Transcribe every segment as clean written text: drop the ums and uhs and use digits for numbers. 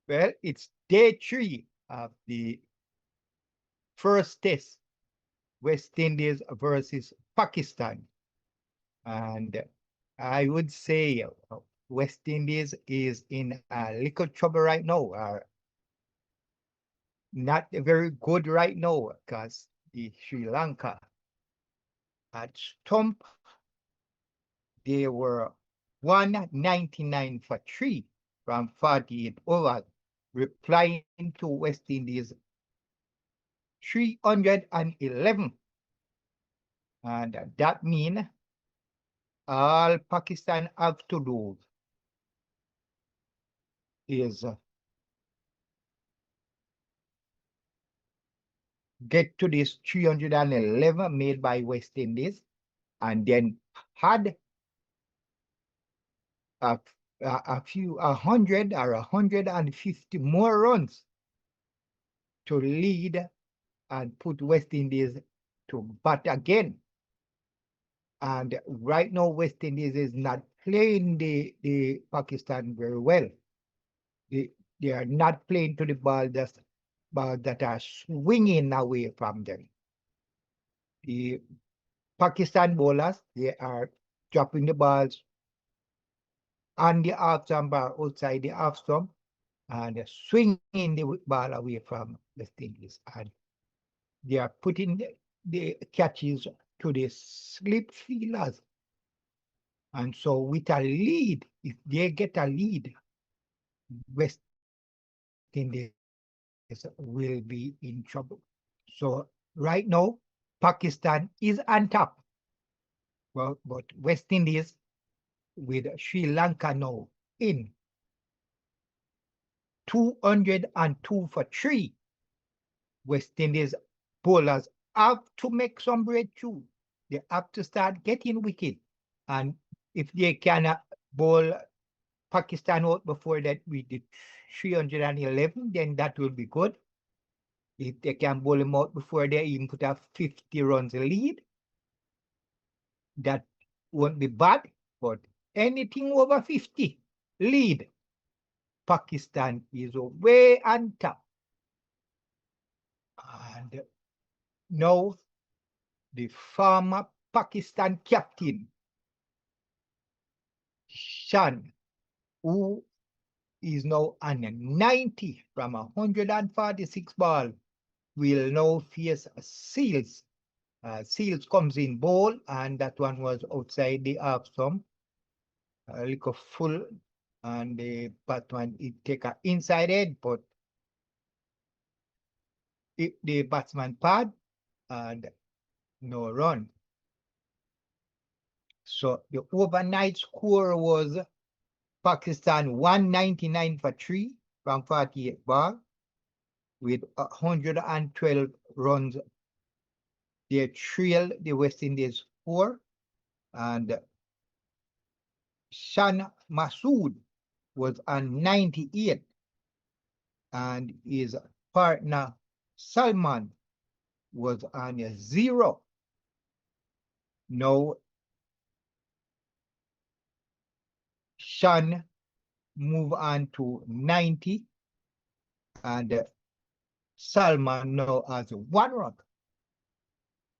Well, it's day 3 of the first test, West Indies versus Pakistan. And I would say West Indies is in a little trouble right now. Not very good right now because the Sri Lanka at stump, they were 199 for 3 from 48 overs, replying to West Indies 311. And that means all Pakistan have to do is get to this 311 made by West Indies and then had a, a hundred or 150 more runs to lead and put West Indies to bat again. And right now, West Indies is not playing the Pakistan very well. They are not playing to the ball that are swinging away from them. The Pakistan bowlers, they are dropping the balls on the off stump or outside the off stump and swinging the ball away from West Indies. And they are putting the catches to the slip fielders. And so with a lead, if they get a lead, West Indies will be in trouble. So right now, Pakistan is on top. Well, but West Indies with Sri Lanka now in 202 for 3. West Indies bowlers have to make some breakthrough. They have to start getting wicket. And if they can bowl Pakistan out before that with the 311, then that will be good. If they can bowl them out before they even put a 50 runs lead, that won't be bad. But anything over 50 lead, Pakistan is way on top. And now the former Pakistan captain, Shan, who is now on 90 from 146 ball, will now face Seals. Seals comes in bowl, and that one was outside the half stump. A little full, and the batsman it take a inside edge, but the batsman pad and no run. So the overnight score was Pakistan 199 for 3 from 48 ball with 112 runs. They trailed the West Indies 4, and Shan Masood was on 98, and his partner Salman was on 0. Now Shan move on to 90, and Salman now has 1 run.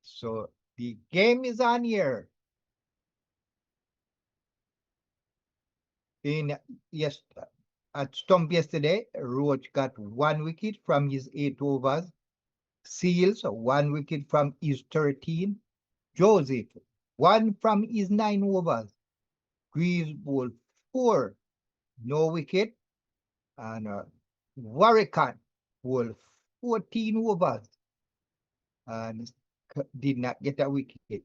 So the game is on here. At stump yesterday, Roach got 1 wicket from his 8 overs. Seals 1 wicket from his 13. Joseph 1 from his 9 overs. Greaves bowled 4, no wicket, and Warrican bowled 14 overs and did not get a wicket.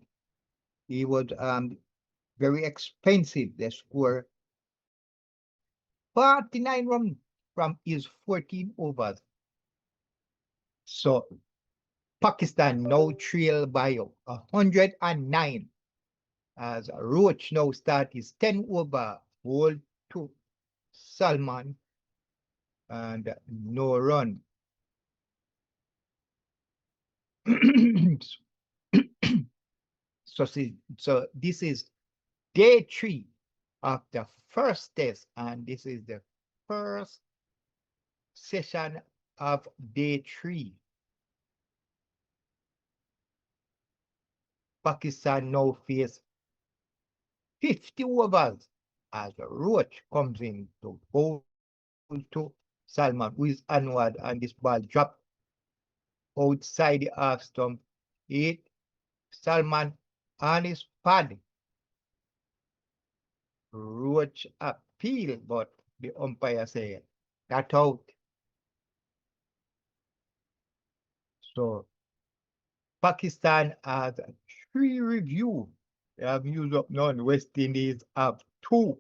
He was very expensive. They scored 49 runs from his 14 overs. So Pakistan now trail by 109 as Roach now start his 10 over ball to Salman and no run. So this is day 3 of the first test, and this is the first session of day 3. Pakistan now face 50 overs as Roach comes in to bowl to Salman, who is onward, and this ball dropped outside the half stump. Hit Salman on his pad. Roach appeal, but the umpire said that out. So Pakistan has 3 review. They have used up none. West Indies have 2.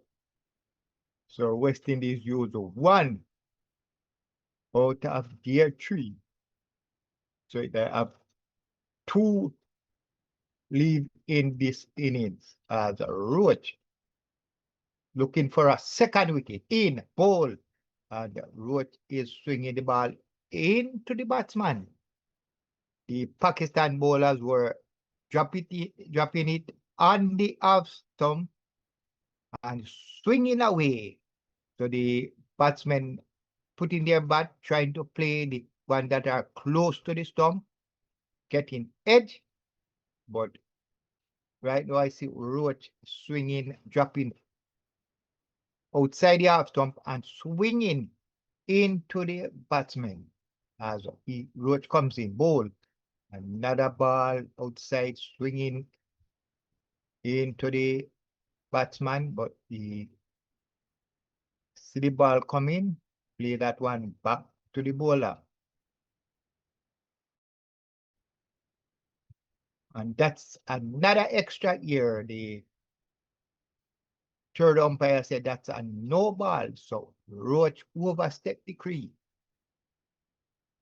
So West Indies use 1 out of their 3. So they have 2 leave in this innings as Roach looking for a second wicket in ball, and Roach is swinging the ball into the batsman. The Pakistan bowlers were dropping it on the off stump and swinging away. So the batsmen putting their bat, trying to play the one that are close to the stump, getting edge. But right now I see Roach swinging, dropping outside the half stump and swinging into the batsman as Roach comes in bowl. Another ball outside swinging into the batsman, but the see the ball coming, play that one back to the bowler. And that's another extra year. The third umpire said that's a no ball. So Roach overstepped the crease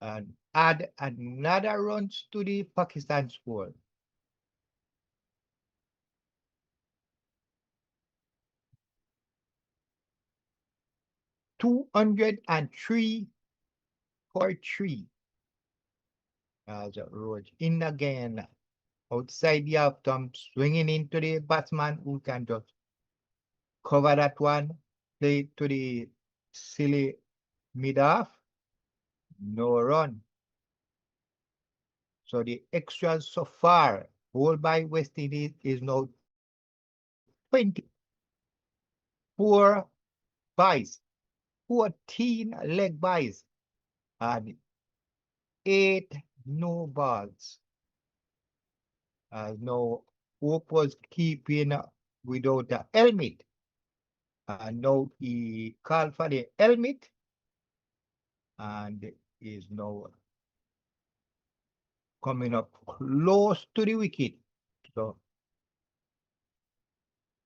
and add another runs to the Pakistan score. $203 for 3. As Roach in again, outside the half stump, swinging into the batsman who can just cover that one, play to the silly mid-half, no run. So the extras so far, bowled by West Indies, is now 20. 4 byes, 14 leg byes, and 8 no balls. No, Hope was keeping without a helmet. And now he called for the helmet and is now coming up close to the wicket. So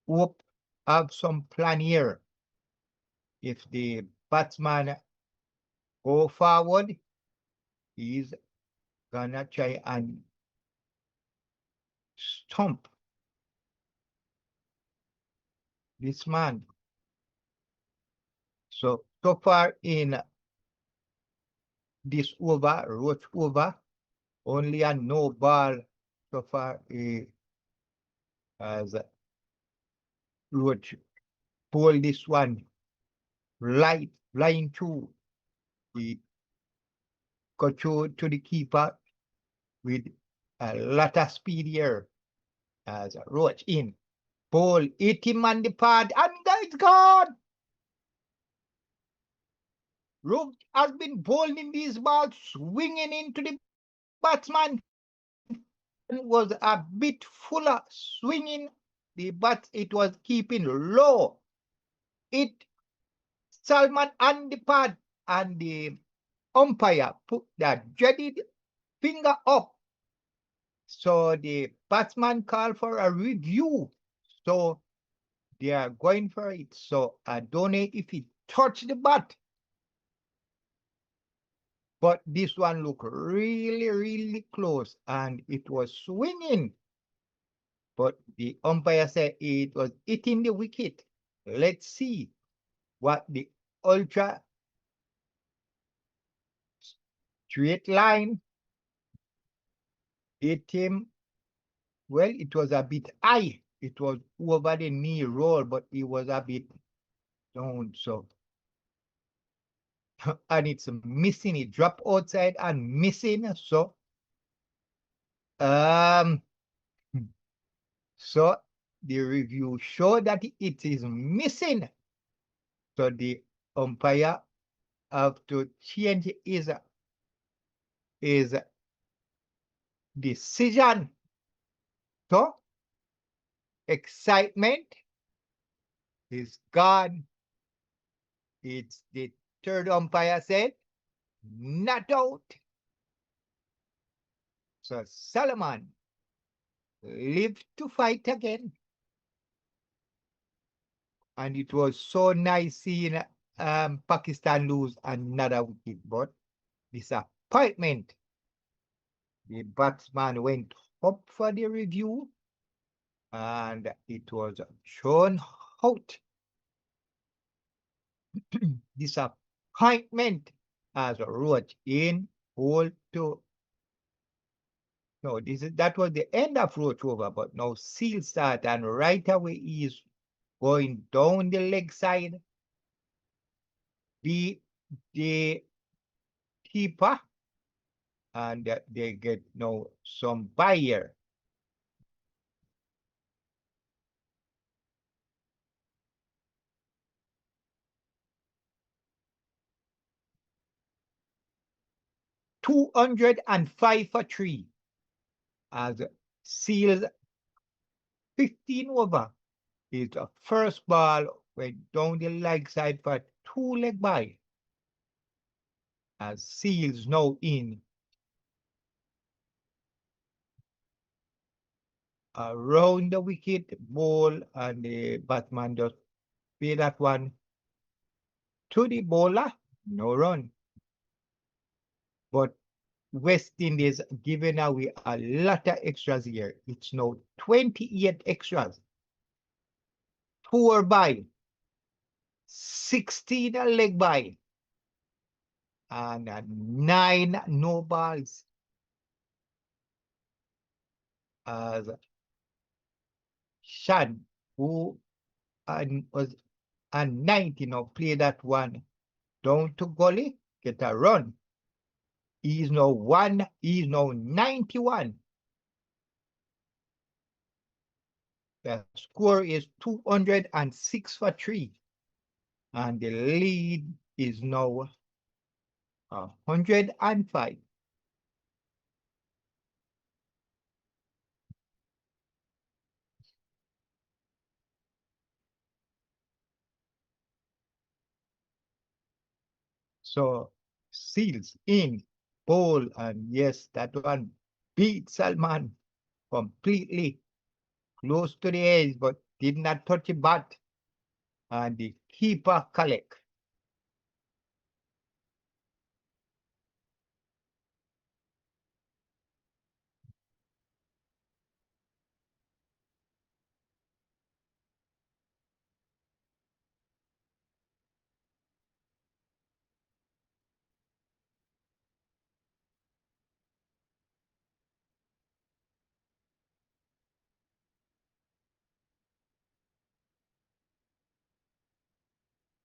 Hope have some plan here. If the batsman go forward, he's gonna try and stump this man. So far in this over, Roach over, only a no ball so far as Roach pull this one right, flying through. He got through to the keeper with a lot of speed here as Roach in. Ball, hit him on the pad, and it's gone. Roach has been bowling these balls, swinging into the batsman. It was a bit fuller, swinging the bat. It was keeping low. It Salman on the pad, and the umpire put that dreaded finger up. So the batsman called for a review. So they are going for it. So I don't know if it touched the bat. But this one looked really, really close, and it was swinging. But the umpire said it was hitting the wicket. Let's see what the ultra straight line hit him. Well, it was a bit high. It was over the knee roll, but it was a bit down. So and it's missing. It dropped outside and missing. So the review showed that it is missing. So the umpire have to change his decision. So excitement is gone. It's the third umpire said, not out. So Solomon lived to fight again. And it was so nice seeing Pakistan lose another wicket, but disappointment. The batsman went up for the review and it was shown out. Disappointment as wrote in whole to. No, that was the end of Roach over, but now Seal start and right away he is going down the leg side. The keeper and they get now some buyer. $205 for 3 as Seals 15 over. His first ball went down the leg side for 2 leg by. As Seals now in. Around the wicket, ball, and the batsman just pay that one to the bowler, no run. But West Indies giving away a lot of extras here. It's now 28 extras. 4 by, 16 a leg by, and 9 no balls. As Shan, who was a 90 now, play that one down to gully, get a run. He's now 91. The score is 206 for 3. And the lead is now 105. So Seals in, bowl, and yes, that one beat Salman completely close to the edge, but did not touch the bat. And the keeper collect.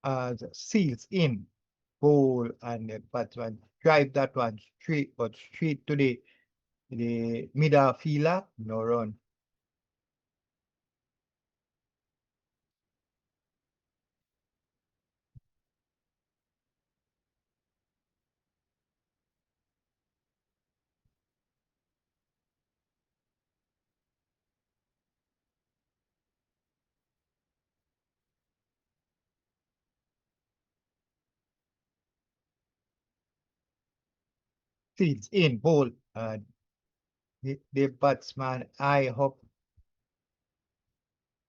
As Seals in, bowl, and the batsman drive that one straight to the middle fielder, no run. Seals in, bowl, and the batsman I hope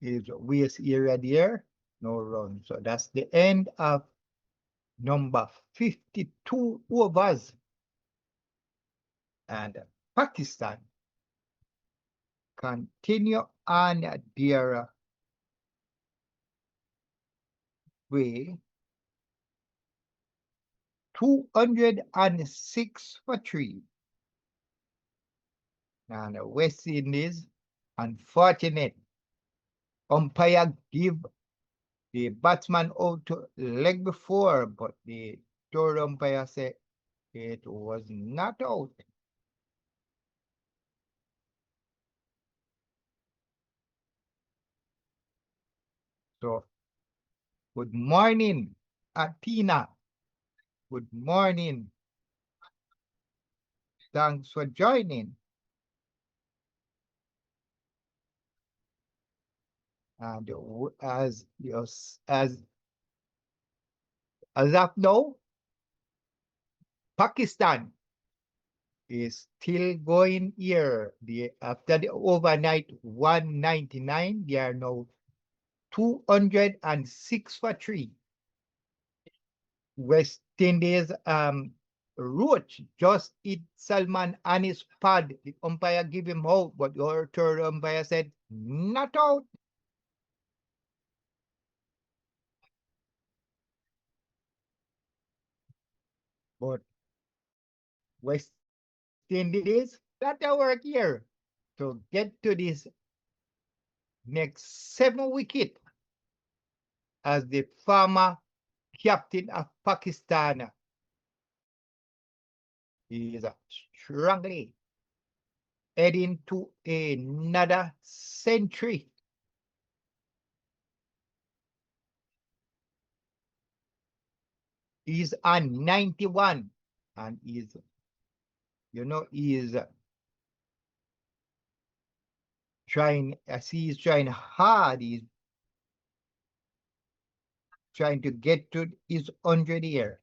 is waist area there, no run. So that's the end of number 52 overs. And Pakistan continue on their way. 206 for 3. And West Indies, unfortunate. Umpire give the batsman out to leg before, but the third umpire said it was not out. So, good morning, Athena. Good morning. Thanks for joining. And as of now, Pakistan is still going here. After the overnight 199, they are now 206 for 3. West Indies Roach just hit Salman on his pad. The umpire give him out, but the third umpire said not out. But West Indies got to work here to get to this next 7 wicket as the former captain of Pakistan is strongly heading to another century. He's on 91 and he's trying, as he's trying hard, he's trying to get to his 100 year.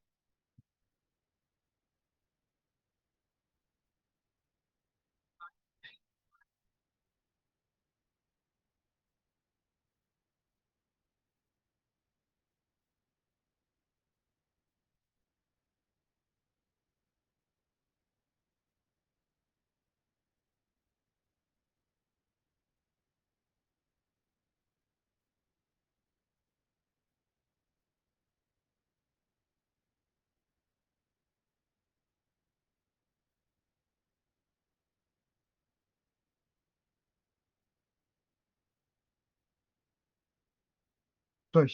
So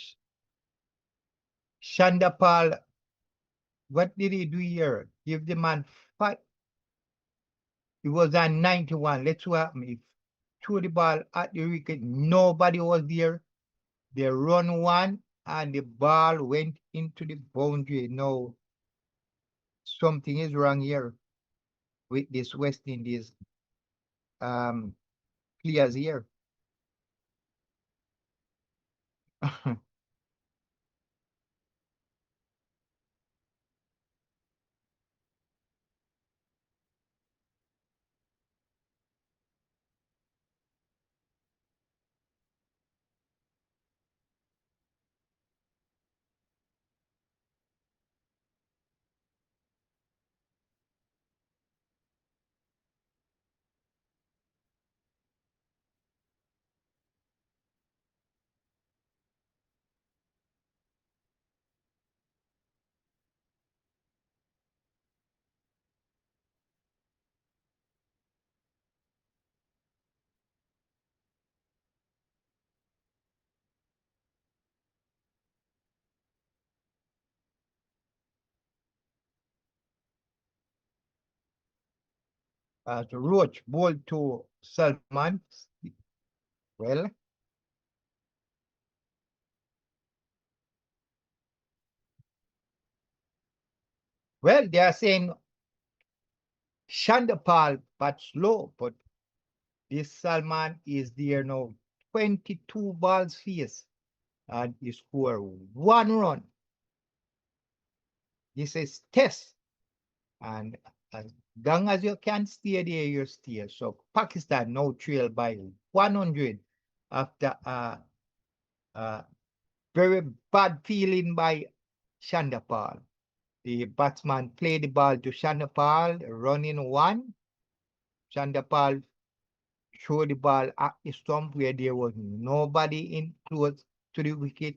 Shandapal, what did he do here? Give the man 5. He was on 91. Let's see what happened. He threw the ball at the wicket. Nobody was there. They run one and the ball went into the boundary. No, something is wrong here with this West Indies players here. Roach ball to Salman. Well, they are saying Shandapal but slow, but this Salman is there now. 22 balls face and he scored 1 run. This is test. And as long as you can stay there, you stay. So Pakistan now trail by 100 after a very bad feeling by Shandapal. The batsman played the ball to Shandapal, running one. Shandapal threw the ball at the stump where there was nobody in close to the wicket.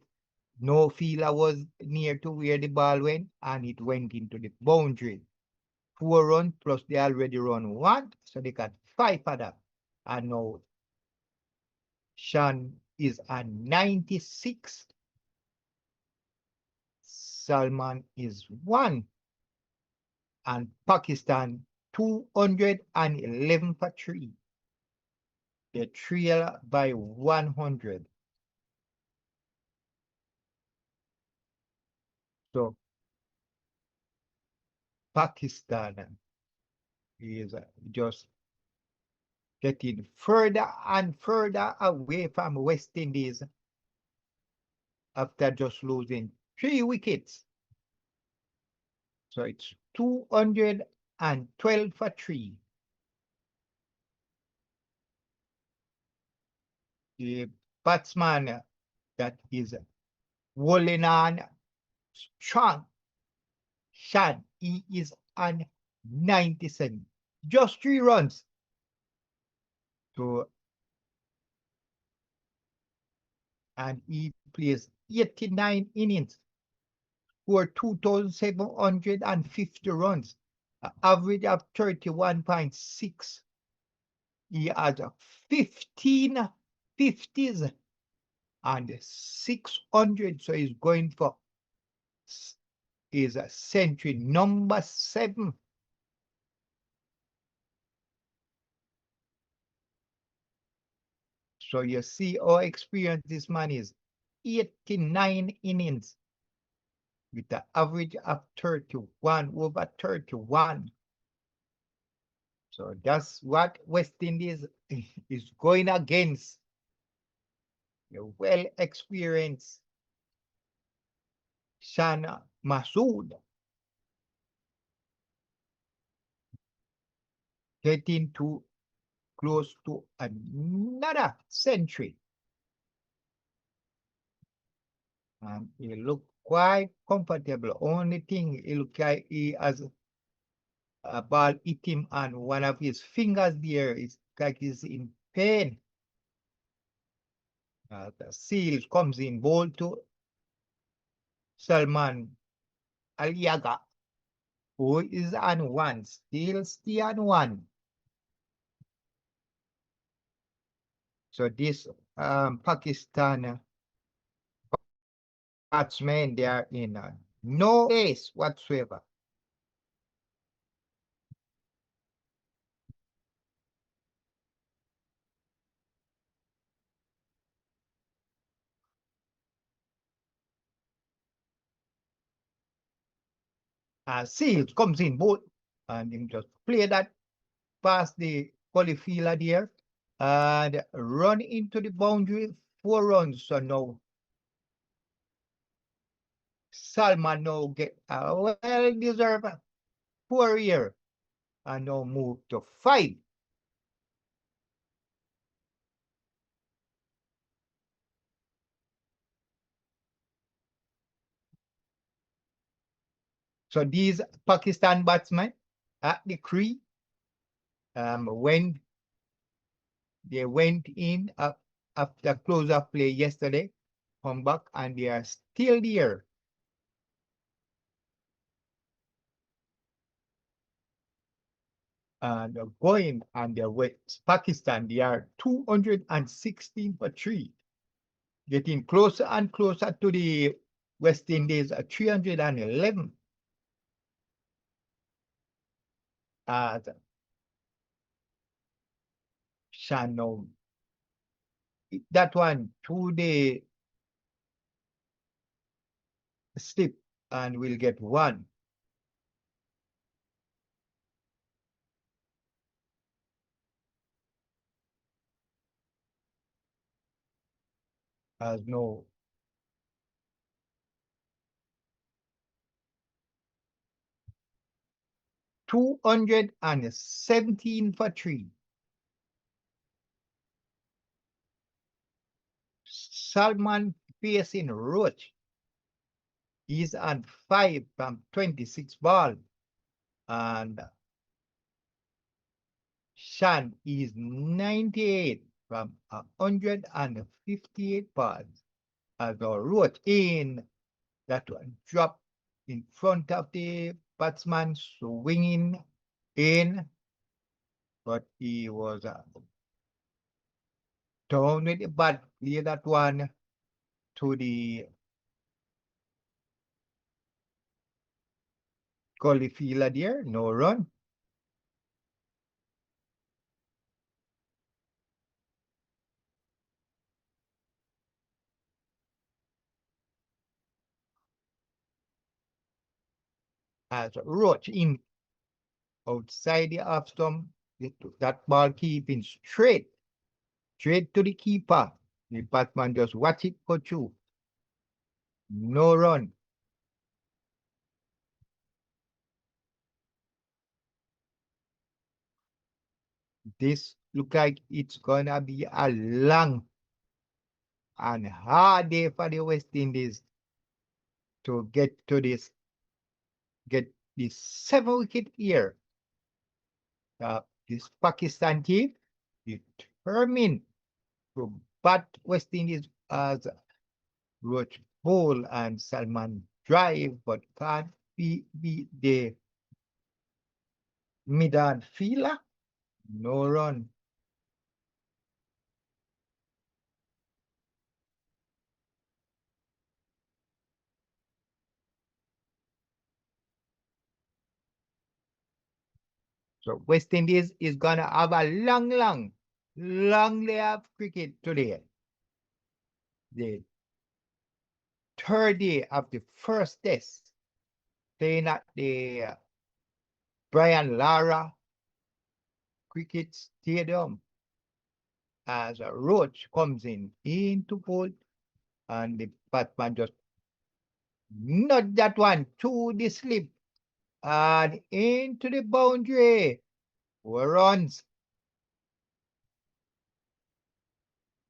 No fielder was near to where the ball went, and it went into the boundary. 4 runs plus they already run 1, so they got 5 for that. And now Sean is at 96. Salman is 1 and Pakistan 211 for 3. They trail by 100. So Pakistan is just getting further and further away from West Indies after just losing 3 wickets. So it's 212 for 3. The batsman that is holding on strong, Shan, he is on 97. Just 3 runs to, and he plays 89 innings for 2,750 runs, an average of 31.6. He has 15 50s and 600, so he's going for his century number 7. So you see how experienced this man is. 89 innings with the average of 31 over 31. So that's what West Indies is going against. The well-experienced Shan Masood getting to close to another century. And he looked quite comfortable. Only thing, he looked like he has a ball hit him on one of his fingers there. It's like he's in pain. The seal comes in bowl to Salman Aliaga, who is on 1, still on 1. So this Pakistan batsmen, they are in no ace whatsoever. Seals comes in both and him just play that past the quality fielder there and run into the boundary, 4 runs. So now Salman now get a well-deserved 4 here and now move to 5. So these Pakistan batsmen at the crease, when they went in after close of play yesterday, come back and they are still there. And going on their way. Pakistan, they are 216 for 3, getting closer and closer to the West Indies at 311. As Shannon, that one to the slip and we'll get 1. As no. $217 for 3. Salman facing Roach. He's on 5 from 26 balls. And Shan is 98 from 158 balls. As a Roach in that one drop in front of the batsman, swinging in, but he was down with the bat, clear that one to the Gully fielder there, no run. As Roach in outside the off stump, that ball keeping straight to the keeper. The batsman just watch it go through. No run. This look like it's gonna be a long and hard day for the West Indies to get this 7 wicket here. This Pakistan team determined to bat West Indies as Roach bowl and Salman drive, but can't be the mid-on fielder. No run. So West Indies is gonna have a long day of cricket today. The third day of the first test, playing at the Brian Lara Cricket Stadium as a Roach comes into bowl and the batsman just nudge that one to the slip and into the boundary. 4 runs.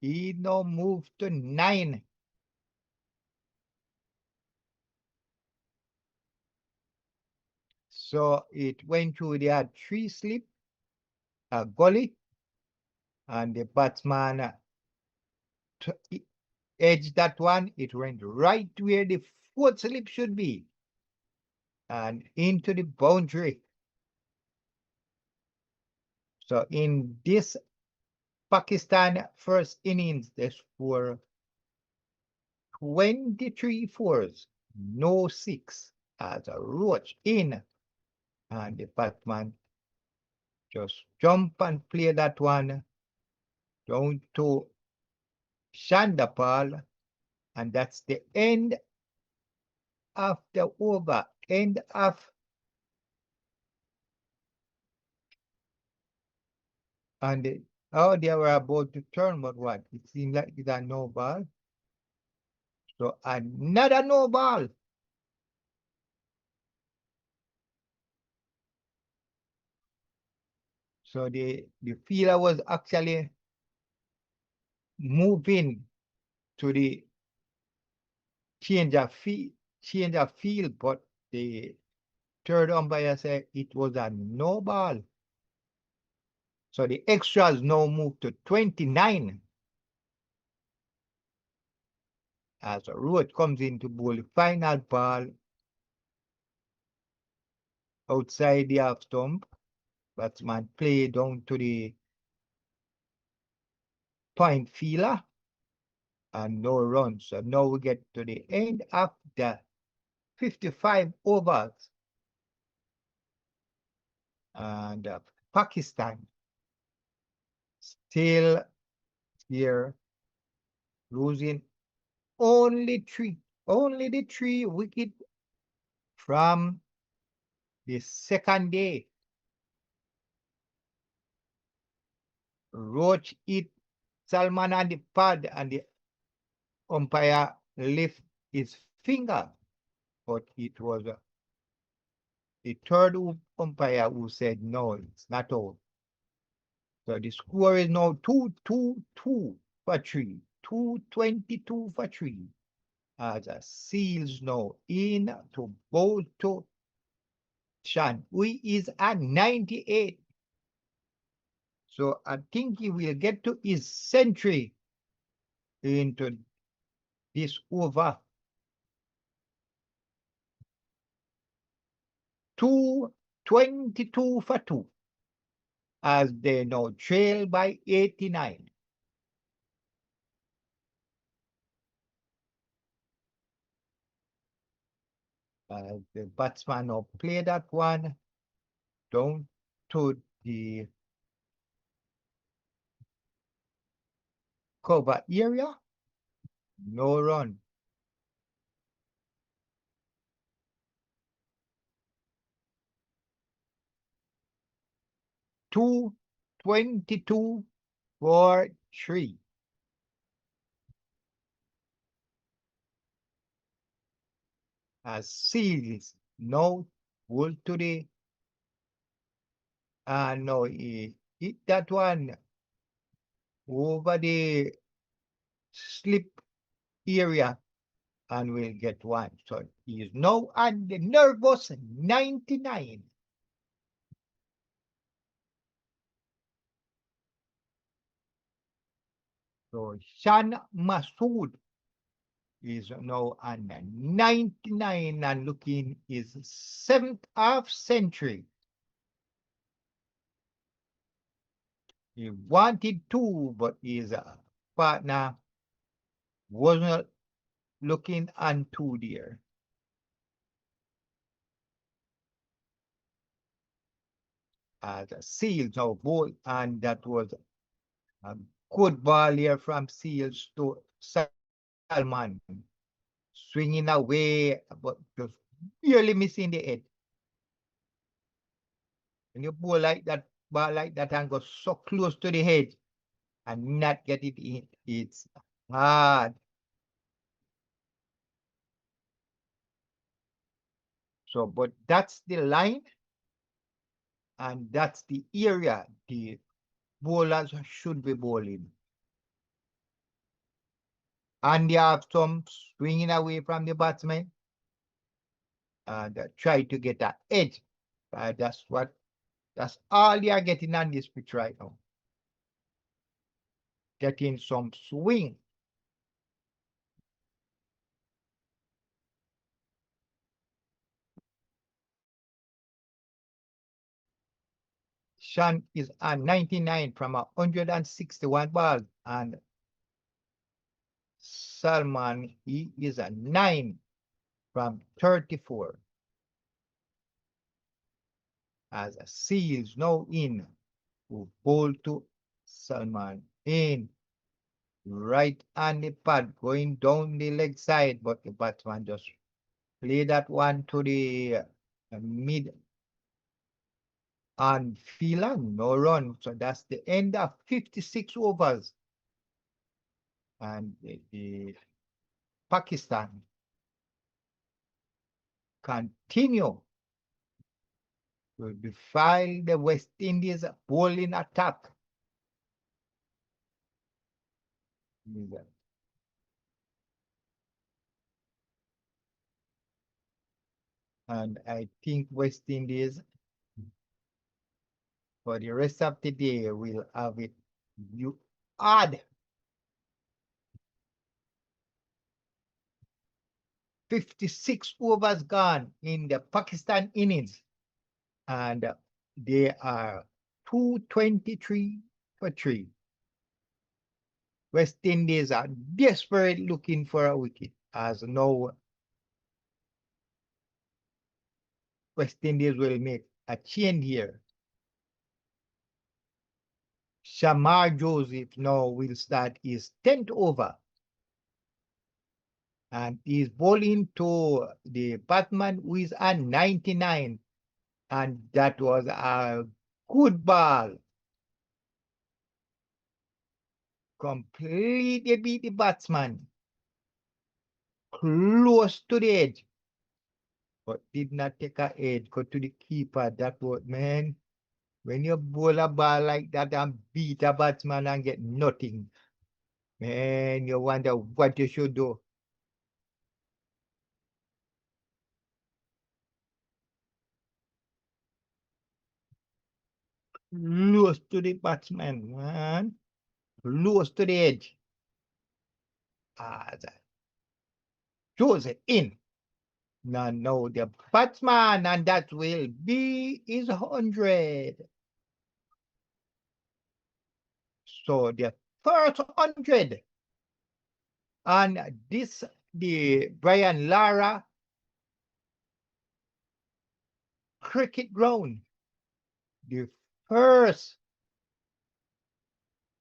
He now moved to 9. So it went through there 3 slip, a gully, and the batsman edged that one. It went right where the 4th slip should be and into the boundary. So in this Pakistan first innings, they scored 23 fours, no 6 as a Roach in, and the batsman just jump and play that one down to Shandapal, and that's the end of the over, end of and oh, they were about to turn, but what? It seemed like it's a no ball. So another no ball. So the fielder was actually moving to the change of field, but the third umpire said it was a no ball. So the extras now move to 29 as a Roach comes into bowl. Final ball outside the half stump. Batsman play down to the point fielder and no run. So now we get to the end of the 55 overs. And Pakistan still here, losing only the 3 wicket from the second day. Roach hit Salman on the pad and the umpire lift his finger, but it was the third umpire who said no, it's not out. So the score is now 2-2-2 for 3, 222 for 3. As a Seals now in to bowl to Shan, who is at 98. So I think he will get to his century into this over. 222 for 2 as they now trail by 89. The batsman now play that one down to the cover area. No run. Two 22 for 3. As Seals now pull to the no, he hit that one over the slip area and will get one. So he is now at the nervous 99. So Shan Masood is now on 99 and looking his 7th half century. He wanted two, but his partner wasn't looking on two there. As Seals now ball, and that was a good ball here from Seals to Salman. Swinging away, but just barely missing the head. When you ball like that, ball like that, and go so close to the head and not get it in, it's hard. So, but that's the line, and that's the area the bowlers should be bowling. And they have some swinging away from the batsman and try to get that edge. That's all they are getting on this pitch right now. Getting some swing. Shan is at 99 from 161 balls, and Salman, he is a 9 from 34. As a Seals now in, who bowl to Salman in, right on the pad, going down the leg side, but the batsman just play that one to the mid and fielder, no run. So that's the end of 56 overs. And the Pakistan continue to defy the West Indies bowling attack. And I think West Indies for the rest of the day will have it. You add 56 overs gone in the Pakistan innings, and they are 223 for 3. West Indies are desperate looking for a wicket, as now West Indies will make a change here. Shamar Joseph now will start his 10th over. And he's bowling to the batsman who is at 99. And that was a good ball. Completely beat the batsman. Close to the edge. But did not take a edge. Go to the keeper. That was, man. When you bowl a ball like that and beat a batsman and get nothing, man, you wonder what you should do. Close to the batsman, man. Close to the edge. Joseph in. Now the batsman, and that will be his 100. So the first 100. And this, the Brian Lara cricket ground. The first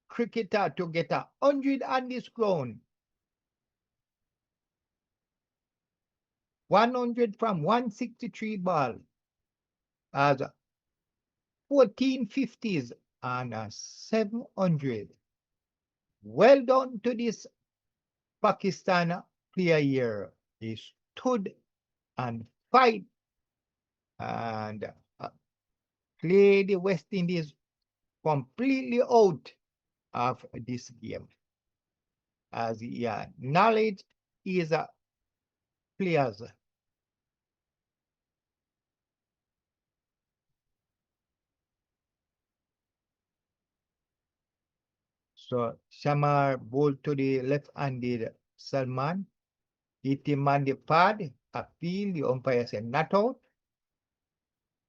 cricketer to get 100 on this ground. 100 from 163 ball as 1450s and 700. Well done to this Pakistan player here. He stood and fight and play the West Indies completely out of this game. As knowledge is players. So Shamar bowled to the left-handed Salman. Hit him on the pad. Appeal. The umpire said not out.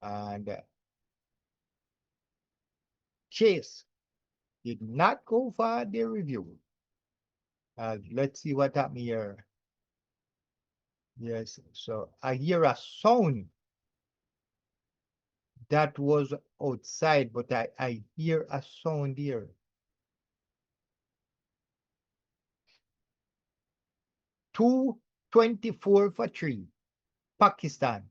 And Chase did not go for the review. Let's see what happened here. Yes, so I hear a sound that was outside, but I hear a sound here. 224 for 3, Pakistan,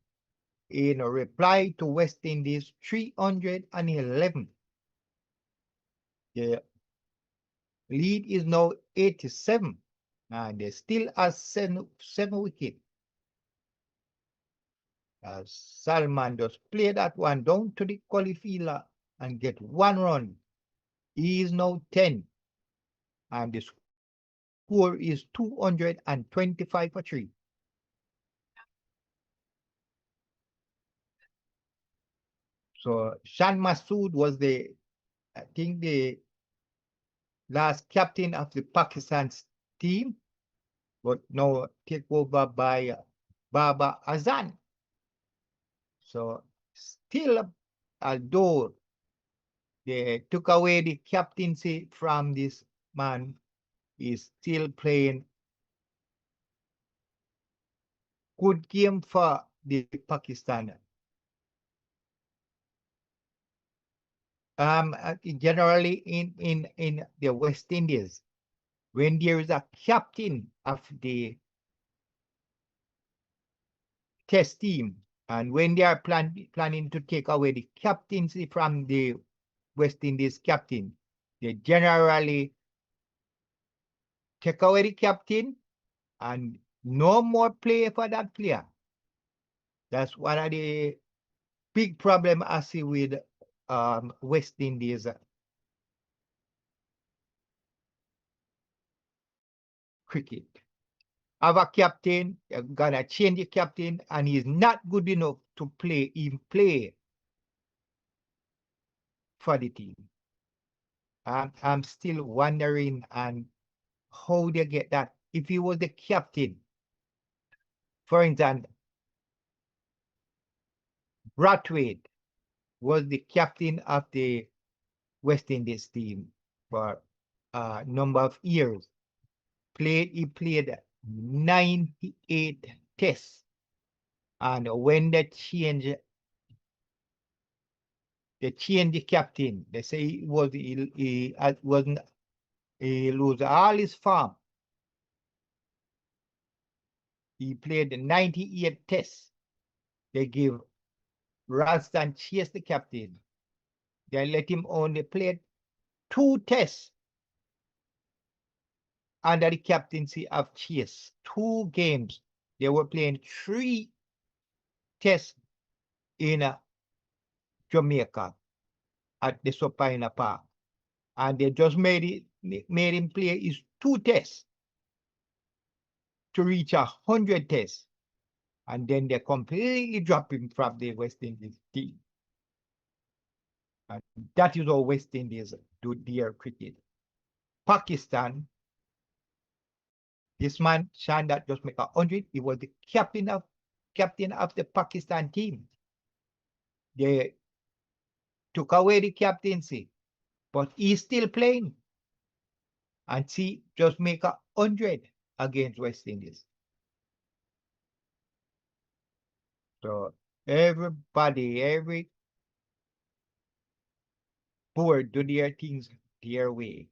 in reply to West Indies 311. The lead is now 87, and they still have seven wickets. Salman just play that one down to the qualifier and get 1 run. He is now 10, and the score is 225 for 3. So Shan Masood was I think the last captain of the Pakistan team, but now take over by Baba Azan. So still, although they took away the captaincy from this man, he's still playing good game for the Pakistan. Generally in the West Indies, when there is a captain of the test team, and when they are planning to take away the captaincy from the West Indies captain, they generally take away the captain and no more play for that player. That's one of the big problem I see with West Indies cricket. Have a captain, you're gonna change the captain, and he's not good enough to play for the team. I'm still wondering and how they get that. If he was the captain, for instance, Brathwaite was the captain of the West Indies team for a number of years. He played 98 tests, and when they changed the captain, they say he lose all his form. He played 98 tests. They give Ralston Chase the captain. They let him only play 2 tests under the captaincy of Chase. 2 games. They were playing 3 tests in Jamaica at the Supina Park. And they just made him play his 2 tests to reach 100 tests. And then they completely drop him from the West Indies team. And that is how West Indies do their cricket. Pakistan, this man, Shandat, just make 100. He was the captain of the Pakistan team. They took away the captaincy, but he's still playing. And see, just make 100 against West Indies. So Everybody, every board do their things their way.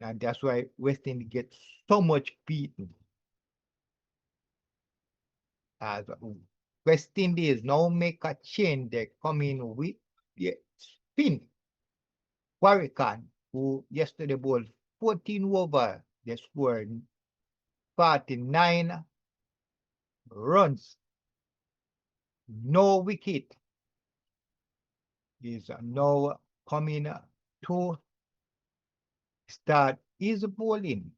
And that's why West Indies gets so much beaten. As West Indies now make a change, they come in with the spin. Warwick, who yesterday bowled 14 over, they scored 49 runs. No wicket is now coming to start his bowling.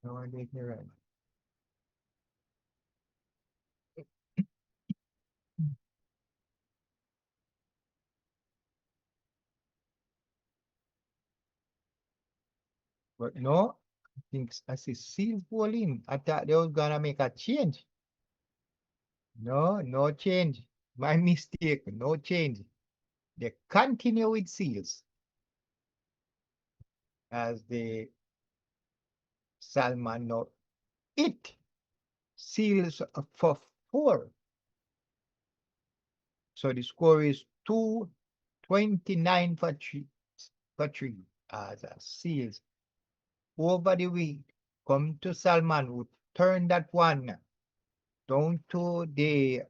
No, I didn't hear it. But no, I think I see Seals bowling. I thought they was gonna make a change. No, no change. My mistake. No change. They continue with Seals as the Salman now it Seals for 4. So the score is 229 for 3 as Seals over the week come to Salman who turn that one down to the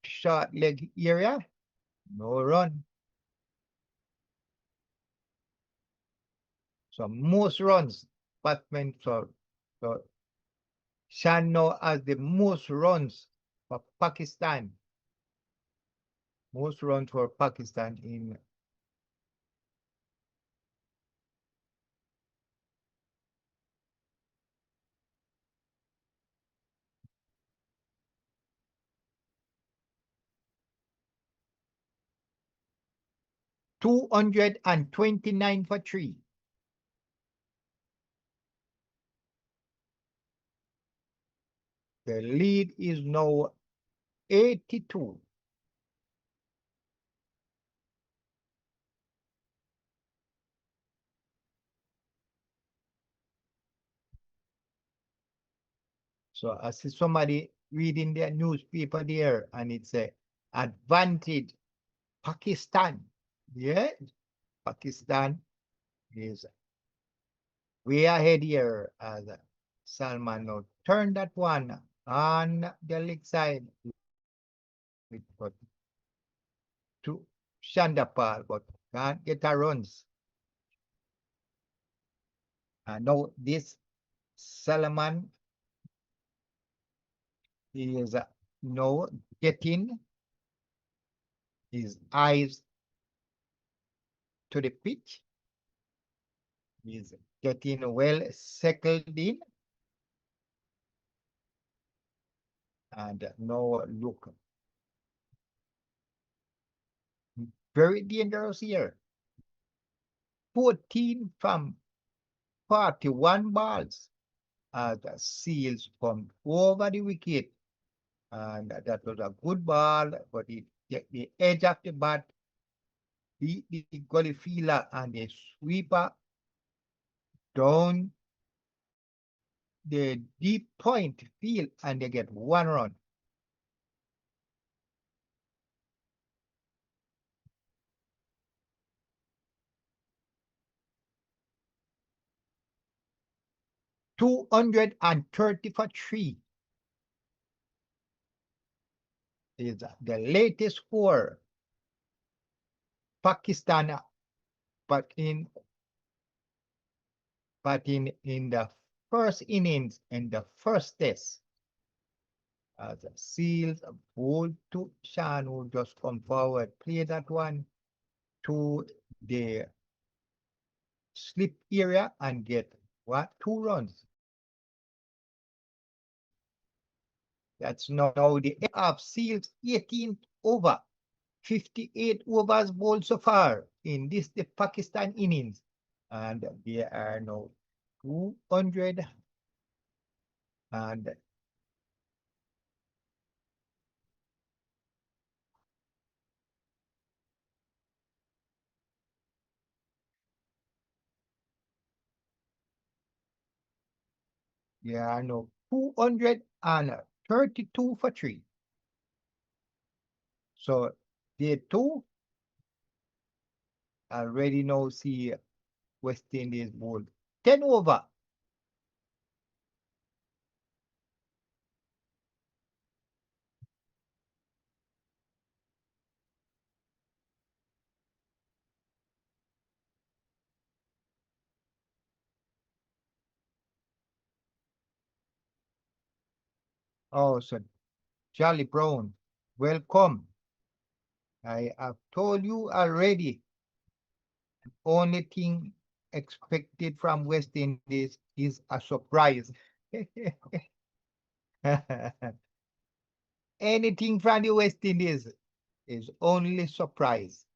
short leg area. No run. So most runs, batsman. So Shan now has the most runs for Pakistan. Most runs for Pakistan in $229 for 3. The lead is now 82. So I see somebody reading their newspaper there, and it's a advantage Pakistan. Yeah, Pakistan is way ahead here as Salman now turn that one on the leg side with but to Shandapal, but can't get a runs. And now this Salman is now getting his eyes to the pitch. He's getting well settled in. And now look, very dangerous here. 14 from 41 balls as the Seals come over the wicket. And that was a good ball, but it the edge of the bat beat the gully fielder and the sweeper down the deep point field, and they get 1 run. $230 for 3 is the latest score. Pakistan, but in the first innings in the first test, as Seals bowled to Shan, who just come forward, play that one to the slip area and get what 2 runs. That's now the end of Seals' 18th over. 58 overs bowled so far in the Pakistan innings, and they are now 200 and Yeah, I know. 232 for three. So day two, I already know see West Indies bowl 10 over. Oh, so Charlie Brown, welcome. I have told you already. Only thing expected from West Indies is a surprise. Anything from the West Indies is only surprise.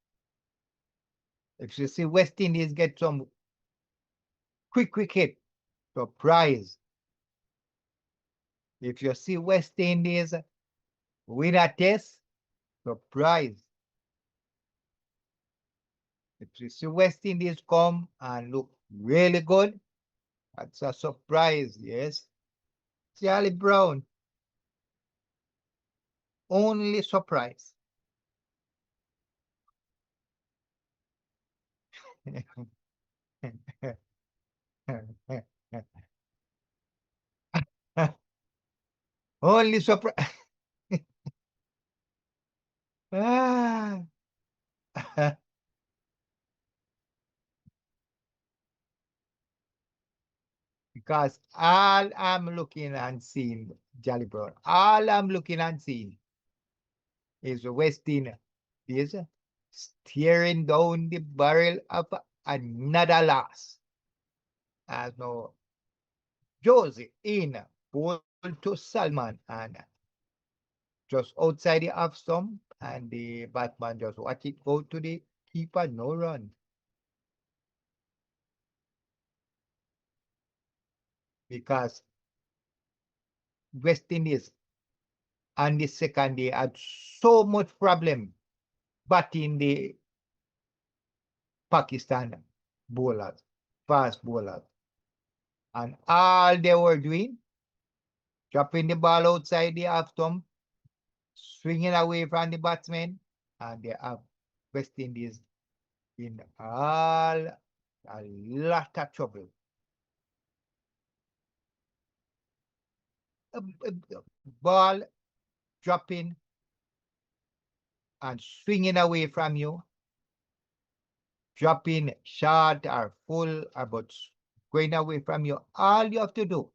If you see West Indies get some quick wicket, surprise. If you see West Indies win a test, surprise. If you see West Indies come and look really good, that's a surprise, yes. Charlie Brown, only surprise. Only surprise. Ah. Because all I'm looking and seeing, Jolly Brown, all I'm looking and seeing is West Indies staring down the barrel of another loss. As no Josie in ball to Salman and just outside the half stump, and the Batman just watch it go to the keeper, no run. Because West Indies on the second day had so much problem batting the Pakistan bowlers, fast bowlers. And all they were doing, dropping the ball outside the half stump, swinging away from the batsman, and they have West Indies in all a lot of trouble. Ball dropping and swinging away from you, dropping short or full or but going away from you. All you have to do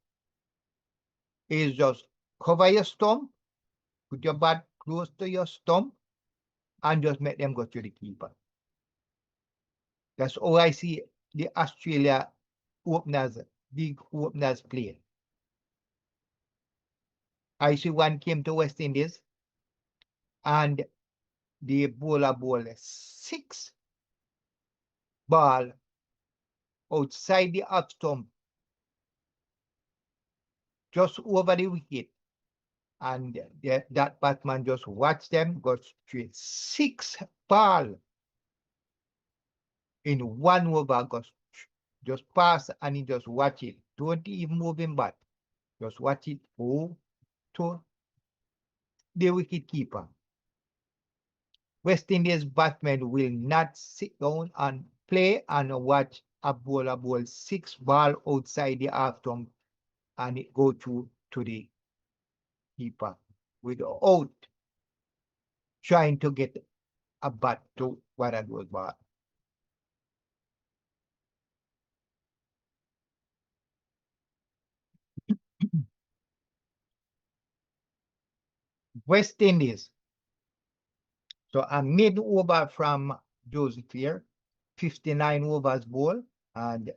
is just cover your stump, put your bat close to your stump, and just make them go to the keeper. That's how I see the Australia openers, big openers play. I see one came to West Indies and the bowler ball 6 ball outside the up stump, just over the wicket. And that batsman just watch them go straight 6 ball in one over, just pass and he just watch it. Don't even move him back. Just watch it go to the wicket keeper. West Indies batsmen will not sit down and play and watch a bowler bowl 6 ball outside the half stump and it go to the keeper without trying to get a bat to one of those balls. West Indies. So a mid over from Joseph here, 59 overs ball, and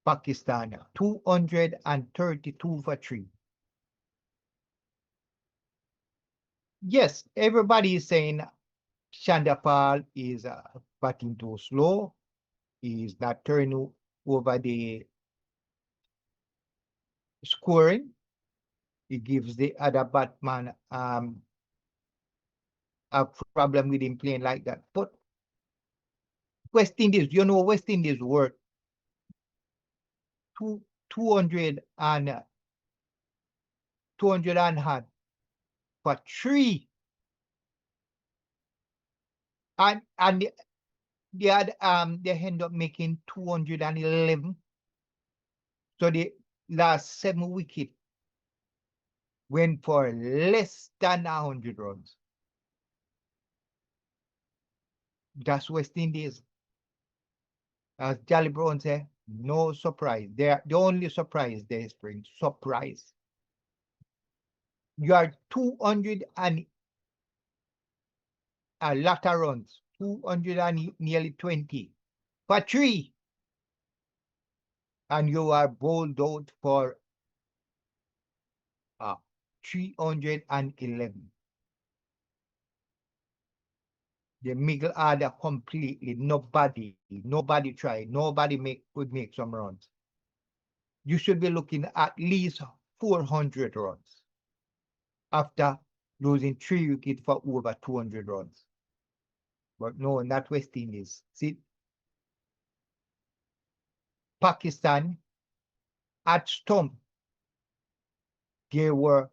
Pakistan 232 for 3. Yes, everybody is saying Chandapal is batting too slow. He's not turning over the scoring. He gives the other batsman a problem with him playing like that. But West Indies, West Indies work 200 and 200 and had for 3. And they had they end up making 211. So the last 7 wickets went for less than 100 runs. That's West Indies. As Charlie Brown said, no surprise. They're the only surprise they bring. Surprise. You are 200 and a lot of runs. 200 and nearly 20 for 3. And you are bowled out for 311. The middle order completely, nobody tried, nobody could make some runs. You should be looking at least 400 runs after losing 3 wickets for over 200 runs. But no, not West Indies. See, Pakistan at stump, they were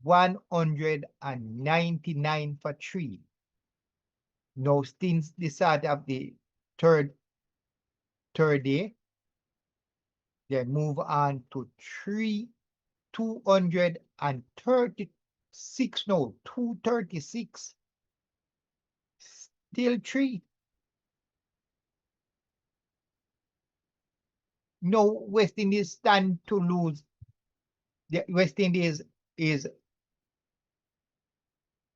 199 for 3. Now, since the start of the third day, they move on to 236 now, 236. Still 3. No, West Indies stand to lose. The West Indies is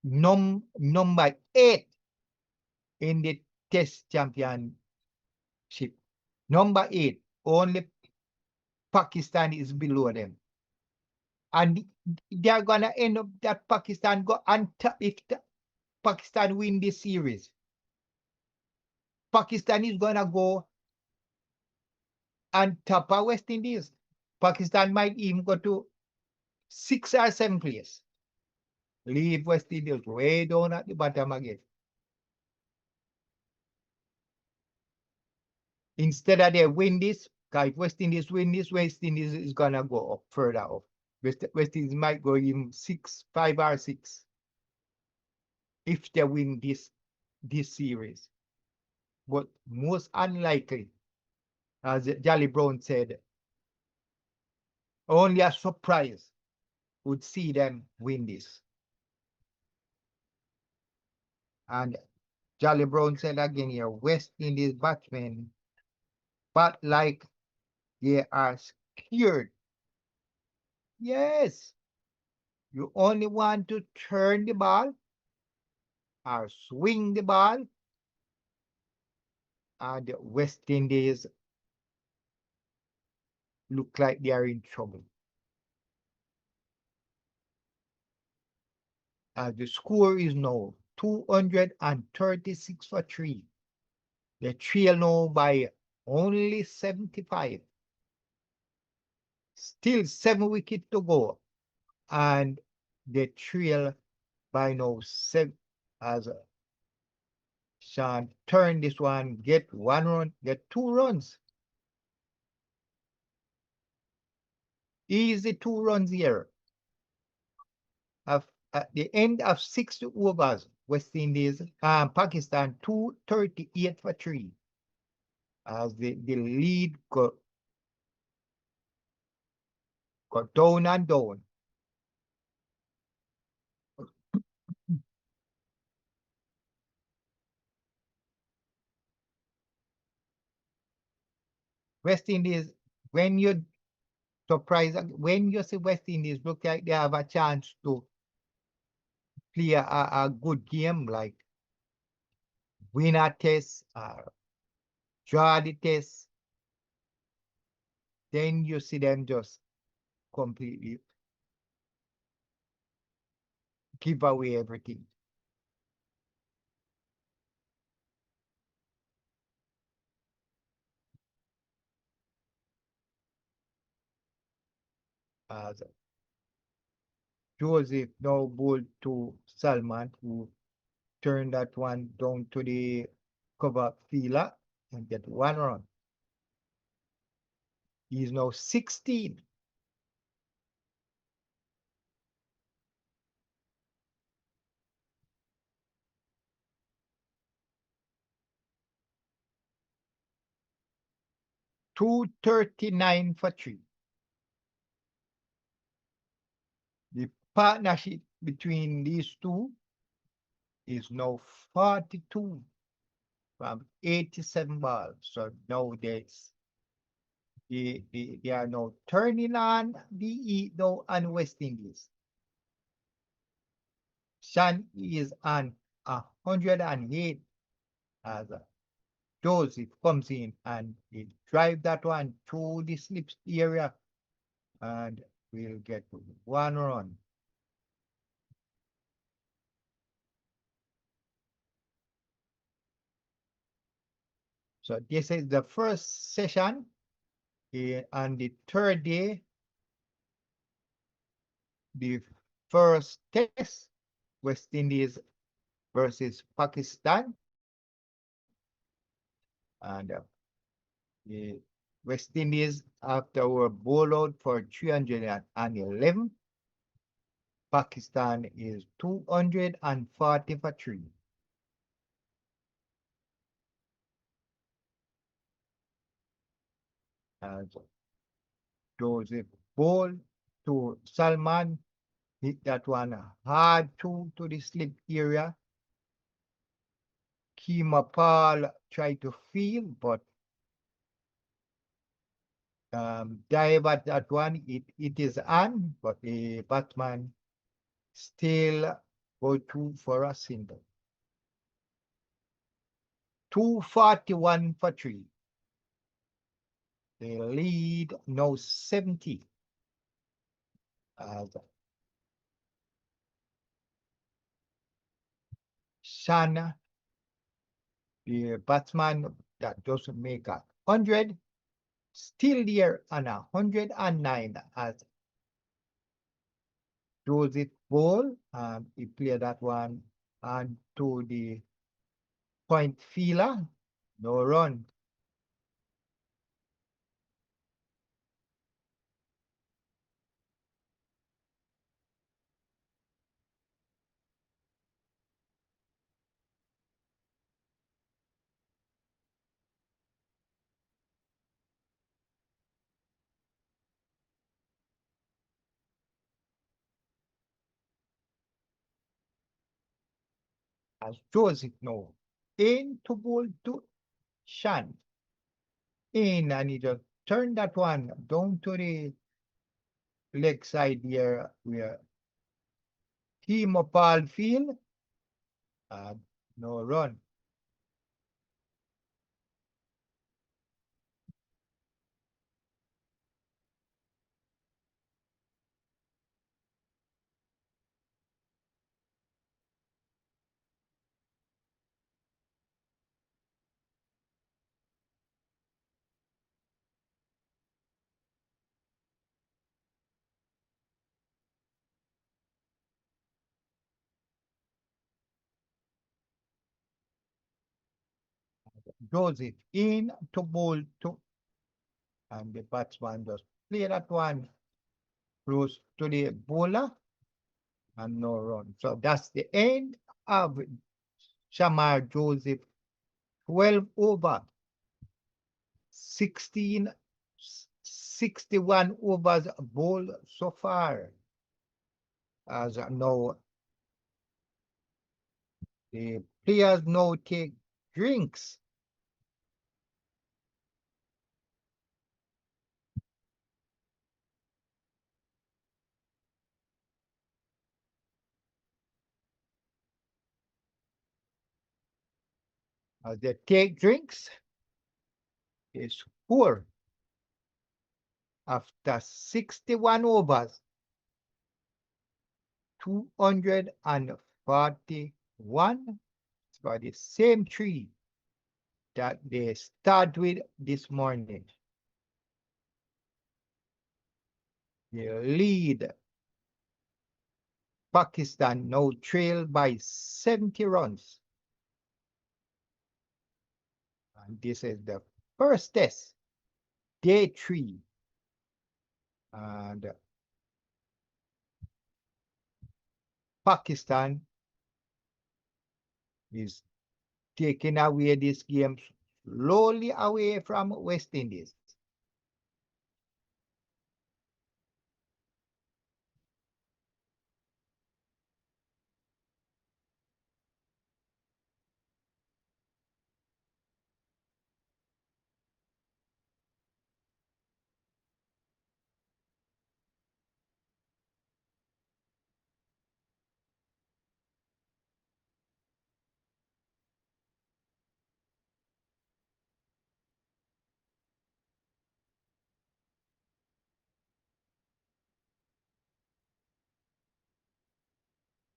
number 8 in the Test Championship. Number 8. Only Pakistan is below them. And they're gonna end up that Pakistan go on top if Pakistan win this series. Pakistan is gonna go on top of West Indies. Pakistan might even go to 6 or 7 place. Leave West Indies way down at the bottom again. Instead of they win this, because if West Indies win this, West Indies is gonna go up further up. West Indies might go even 5 or 6 if they win this series. But most unlikely, as Jolly Brown said, only a surprise would see them win this. And Jolly Brown said again here, West Indies batsmen bat like they are scared. Yes, you only want to turn the ball or swing the ball, and the West Indies look like they are in trouble. The score is now 236 for 3. They trail now by only 75. Still 7 wickets to go. And they trail by now 7 as Sean turn this one, get 1 run, get 2 runs. Easy 2 runs here. At the end of 60 overs, West Indies, Pakistan 238 for 3. As the lead got down and down. West Indies, when you surprise, when you see West Indies look like they have a chance to play a good game, like win a test, draw the test, then you see them just completely give away everything. As Joseph now bowled to Salman, who turned that one down to the cover fielder and get 1 run. is now 16. $239 for 3. The partnership between these two is now 42 from 87 balls. So now they are now turning on the now on West Indies. Shan is on 108 as Joseph comes in and he drive that one through the slip area and we'll get 1 run. So this is the first session. On the third day, the first test, West Indies versus Pakistan. And the West Indies, after were bowled out for 311, Pakistan is 240 for 3. As Joseph bowled to Salman, hit that one hard to the slip area. Keema Paul tried to field, but dive at that one, it is on, but the batsman still go to for a single. 241 for 3. They lead now 70. As Shan, the batsman that doesn't make 100, still there on 109 as Joseph Ball, and he played that one and to the point fielder, no run. As Joseph now in to bowl to Shan. In and he just turned that one down to the leg side here where Keema Paul field and no run. Joseph in to bowl to, and the batsman just play that one close to the bowler and no run. So that's the end of Shamar Joseph 12 over 61 overs bowled so far. As now the players now take drinks. As they take drinks, they score after 61 overs, 241 for the same three that they start with this morning. They lead Pakistan now trail by 70 runs. And this is the first test, day 3. And Pakistan is taking away this game slowly away from West Indies.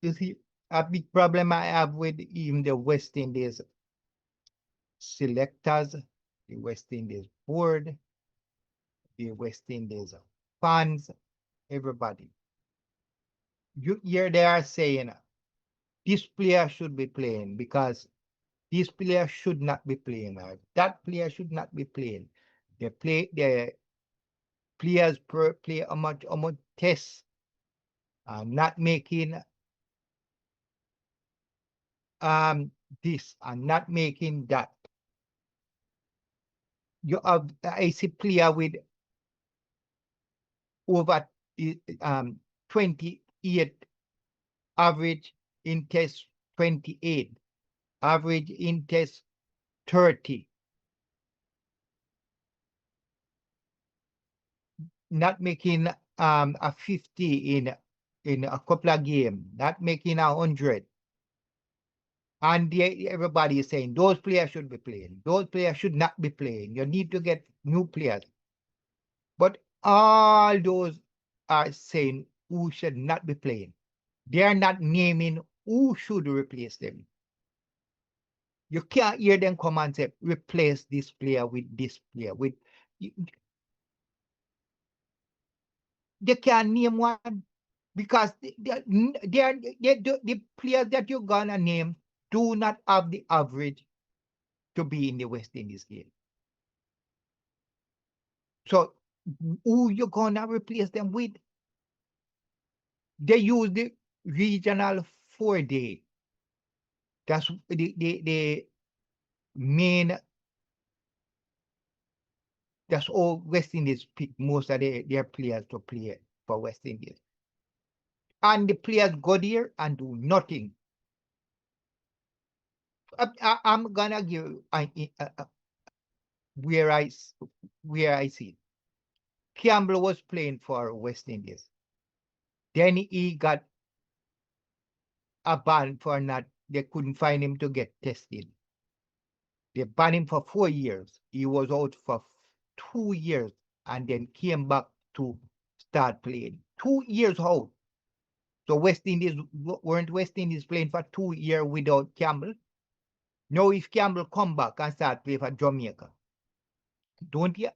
You see, a big problem I have with even the West Indies selectors, the West Indies board, the West Indies fans, everybody. You hear they are saying this player should be playing because this player should not be playing, or that player should not be playing. The players play how much tests, not making this and not making that. You have I see player with over 28 average in test 28, average in test 30. Not making a 50 in a couple of games, not making 100. And everybody is saying those players should be playing. Those players should not be playing. You need to get new players. But all those are saying who should not be playing. They are not naming who should replace them. You can't hear them come and say, replace this player with this player. They can't name one because the players that you're going to name do not have the average to be in the West Indies game. So who you going to replace them with? They use the regional 4-day. That's the main. That's all West Indies pick most of their players to play for West Indies. And the players go there and do nothing. I'm gonna give where I see it. Campbell was playing for West Indies. Then he got a ban for not. They couldn't find him to get tested. They banned him for 4 years. He was out for 2 years and then came back to start playing. 2 years out. So West Indies weren't West Indies playing for 2 years without Campbell. Now if Campbell come back and start playing for Jamaica, don't you,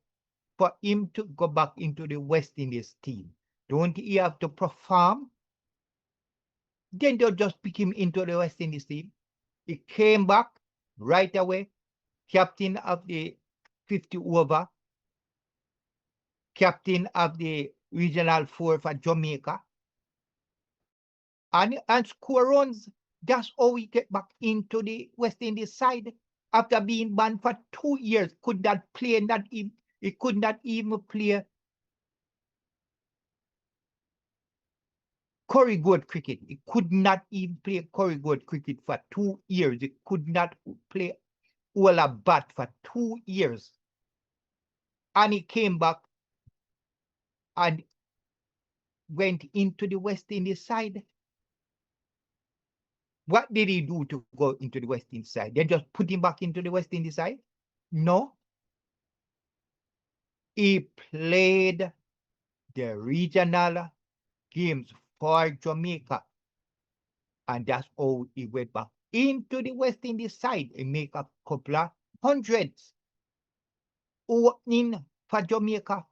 for him to go back into the West Indies team, don't he have to perform? Then they'll just pick him into the West Indies team. He came back right away, captain of the 50 over, captain of the regional 4 for Jamaica, and score runs. That's how we get back into the West Indies side after being banned for 2 years. Could not play, he could not even play corridor cricket. He could not even play corridor cricket for 2 years. He could not play all a bat for 2 years. And he came back and went into the West Indies side. What did he do to go into the West Indies side? They just put him back into the West Indies side? No. He played the regional games for Jamaica. And that's how he went back into the West Indies side and make a couple of hundreds opening for Jamaica.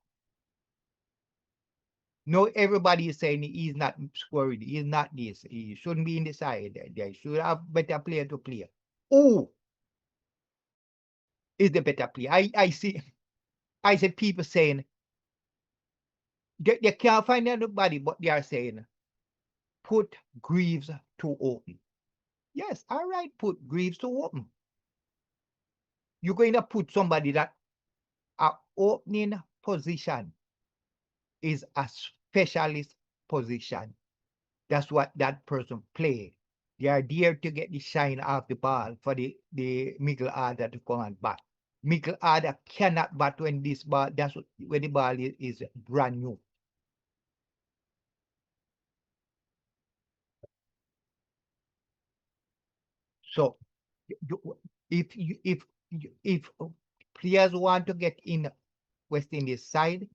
No, everybody is saying he's not scoring, he's not this, he shouldn't be in the side, they should have better player to play. Who is the better player? I see people saying They can't find anybody, but they are saying, put Greaves to open. Yes, all right, put Greaves to open. You're going to put somebody that a opening position is a specialist position. That's what that person play. They are there to get the shine off the ball for the middle order to come and bat. Middle order cannot bat when this ball, that's when the ball is brand new. So if players want to get in West Indies side,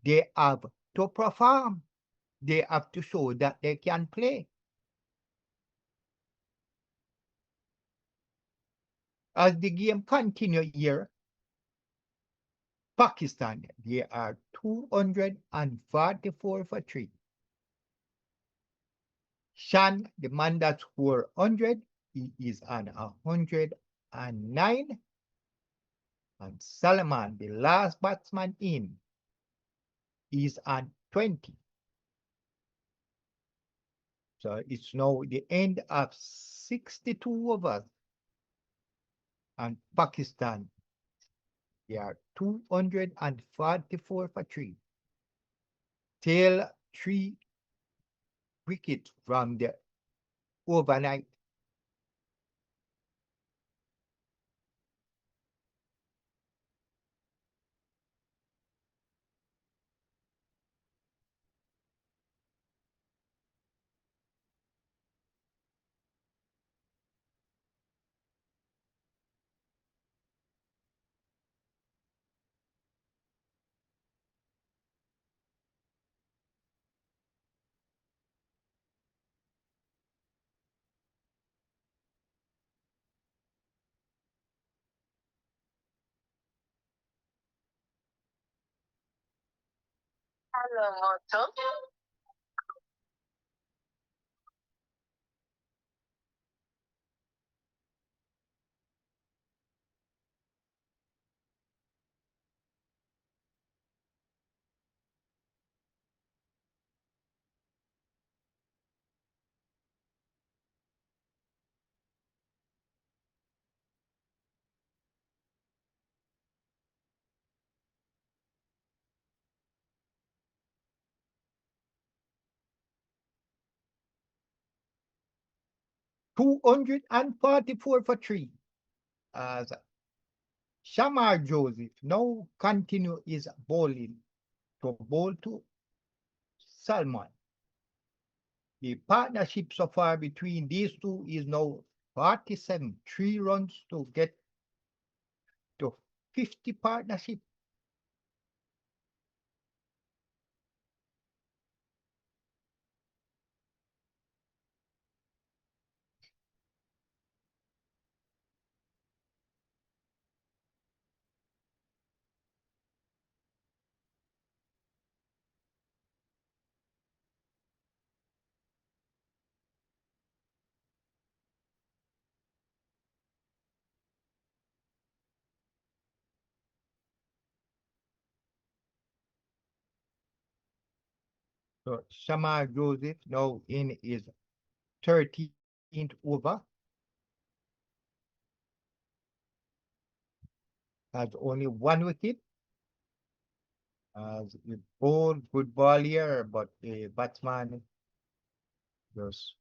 they have to perform. They have to show that they can play. As the game continue here, Pakistan, they are 244 for 3. Shan, the man that scored 100, he is on 109. And Salman, the last batsman in, is on 20. So it's now the end of 62 overs. And Pakistan, they are 244 for 3. Tail 3 wickets from the overnight. Hello, 244 for 3. As Shamar Joseph now continue his bowling to bowl to Salman. The partnership so far between these two is now 47, 3 runs to get to 50 partnership. So Shamar Joseph now in his 13th over, has only 1 wicket. As a bowl, good ball here, but the batsman just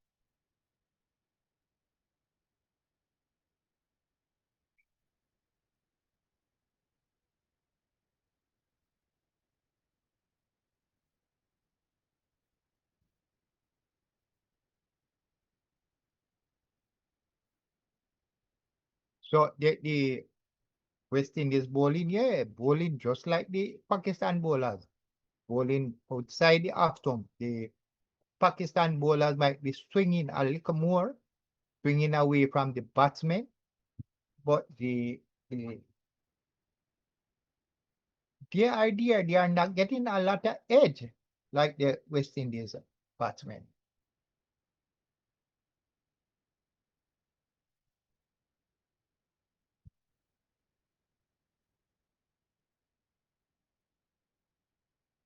so the West Indies bowling, yeah, bowling just like the Pakistan bowlers, bowling outside the off stump. The Pakistan bowlers might be swinging a little more, swinging away from the batsmen, but the idea they are not getting a lot of edge like the West Indies batsmen.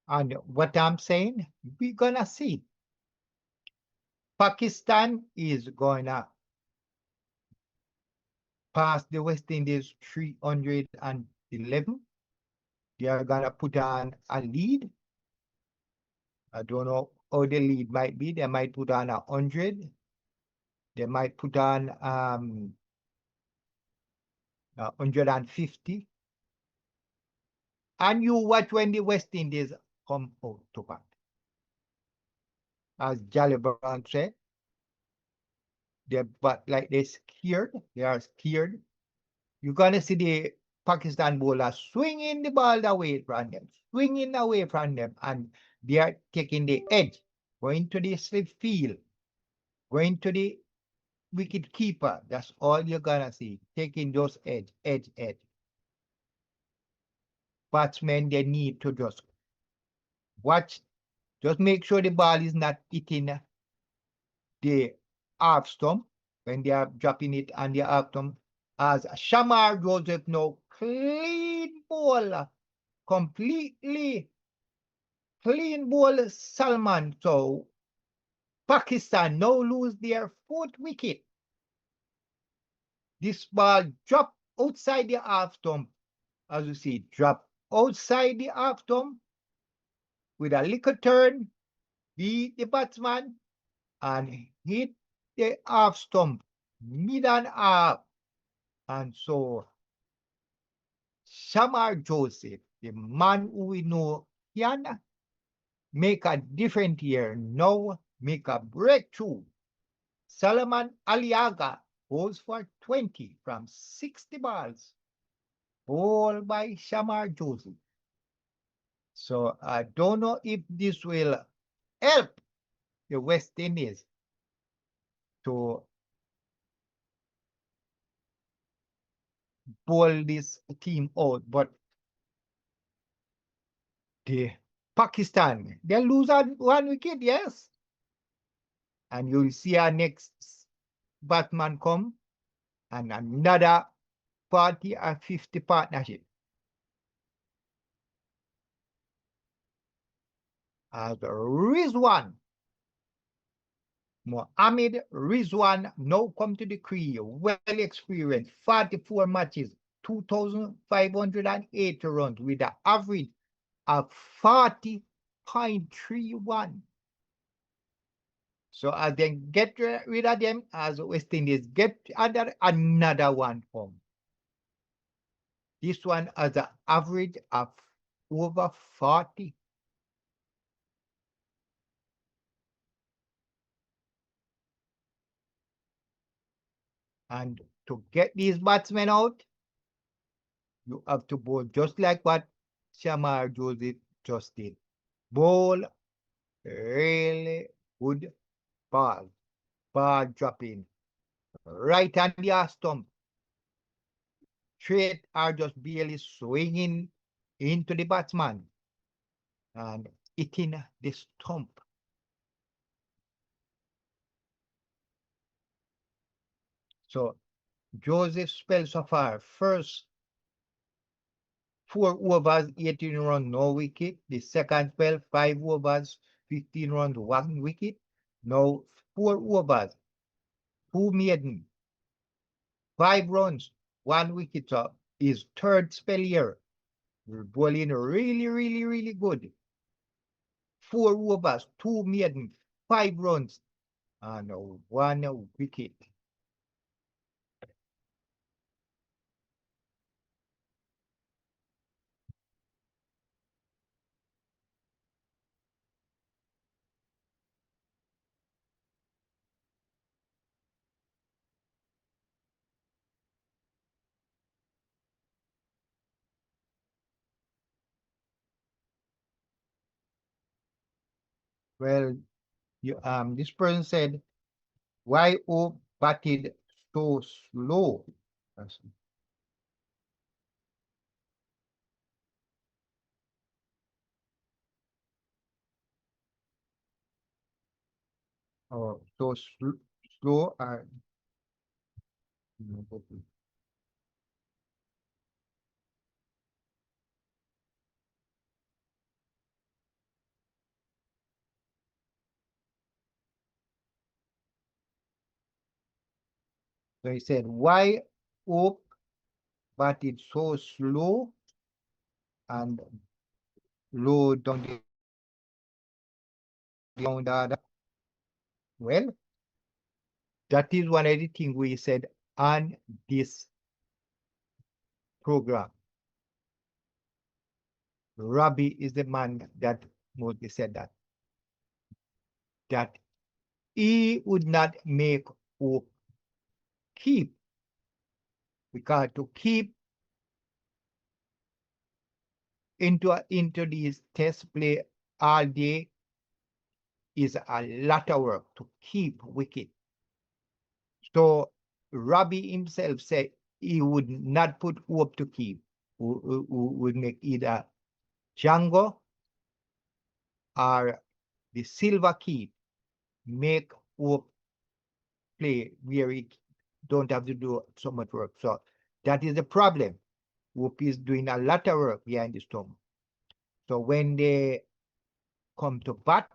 And what I'm saying, we're gonna see. Pakistan is gonna pass the West Indies 311. They are gonna put on a lead. I don't know how the lead might be. They might put on 100. They might put on 150. And you watch when the West Indies come out to bat. As Jaliban said, they're scared. They are scared. You're gonna see the Pakistan bowlers swinging the ball away from them, swinging away from them, and they are taking the edge, going to the slip field, going to the wicket keeper. That's all you're gonna see, taking those edge. Batsmen, they need to just watch, just make sure the ball is not hitting the half stump when they are dropping it on the half stump. As Shamar Joseph now clean ball, completely clean ball Salman. So Pakistan now lose their 4th wicket. This ball dropped outside the half stump. As you see, drop outside the half stump with a little turn, beat the batsman and hit the half stump, mid and half. And so Shamar Joseph, the man who we know can make a difference here, now make a breakthrough. Salman Aliaga goes for 20 from 60 balls, bowled by Shamar Joseph. So I don't know if this will help the West Indies to bowl this team out, but the Pakistan, they lose on 1 wicket, yes. And you'll see our next batsman come and another 40 or 50 partnership. As Rizwan, Mohammed Rizwan now come to the crease, well experienced, 44 matches, 2,580 runs with an average of 40.31. So as they get rid of them, as West Indies get another one come. This one has an average of over 40. And to get these batsmen out, you have to bowl just like what Shamar Joseph just did. Bowl really good ball. Ball dropping right on the half stump. Straight are just barely swinging into the batsman and hitting the stump. So Joseph spell so far, first 4 overs, 18 runs, no wicket. The second spell, 5 overs, 15 runs, 1 wicket. Now 4 overs, 2 maiden, 5 runs, 1 wicket. So his third spell here, bowling really good. 4 overs, 2 maiden, 5 runs, and 1 wicket. Well, this person said, why O batted so slow? Oh, so slow. So he said, why Hope batted so slow and low down the order? Well, that is one of the things we said on this program. Robbie is the man that mostly said that he would not make Hope keep, because to keep into this test play all day is a lot of work to keep Wicket. So Robbie himself said he would not put Hope to keep, who would make either Django or the silver keep, make Hope play where he don't have to do so much work. So that is the problem. Hope is doing a lot of work behind the storm. So when they come to bat,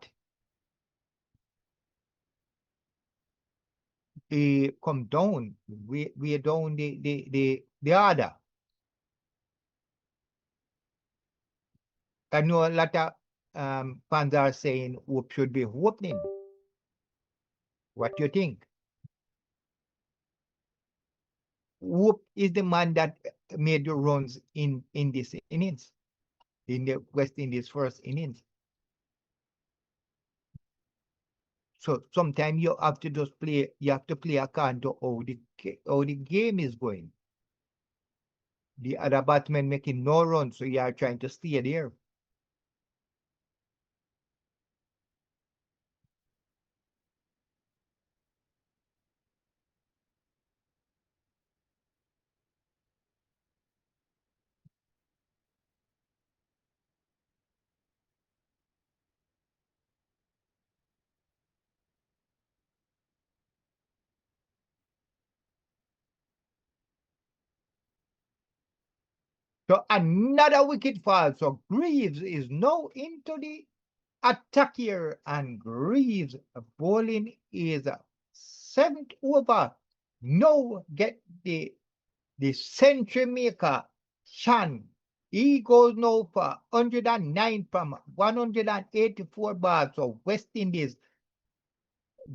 they come down. We are down the order. I know a lot of fans are saying Hope should be opening. What do you think? Hope is the man that made the runs in this innings, in the West Indies first innings. So sometimes you have to just play. You have to play according to how the game is going. The other batsman making no runs, so you are trying to stay there. So another wicket fall. So Greaves is now into the attack here, and Greaves bowling is seventh over. Now get the century maker Chan. He goes now for 109 from 184 balls. So West Indies,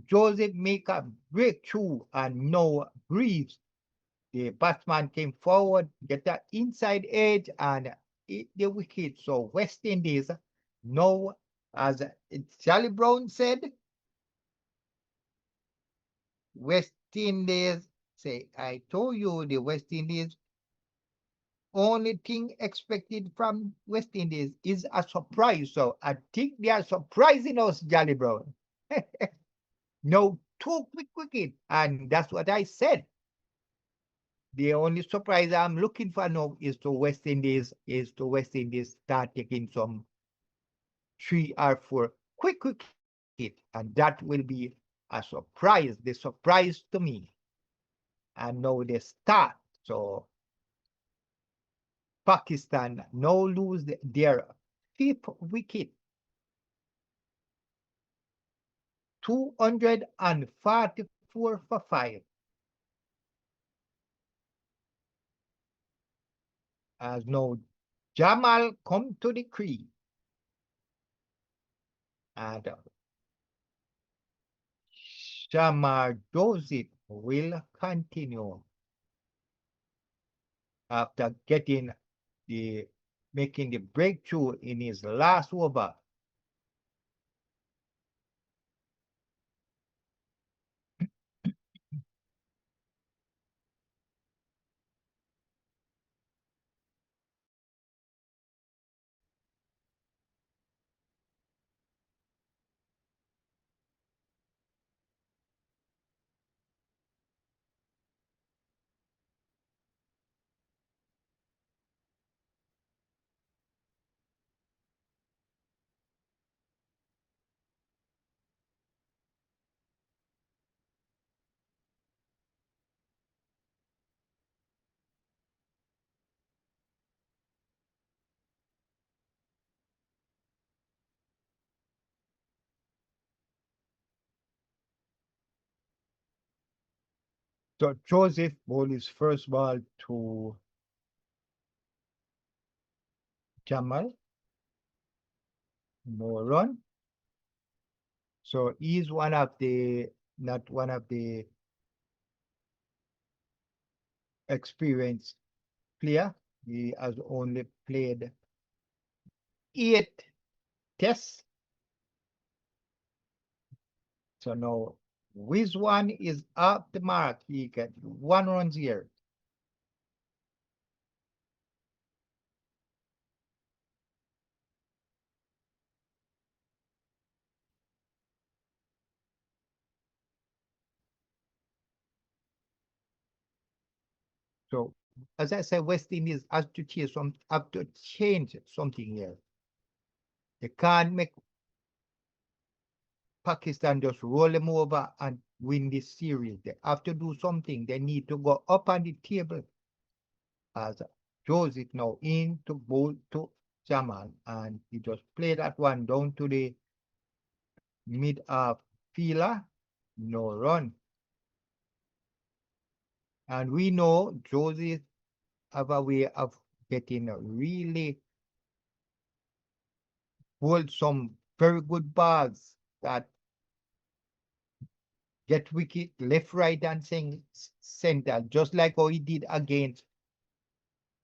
Joseph make a breakthrough, and now Greaves, the batsman, came forward, get that inside edge and hit the wicket. So West Indies now, as Charlie Brown said, West Indies say, I told you the West Indies, only thing expected from West Indies is a surprise. So I think they are surprising us, Charlie Brown. No, two quick wicket, and that's what I said. The only surprise I'm looking for now is to West Indies start taking some 3 or 4 quick hit, and that will be a surprise. The surprise to me. And now they start. So Pakistan now lose their 5th wicket. 244 for 5. As now Jamal come to the crease. And Shamar Joseph will continue after making the breakthrough in his last over. So Joseph bowled his first ball to Jamal, no run. So he's one of the not one of the experienced player. He has only played 8 tests. So now Wiz one is up the mark. He got 1 run here. So as I said, West Indies have to change something here. They can't make Pakistan just roll them over and win this series. They have to do something. They need to go up on the table as Joseph now in to bowl to Jamal, and he just played that one down to the mid-off fielder, no run. And we know Joseph have a way of getting a really hold some very good balls that get wicket left, right, and center, just like how he did against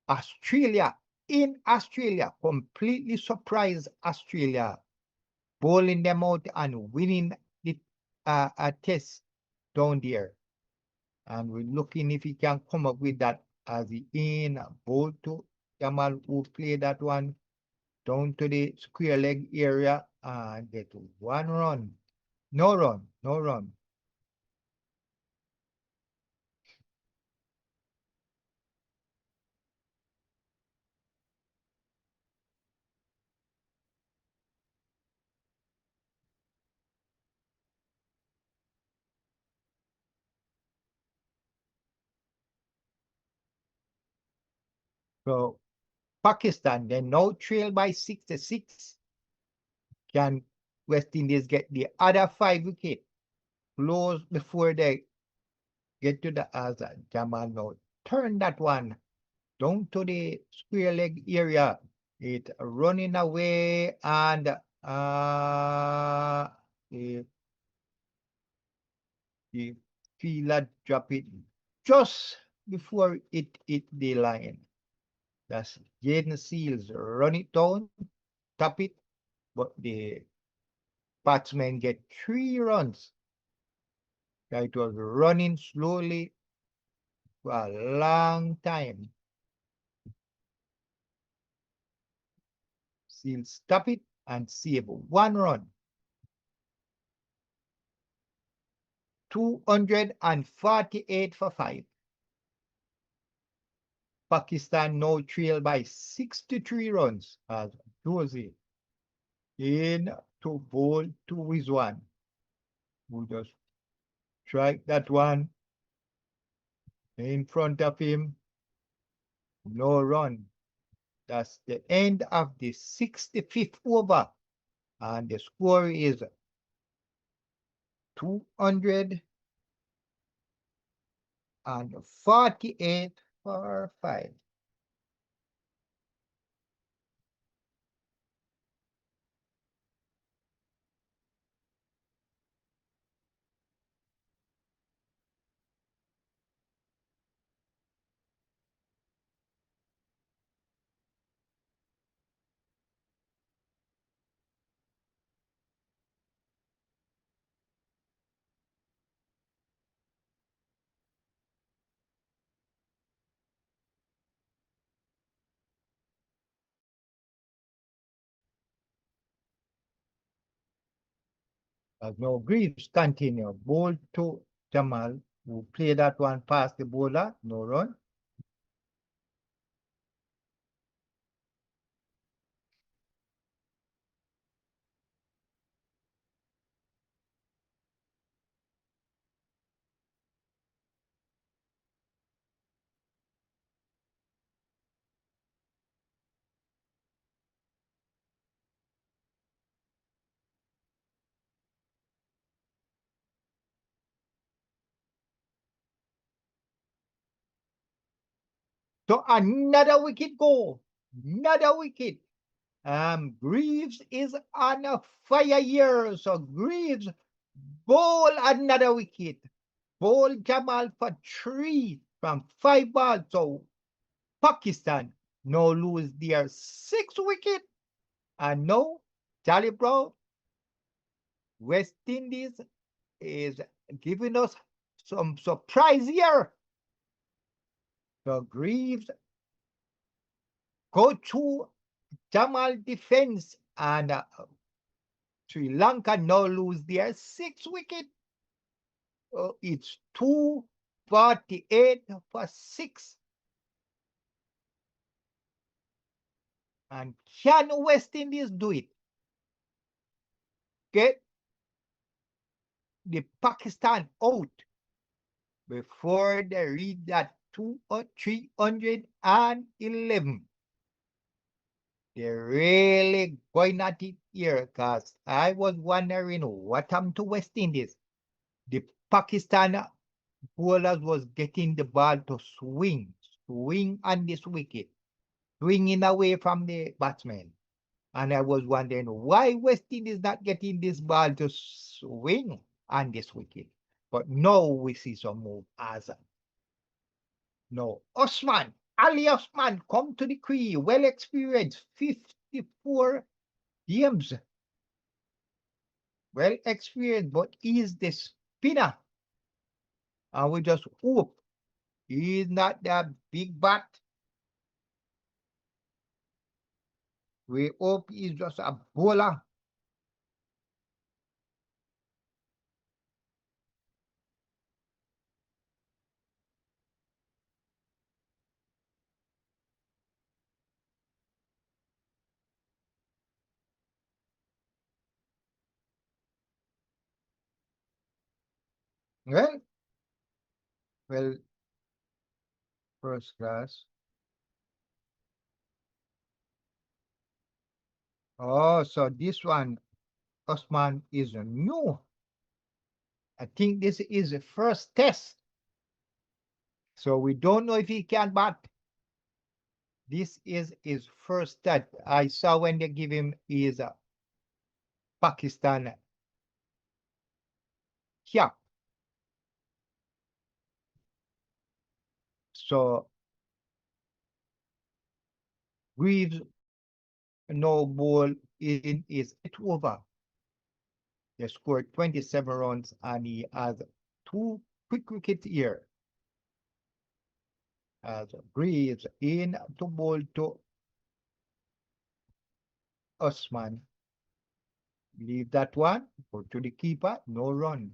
Australia. In Australia, completely surprised Australia, bowling them out and winning the a test down there. And we're looking if he can come up with that as the in bowl to Jamal, who played that one down to the square leg area and get 1 run. No run, no run. So Pakistan, they now trail by 66. Can West Indies get the other 5 wicket close before they get to the other? Jamal now turn that one down to the square leg area. It running away and the, the fielder drop it just before it hit the line. That's Jaden Seals run it down, tap it, but the batsman get 3 runs. It was running slowly for a long time. Seals stop it and save 1 run. 248 for 5. Pakistan now trail by 63 runs as Josie in to bowl to Rizwan, who just strike that one in front of him. No run. That's the end of the 65th over. And the score is 248 for 5. As no Greaves continue. Ball to Jamal, who play that one past the bowler. No run. So another wicket go. Another wicket. Greaves is on a fire here. So Greaves bowl another wicket. Bowl Jamal for 3 from 5 balls. So Pakistan now lose their 6th wicket. And now, Charlie Brown, West Indies is giving us some surprise here. So Greaves go to Jamal defense and Sri Lanka now lose their 6th wicket. It's 248 for 6. And can West Indies do it? Get the Pakistan out before they reach that 2 or 311. They're really going at it here because I was wondering what happened to West Indies. The Pakistan bowlers was getting the ball to swing on this wicket, swinging away from the batsman. And I was wondering why West Indies not getting this ball to swing on this wicket. But now we see some move as no Ali Osman come to the crease, well experienced, 54 games. Well experienced, but he's the spinner. And we just hope he's not that big bat. We hope he's just a bowler. Well, first class. Oh, so this one, Osman, is new. I think this is the first test. So we don't know if he can bat. This is his first test. I saw when they give him his Pakistan cap. So Greaves no ball in his 8th over. They scored 27 runs and he has 2 quick wickets here. As Greaves in to bowl to Osman. Leave that one, go to the keeper, no run.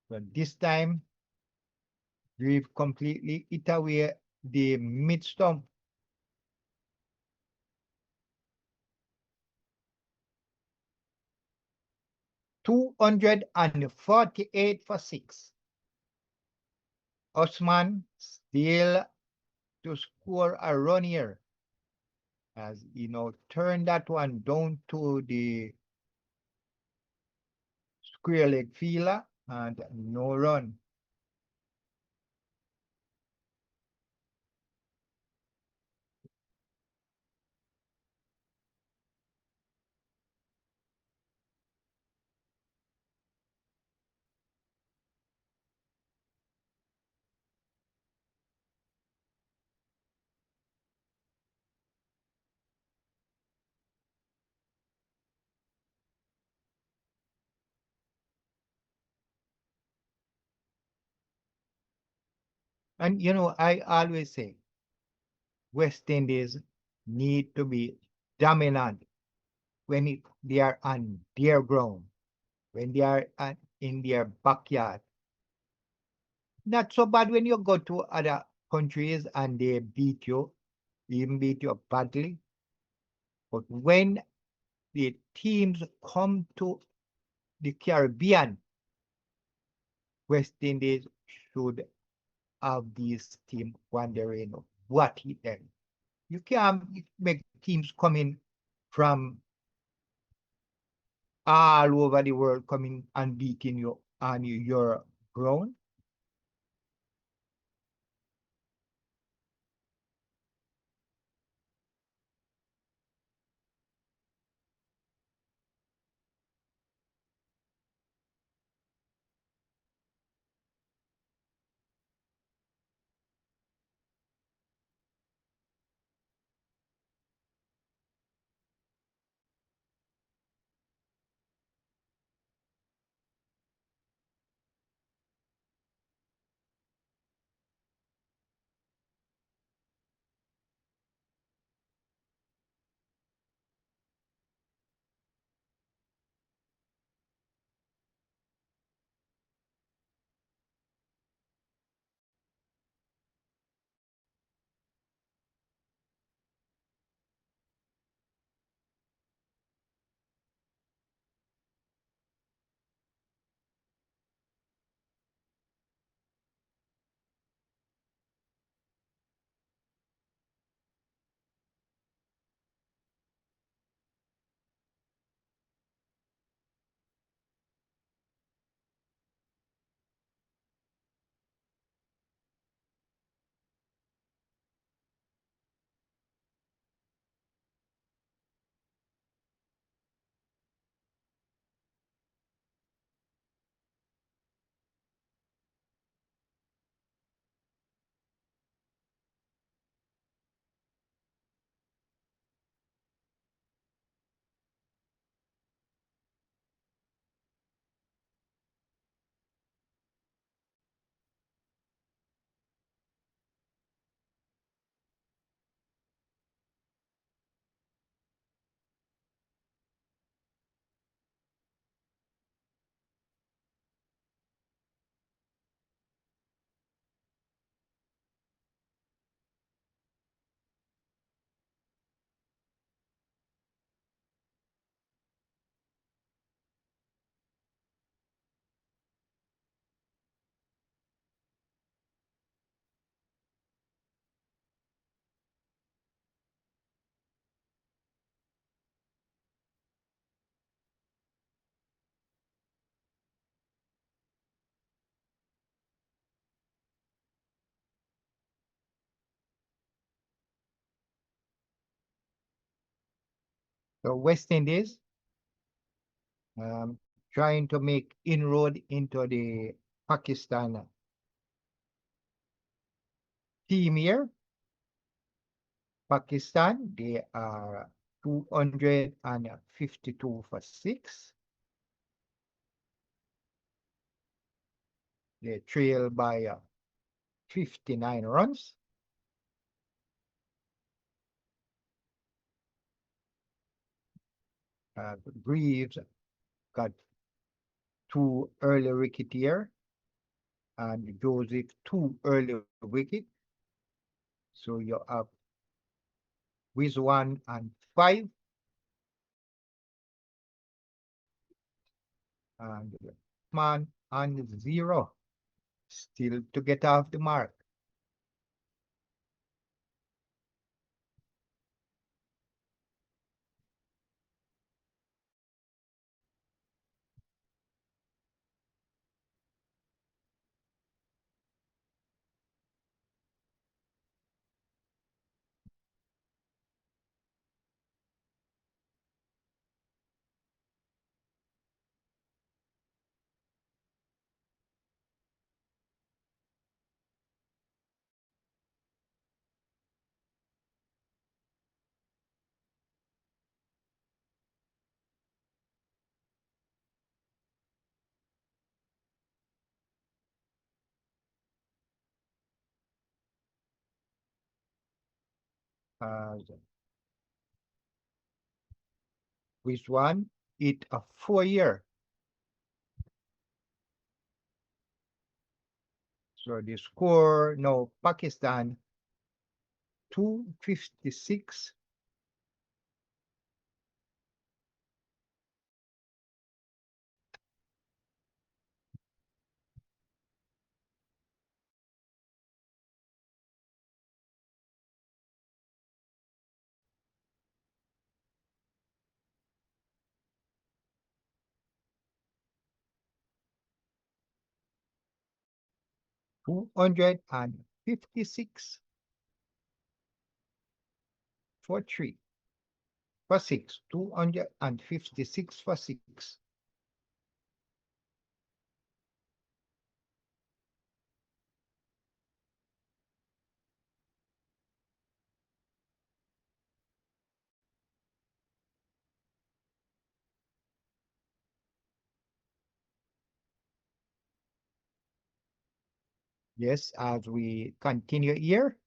But this time, Greaves completely hit away the mid stump. $248 for 6. Osman still to score a run here. As you know, turn that one down to the square leg fielder and no run. And you know, I always say West Indies need to be dominant when they are on their ground, when they are in their backyard. Not so bad when you go to other countries and they beat you, even beat you badly. But when the teams come to the Caribbean, West Indies should have this team wondering what hit them. You can't make teams coming from all over the world coming and beating you on your ground. So West Indies um, trying to make inroad into the Pakistan team here. Pakistan, they are 252 for 6. They trail by 59 runs. Greaves got 2 early wicket here, and Joseph 2 early wicket. So you have with 1 and 5, and man and 0, still to get off the mark. Uh, with one, it a 4 year. So the score now Pakistan 256. 256 for 3 for 6. 256 for 6. Yes, as we continue here.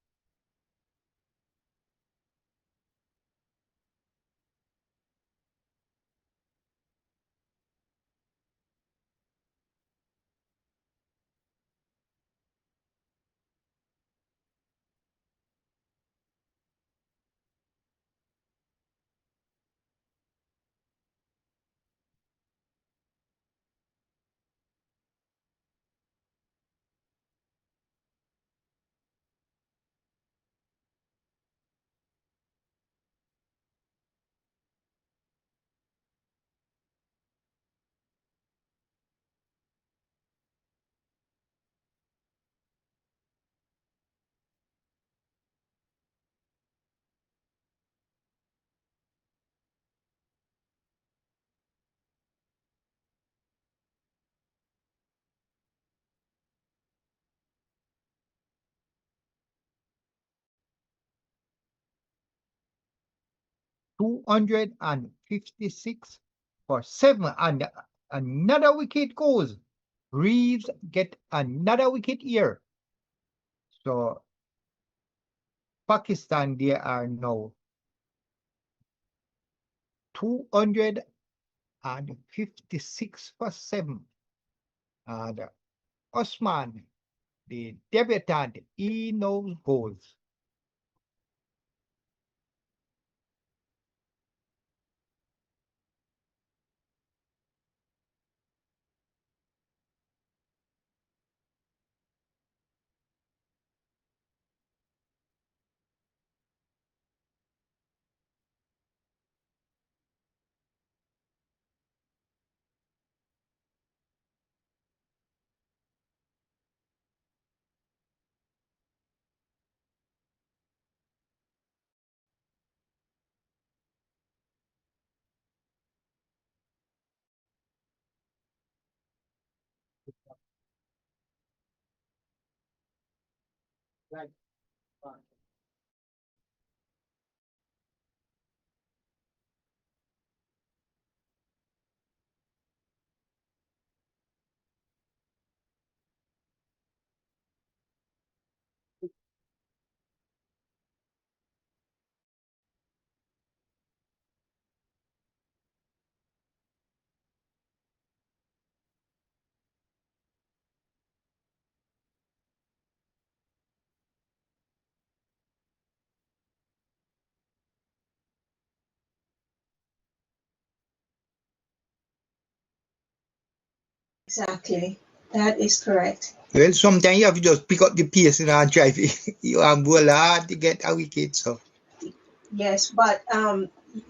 $256 for 7, and another wicket goes. Reeves get another wicket here. So Pakistan, they are now 256 for 7. And Osman, the debutant, he knows goals. Right. Exactly. That is correct. Well, sometimes you have to just pick up the pace and drive it. You have bowl hard to get a wicket. So Yes, but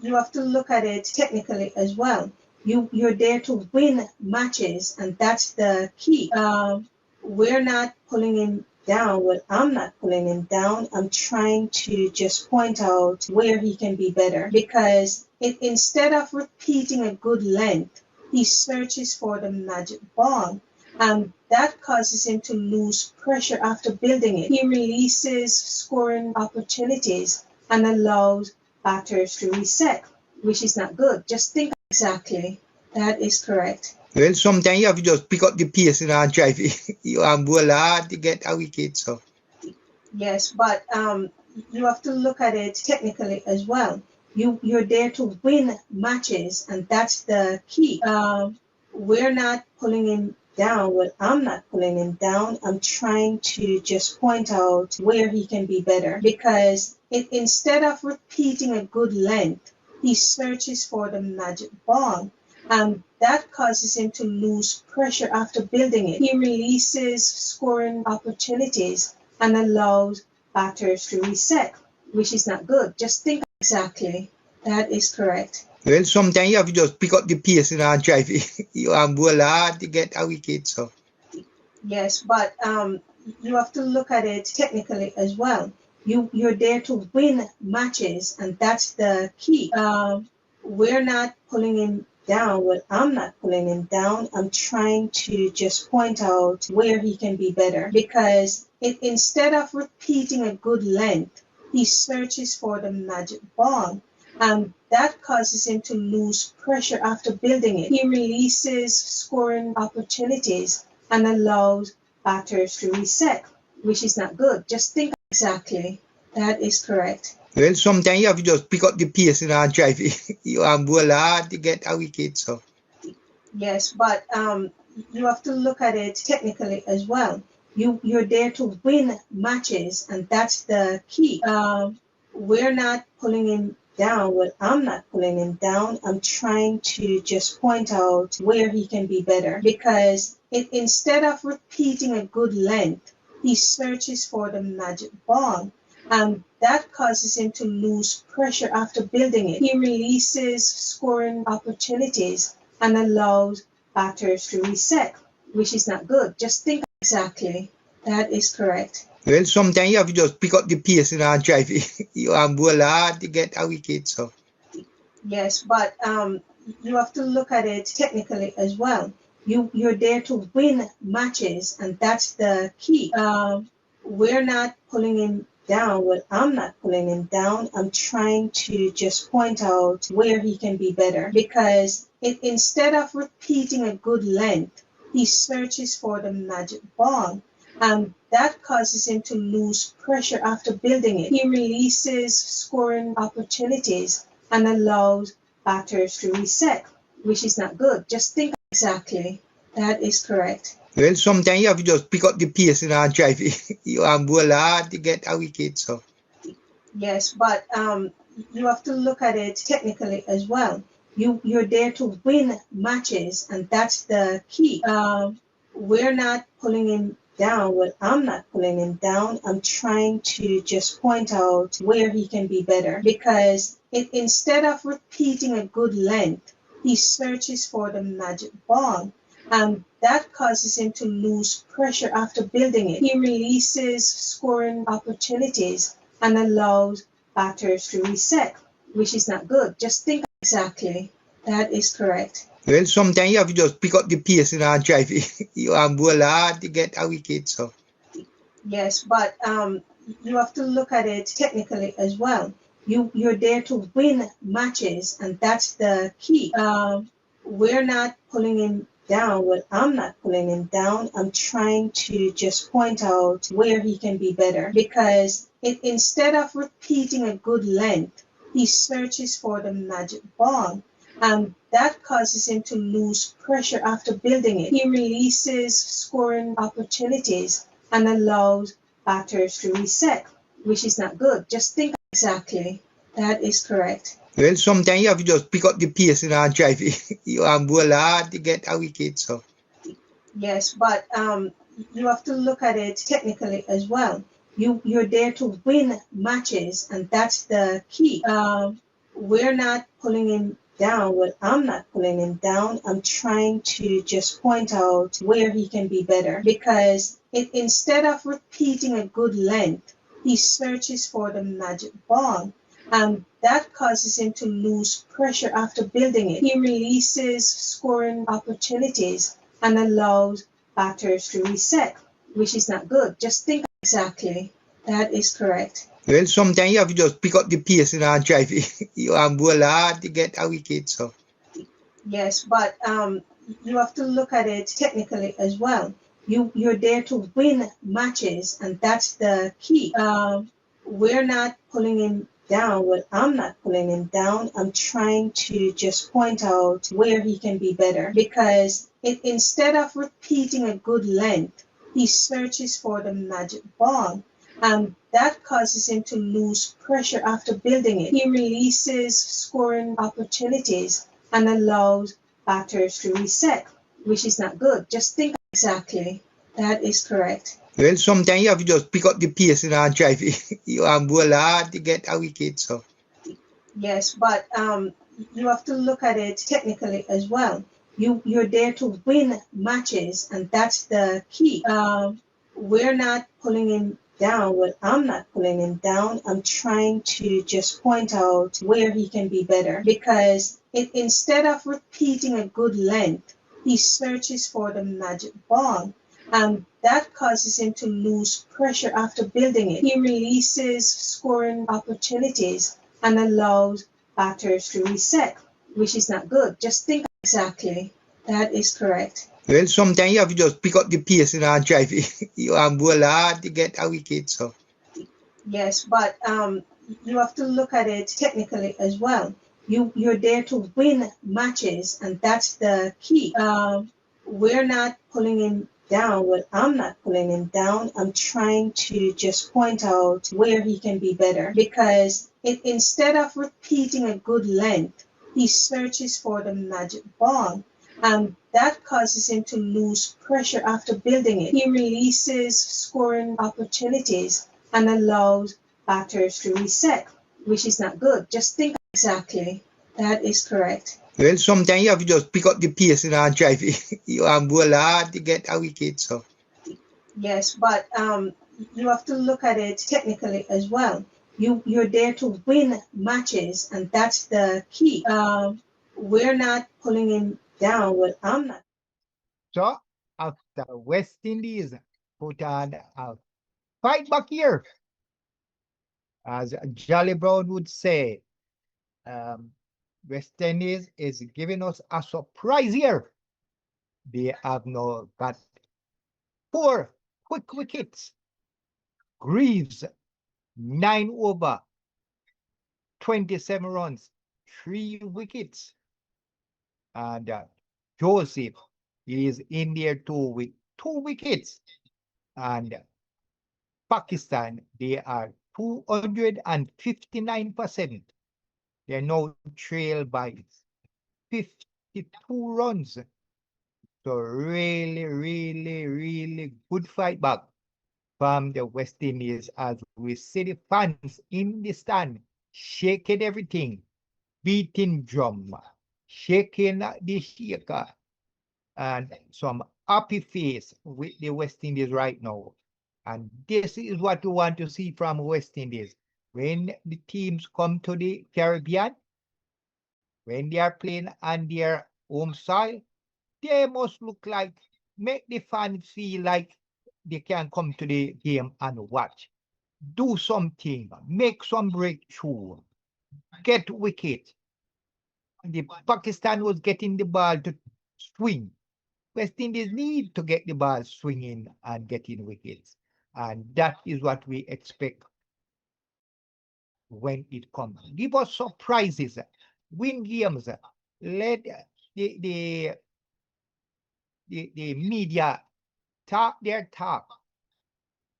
you have to look at it technically as well. You're there to win matches, and that's the key. We're not pulling him down. Well, I'm not pulling him down. I'm trying to just point out where he can be better because instead of repeating a good length, he searches for the magic ball. And that causes him to lose pressure after building it. He releases scoring opportunities and allows batters to reset, which is not good. Just think exactly. That is correct. well, sometimes you have to just pick up the pace and drive it. You have bowl hard to get a wicket. So Yes, but you have to look at it technically as well. You're there to win matches, and that's the key. We're not pulling him down. Well, I'm not pulling him down. I'm trying to just point out where he can be better because instead of repeating a good length, he searches for the magic ball. And that causes him to lose pressure after building it. He releases scoring opportunities and allows batters to reset, which is not good. Just think exactly. That is correct. well, sometimes you have to just pick up the pace and drive it. You have bowl hard to get a wicket. So Yes, but you have to look at it technically as well. You're there to win matches, and that's the key. We're not pulling him down. Well, I'm not pulling him down. I'm trying to just point out where he can be better, because instead of repeating a good length, he searches for the magic ball, and that causes him to lose pressure after building it. He releases scoring opportunities and allows batters to reset, which is not good. Just think exactly. That is correct. Well, sometimes you have to just pick up the pace and drive it. You bowl hard to get a wicket. So. Yes, but you have to look at it technically as well. You're there to win matches, and that's the key. We're not pulling him down. Well, I'm not pulling him down. I'm trying to just point out where he can be better, because instead of repeating a good length, he searches for the magic ball, and that causes him to lose pressure after building it. He releases scoring opportunities and allows batters to reset, which is not good. Just think exactly. That is correct. Well, sometimes you have to just pick up the pace and drive it. You bowl hard to get a wicket. So. Yes, but you have to look at it technically as well. You're there to win matches, and that's the key. We're not pulling him down. Well, I'm not pulling him down. I'm trying to just point out where he can be better, because instead of repeating a good length, he searches for the magic ball, and that causes him to lose pressure after building it. He releases scoring opportunities and allows batters to reset, which is not good. Just think exactly. That is correct. Well, sometimes you have to just pick up the pace and drive it. You bowl hard to get a wicket. So. Yes, but you have to look at it technically as well. You're there to win matches, and that's the key. We're not pulling him down. Well, I'm not pulling him down. I'm trying to just point out where he can be better, because instead of repeating a good length, he searches for the magic ball, and that causes him to lose pressure after building it. He releases scoring opportunities and allows batters to reset, which is not good. Just think exactly. That is correct. Well, sometimes you have to just pick up the pace and drive it. You bowl hard to get a wicket. So. Yes, but you have to look at it technically as well. You're there to win matches, and that's the key. We're not pulling him down. Well, I'm not pulling him down. I'm trying to just point out where he can be better, because instead of repeating a good length, he searches for the magic ball, and that causes him to lose pressure after building it. He releases scoring opportunities and allows batters to reset, which is not good. Just think exactly. That is correct. Well, sometimes you have to just pick up the pace and drive it. You bowl hard to get a wicket. So. Yes, but you have to look at it technically as well. You're there to win matches, and that's the key. We're not pulling him down. Well, I'm not pulling him down. I'm trying to just point out where he can be better, because instead of repeating a good length, he searches for the magic ball, and that causes him to lose pressure after building it. He releases scoring opportunities and allows batters to reset, which is not good. Just think exactly. That is correct. Well, sometimes you have to just pick up the pace and drive it. You bowl hard to get a wicket. So. Yes, but you have to look at it technically as well. You're there to win matches, and that's the key. We're not pulling him down. Well, I'm not pulling him down. I'm trying to just point out where he can be better, because instead of repeating a good length, he searches for the magic ball, and that causes him to lose pressure after building it. He releases scoring opportunities and allows batters to reset, which is not good. Just think exactly. That is correct. Well, sometimes you have to just pick up the pace and drive it. You bowl hard to get a wicket. So. Yes, but you have to look at it technically as well. You're there to win matches, and that's the key. we're not pulling him down. Well, I'm not pulling him down. I'm trying to just point out where he can be better because instead of repeating a good length, he searches for the magic ball. And that causes him to lose pressure after building it. He releases scoring opportunities and allows batters to reset, which is not good. Just think exactly. That is correct. Well, sometimes you have to just pick up the pace and drive it. You have bowl hard to get a wicket, so. Yes, but you have to look at it technically as well. You're there to win matches, and that's the key. We're not pulling him down. Well, I'm not pulling him down. I'm trying to just point out where he can be better because instead of repeating a good length, he searches for the magic ball. And that causes him to lose pressure after building it. He releases scoring opportunities and allows batters to reset, which is not good. Just think exactly. That is correct. Well, sometimes you have to just pick up the pace and drive it. You have bowl hard to get a wicket, so. Yes, but you have to look at it technically as well. You're there to win matches, and that's the key. We're not pulling him down. Well, I'm not. So after West Indies put on a fight back here, as Jolly Brown would say, West Indies is giving us a surprise here. They have now got 4 quick wickets. Greaves, 9 over, 27 runs, 3 wickets. And Joseph is in there too with 2 wickets. And Pakistan, they are 259%. They're now trailed by 52 runs. So really, really, really good fight back from the West Indies as we see the fans in the stand shaking everything, beating drum, shaking the shaker, and some happy face with the West Indies right now. And this is what we want to see from West Indies. When the teams come to the Caribbean, when they are playing on their home soil, they must look like, make the fans feel like they can come to the game and watch. Do something, make some breakthrough, get wicket. The Pakistan was getting the ball to swing. West Indies need to get the ball swinging and getting wickets. And that is what we expect when it comes. Give us surprises, win games, let the media talk their talk,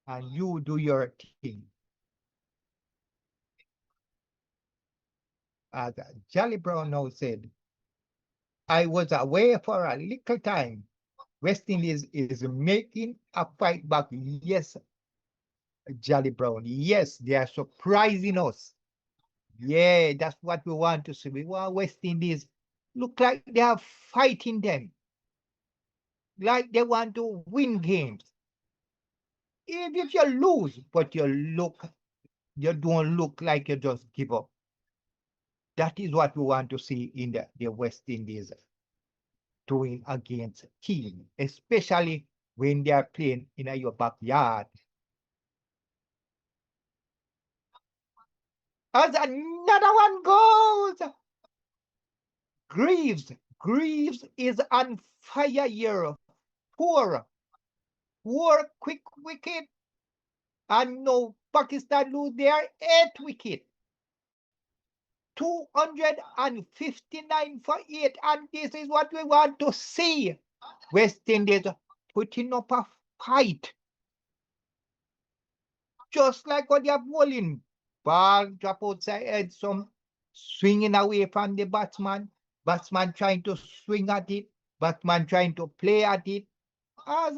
and you do your thing. As Jolly Brown now said, I was away for a little time. West Indies is making a fight back. Yes, Jolly Brown. Yes, they are surprising us. Yeah, that's what we want to see. We want West Indies look like they are fighting them, like they want to win games. Even if you lose, but you don't look like you just give up. That is what we want to see in the West Indies doing against team, especially when they are playing in your backyard. As another one goes, Greaves is on fire here. Four quick wicket, and no Pakistan lose their 8th wicket. 259 for 8, and this is what we want to see. West Indies putting up a fight. Just like what they're bowling. Ball drop outside head, some swinging away from the batsman. Batsman trying to swing at it. Batsman trying to play at it. As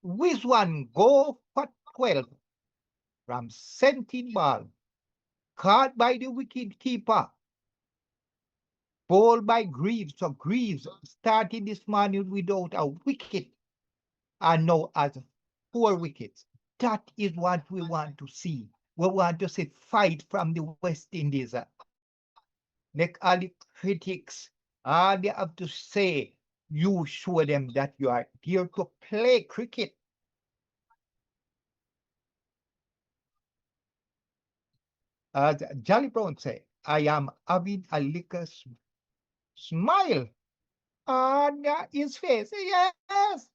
Wiswan go for 12 from 17 ball. Caught by the wicket keeper. Ball by Greaves. So Greaves started this morning without a wicket. And now as 4 wickets. That is what we want to see. We want to see fight from the West Indies. Like all the critics, all they have to say, you show them that you are here to play cricket. As Jolly Brown said, I am having a little smile on his face. Yes,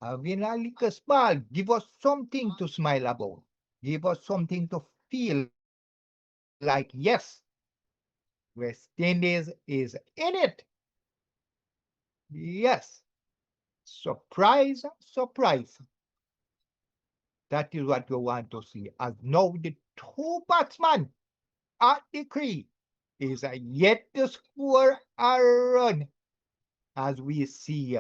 having a little smile. Give us something to smile about. Give us something to feel like, yes, West Indies is in it. Yes. Surprise, surprise. That is what we want to see. As now the 2 batsmen at the crease is yet to score a run. As we see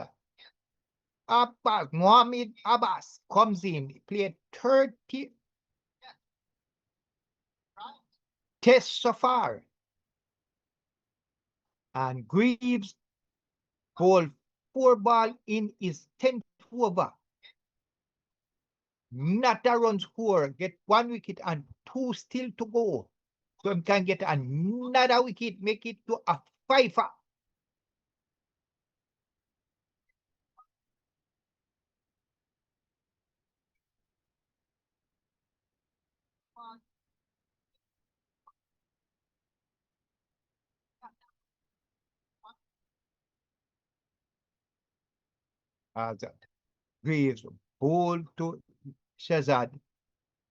Abbas, Mohammed Abbas comes in, played 30 tests so far. And Greaves bowled 4 balls in his 10th over. Not a run score, get 1 wicket and 2 still to go. So he can get another wicket, make it to a 5-er. As Greaves bowled to Shazad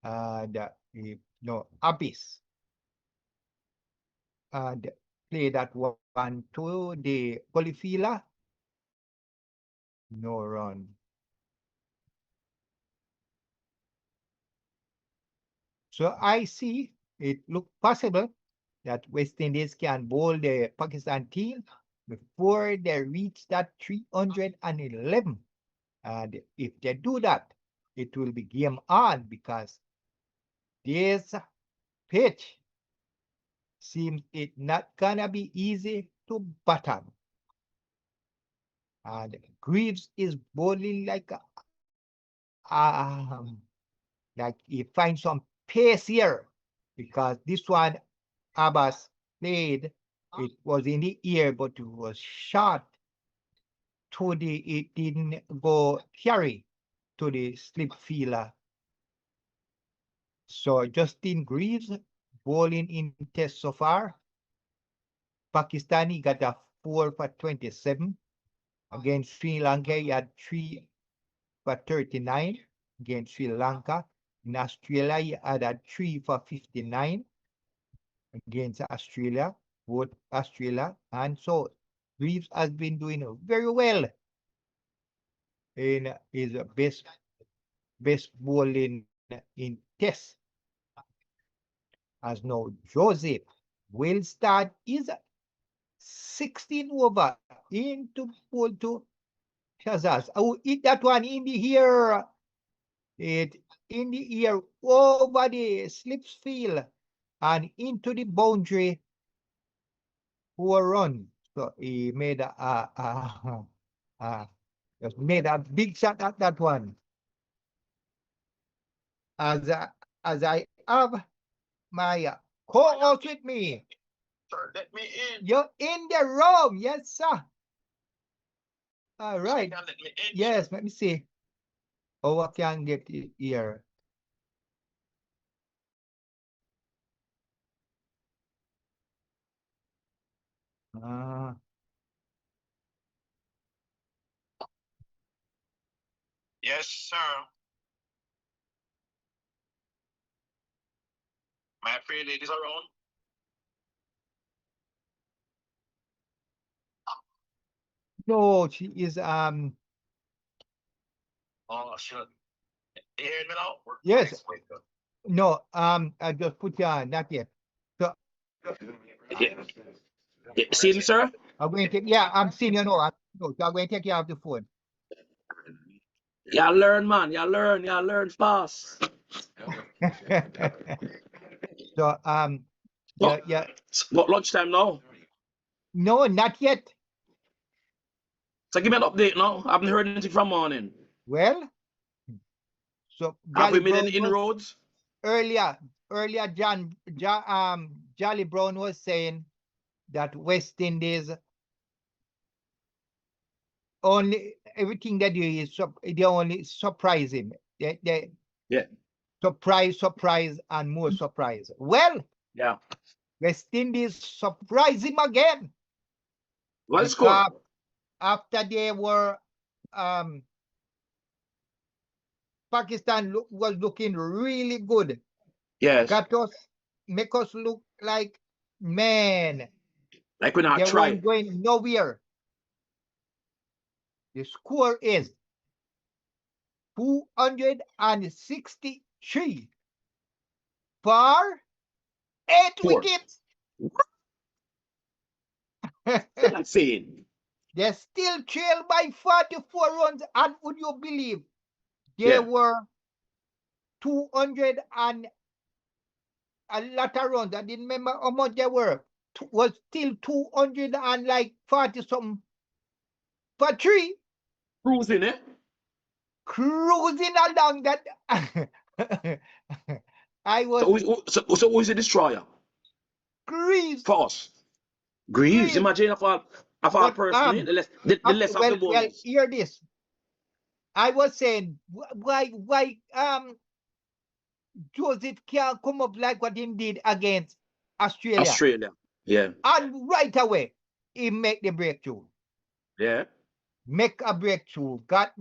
and Abyss, and play that one to the Polifila. No run. So I see it look possible that West Indies can bowl the Pakistan team before they reach that 311. And if they do that, it will be game on, because this pitch seems it not gonna be easy to bottom. And Greaves is bowling like he finds some pace here, because this one Abbas played, it was in the air, but it was shot to it didn't go carry to the slip fielder. So Justin Greaves bowling in test so far. Pakistani got a 4 for 27. Against Sri Lanka, he had 3 for 39 against Sri Lanka. In Australia, he had a 3 for 59 against Australia, both Australia. And so Greaves has been doing very well in his best bowling in test. As now Joseph will start his 16 over into bowl to Shazaz. Oh, hit that one in the air. It in the air over the slips field and into the boundary for a run. So he made just made a big shot at that one. As I have my co-host with me. Sir, let me in. You're in the room, yes, sir. All right. Let me in. Yes, let me see. Oh, I can get it here. Yes, sir. My pretty ladies around. No, she is Oh, shit. You heard me now? yes. No, I just put you on, not yet. So See me, sir? I'm going to take, yeah, I'm seeing you now. So I'm going to take you off the phone. Y'all learn, man. Y'all learn fast. So yeah. What lunchtime now? No, not yet. So give me an update now. I haven't heard anything from morning. Well, So Have we Jolly made any Brown was inroads? earlier. Jolly Brown was saying that West Indies only everything they do is they only surprise him. They Yeah. surprise, and more surprise. Well, Yeah. West Indies surprise him again What because score? after they were Pakistan was looking really good. Yes. Make us look like, man, Like we're not they trying. weren't going nowhere. The score is 263 for 8 Four. wickets. That's saying. They still trail by 44 runs, and would you believe they Yeah. were 200 and a lot of runs. I didn't remember how much they were. Was still 200 and like 40 something for 3. Cruising, eh? Cruising along that. I was So who is the destroyer? cruised. For us. Greaves. Imagine if all But, personally, the less of the well, bowlers. hear this. I was saying, why Joseph can't come up like what he did against Australia. Yeah. And right away, he make the breakthrough. Yeah. Make a breakthrough. Got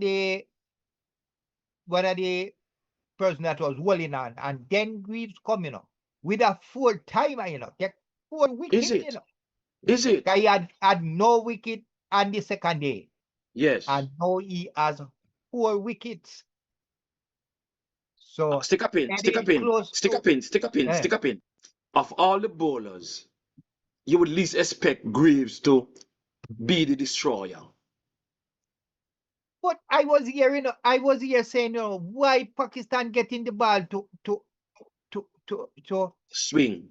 one of the person that was rolling on, and then Greaves come, with a full timer, take 4 wickets, Is it? Is it? He had no wicket on the second day. Yes. And now he has 4 wickets. So Stick a pin. Of all the bowlers, you would least expect Greaves to be the destroyer. But I was here saying, why Pakistan getting the ball to swing,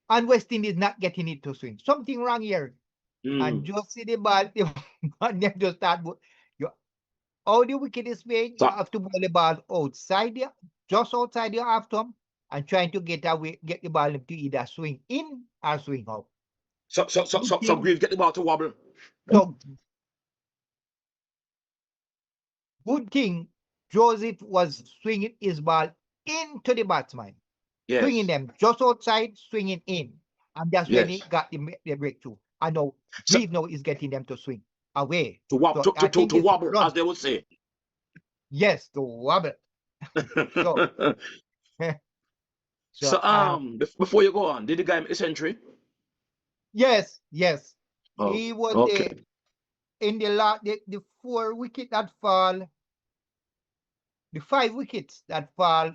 and West Indies not getting it to swing. Something wrong here. And just see the ball, and then just start. How the wicket is made, you have to bowl the ball outside just outside your half stump, and trying to get the ball to either swing in or swing out. So Greaves get the ball to wobble. So good thing Joseph was swinging his ball into the batsman. Yes. Swinging them just outside, swinging in. And that's when he got the breakthrough. I know Greaves now is getting them to swing away. To wobble, to wobble, as they would say. Yes, to wobble. Before you go on, did the guy make a century? Yes. Oh, he was okay. In the 4 wickets that fall, the 5 wickets that fall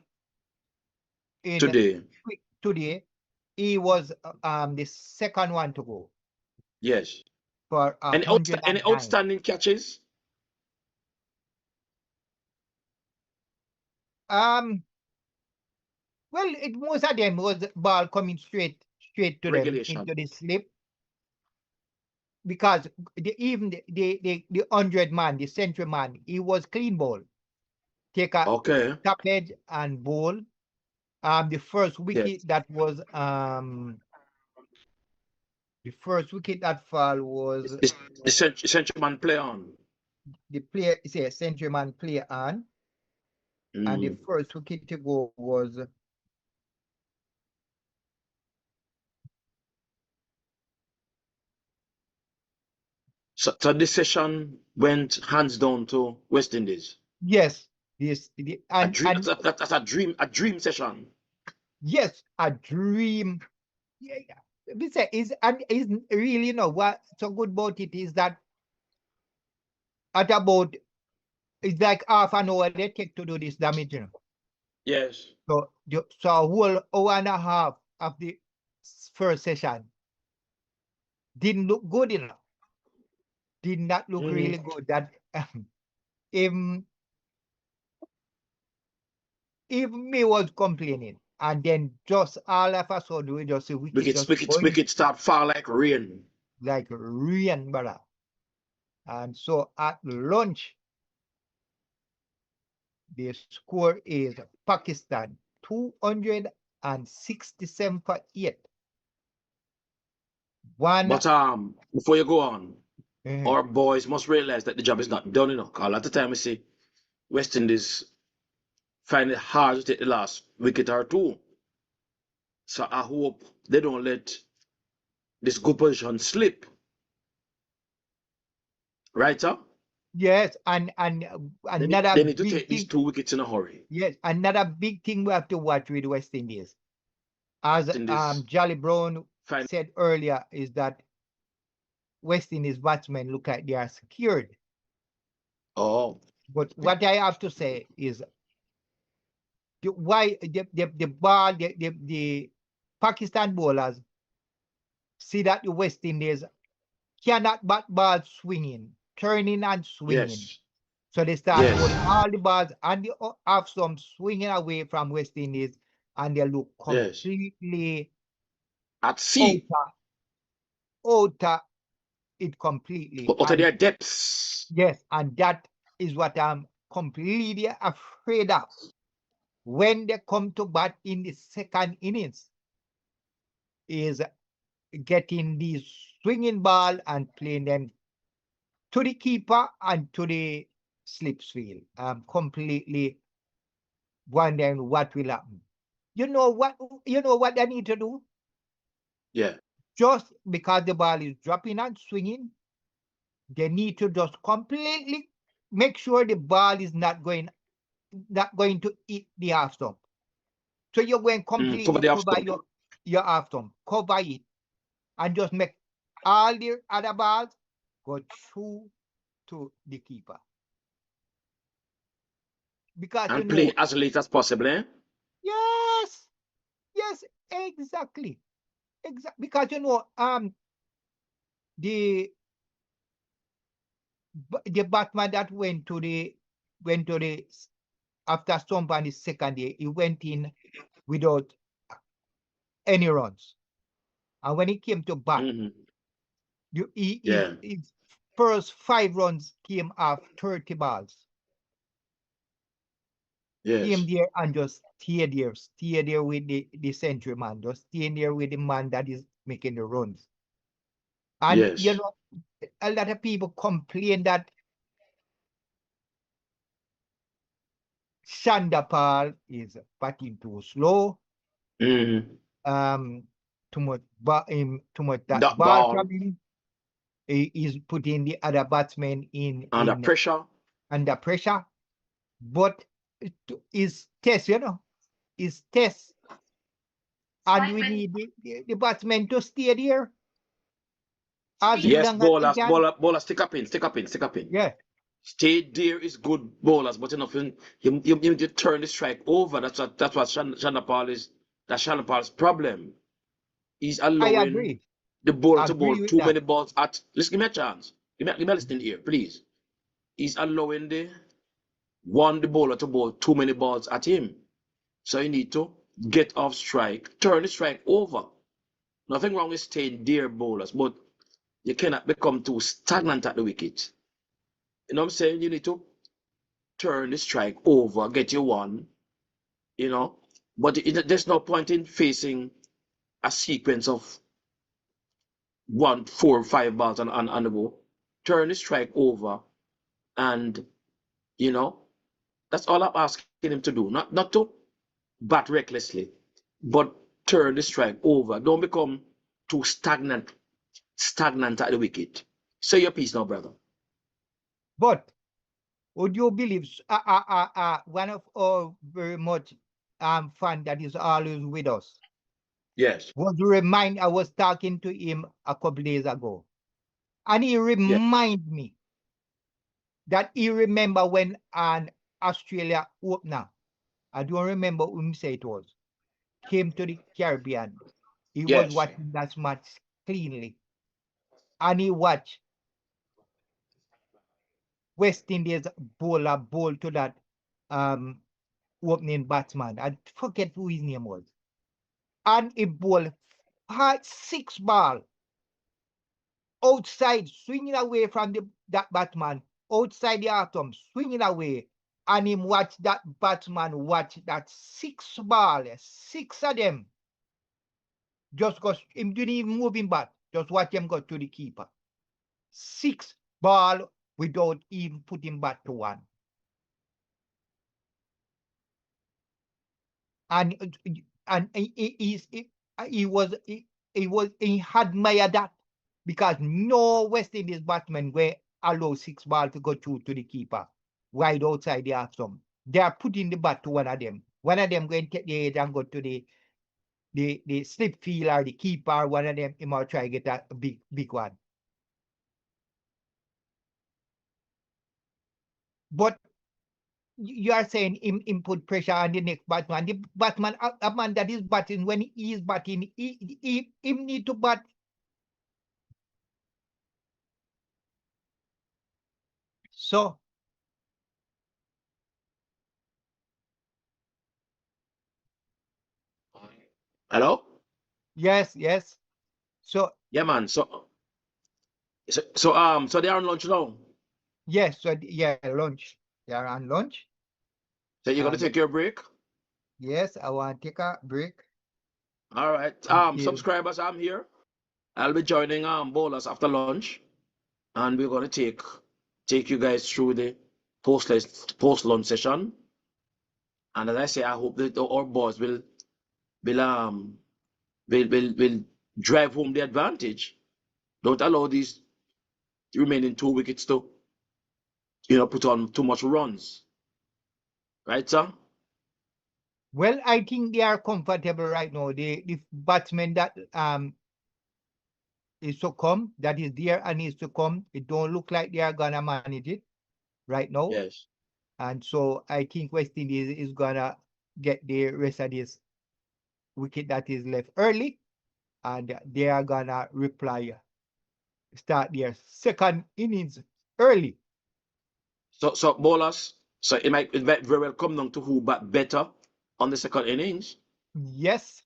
in today, he was the second one to go. Yes. For any outstanding catches? Well, most of them was ball coming straight to Regulation. them into the slip. Because even the 100 man, the century man, he was clean ball. Take a top edge and bowl. The first wicket that was the first wicket that fall was the century man play on. The player is a century man play on. And the first wicket to go was so this session went hands down to West Indies. Yes. That's a dream session. Yes, a dream. Yeah. Is really, what's so good about it is that at about, it's like half an hour they take to do this damage, Yes. So a whole hour and a half of the first session didn't look good enough. Did not look really good. That even me was complaining, and then just all of a sudden we just see wickets start fall like rain. Like rain, brother. And so at lunch, The score is Pakistan 267 for 8. One. But before you go on, Mhm. our boys must realize that the job is not done, you know. 'Cause a lot of time we see West Indies find it hard to take the last wicket or two. So I hope they don't let this good position slip. Right, sir? Yes, and another They need to big take these thing. 2 wickets in a hurry. Yes, another big thing we have to watch with West Indies, as West Indies Jolly Brown find said earlier, is that West Indies batsmen look like they are secured. oh But what I have to say is why the Pakistan bowlers see that the West Indies cannot bat balls swinging, turning and swinging. yes. So they start Yes. bowling all the balls and they have some swinging away from West Indies, and they look Yes. completely At sea. out it completely. But out of their depths. Yes, and that is what I'm completely afraid of. When they come to bat in the second innings, is getting these swinging ball and playing them to the keeper and to the slips field. I'm completely wondering what will happen. You know what they need to do? Yeah. Just because the ball is dropping and swinging, they need to just completely make sure the ball is not going to hit the half stump. So you're going completely Cover the half cover stump. your half stump, cover it, and just make all the other balls go through to the keeper. Because And play as late as possible, eh? yes, exactly. Because the Batman that went to the after stump on the second day, he went in without any runs. And when he came to bat, his first 5 runs came off 30 balls. Yes. Came there and just stay there with the century man, just staying there with the man that is making the runs. And yes. A lot of people complain that Shandapal is batting too slow. Too much that ball coming. He is putting the other batsmen Under pressure. Under pressure. But is test, is test. And we need the batsmen to stay there. Yes, bowlers, stick up in. Yeah. Stay there is good bowlers, but you turn the strike over. That's what Shandapal's problem. He's allowing the bowler to bowl too many balls at. Listen, give me a chance. Give me a listening here, please. He's allowing the bowler to bowl too many balls at him. So you need to get off strike, turn the strike over. Nothing wrong with staying there, bowlers, but you cannot become too stagnant at the wicket. You know what I'm saying? You need to turn the strike over, get you one, But there's no point in facing a sequence of 1, 4, 5 balls on the ball. Turn the strike over, and that's all I'm asking him to do. Not to bat recklessly, but turn the strike over. Don't become too stagnant at the wicket. Say your piece now, brother. But would you believe one of our very much fan that is always with us? Yes. I was talking to him a couple days ago, and he reminded me that he remember when an Australia opener, I don't remember whom say it was, came to the Caribbean. He was watching that match cleanly, and he watched West Indies bowler bowl to that opening batsman. I forget who his name was. And he bowled 6 ball outside, swinging away from that batsman, outside the atom, swinging away. And him watch that batsman watch that 6 ball, 6 of them. Just because him didn't even move him back. Just watch him go to the keeper. 6 ball without even putting back to 1. And he admired that, because no West Indies batsman will allow 6 ball to go through to the keeper. Right outside the half stump. They are putting the bat to one of them. One of them going to take the edge and go to the slip field, or the keeper. One of them, he might try to get that big one. But you are saying him put pressure on the next batsman. The batsman, a man that is batting, when he is batting, he need to bat. So, hello? Yes. So yeah, man. So they are on lunch now. Yes, so yeah, lunch. They are on lunch. So you're gonna take your break? Yes, I want to take a break. All right. Subscribers, I'm here. I'll be joining bowlers after lunch, and we're gonna take you guys through the post lunch session. And as I say, I hope that our boys will drive home the advantage. Don't allow these remaining 2 wickets to, put on too much runs. Right, sir? Well, I think they are comfortable right now. The batsman that is to come, that is there and is to come, it don't look like they are gonna manage it right now. Yes. And so I think West Indies is gonna get the rest of this wicket that is left early, and they are gonna start their second innings early. So bowlers, so it might very well come down to who bat better on the second innings. Yes.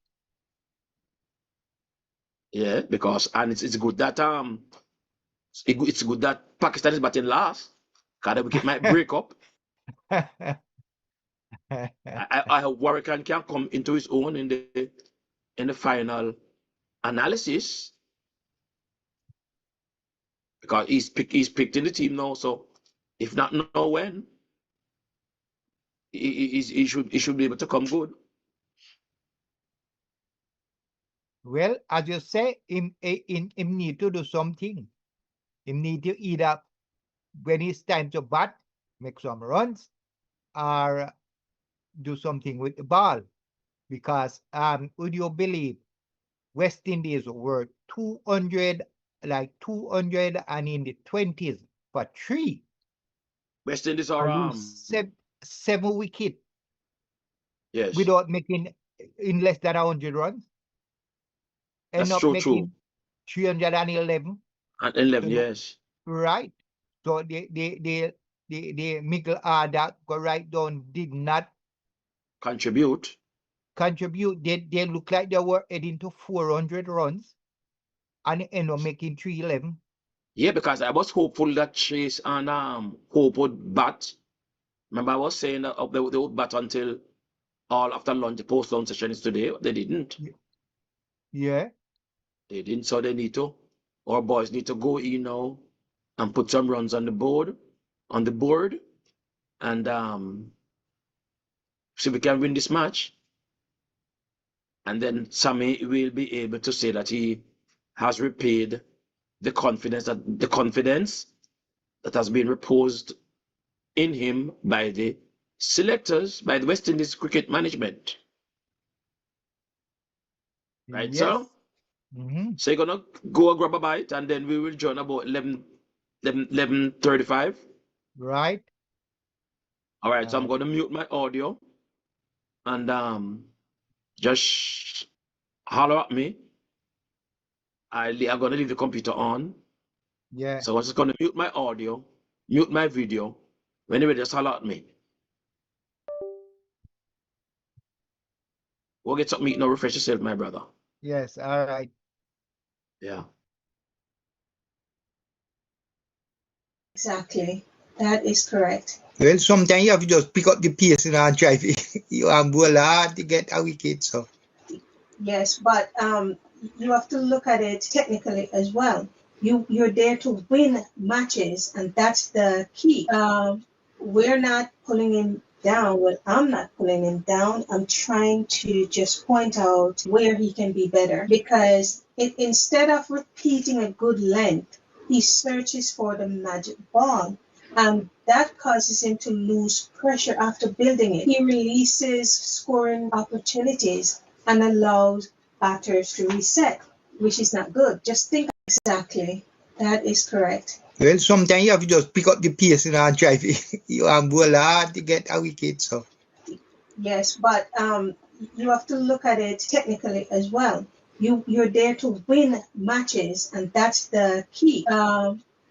Yeah, because it's good that it's good that Pakistan is batting last, because the wicket might break up. I hope Warwick can come into his own in the final analysis, because he's picked in the team now. So if not now, when he should be able to come good. Well, as you say, him need to do something. Him need to either, when it's time to bat, make some runs, or do something with the ball. Because would you believe West Indies were 200 and in the 20s for 3. West Indies are 7 wicket. Yes. Without making in less than 100 runs. That's End up making 311. And 11, yes. Right. So the middle order go right down did not contribute. They look like they were heading to 400 runs and end up making 311. Yeah, because I was hopeful that Chase and Hope would bat. Remember, I was saying that they would bat until all after lunch. The post lunch session is today. They didn't. Yeah. They didn't, so they need to. Our boys need to go in now and put some runs on the board, and see if we can win this match. And then Sammy will be able to say that he has repaid the confidence that has been reposed in him by the selectors, by the West Indies cricket management. Right, yes. sir? Mm-hmm. So you're gonna go and grab a bite, and then we will join about 11:35. Right. All right, so I'm gonna mute my audio, and just holler at me. I'm gonna leave the computer on. Yeah. So I'm just gonna mute my audio, mute my video. Anyway, just holler at me. We'll get something eating or refresh yourself, my brother. Yes, all right. Yeah. Exactly. That is correct. Well, sometimes you have to just pick up the pace and drive it. You are bowl hard to get a wicket. So yes, but you have to look at it technically as well. You're there to win matches, and that's the key. We're not pulling him down. Well, I'm not pulling him down. I'm trying to just point out where he can be better, because instead of repeating a good length, he searches for the magic ball. That causes him to lose pressure after building it. He releases scoring opportunities and allows batters to reset, which is not good. Just think exactly. That is correct. Well, sometimes you have to just pick up the pace and drive it. You are bowl hard to get a wicket. So yes, but you have to look at it technically as well. You're there to win matches, and that's the key.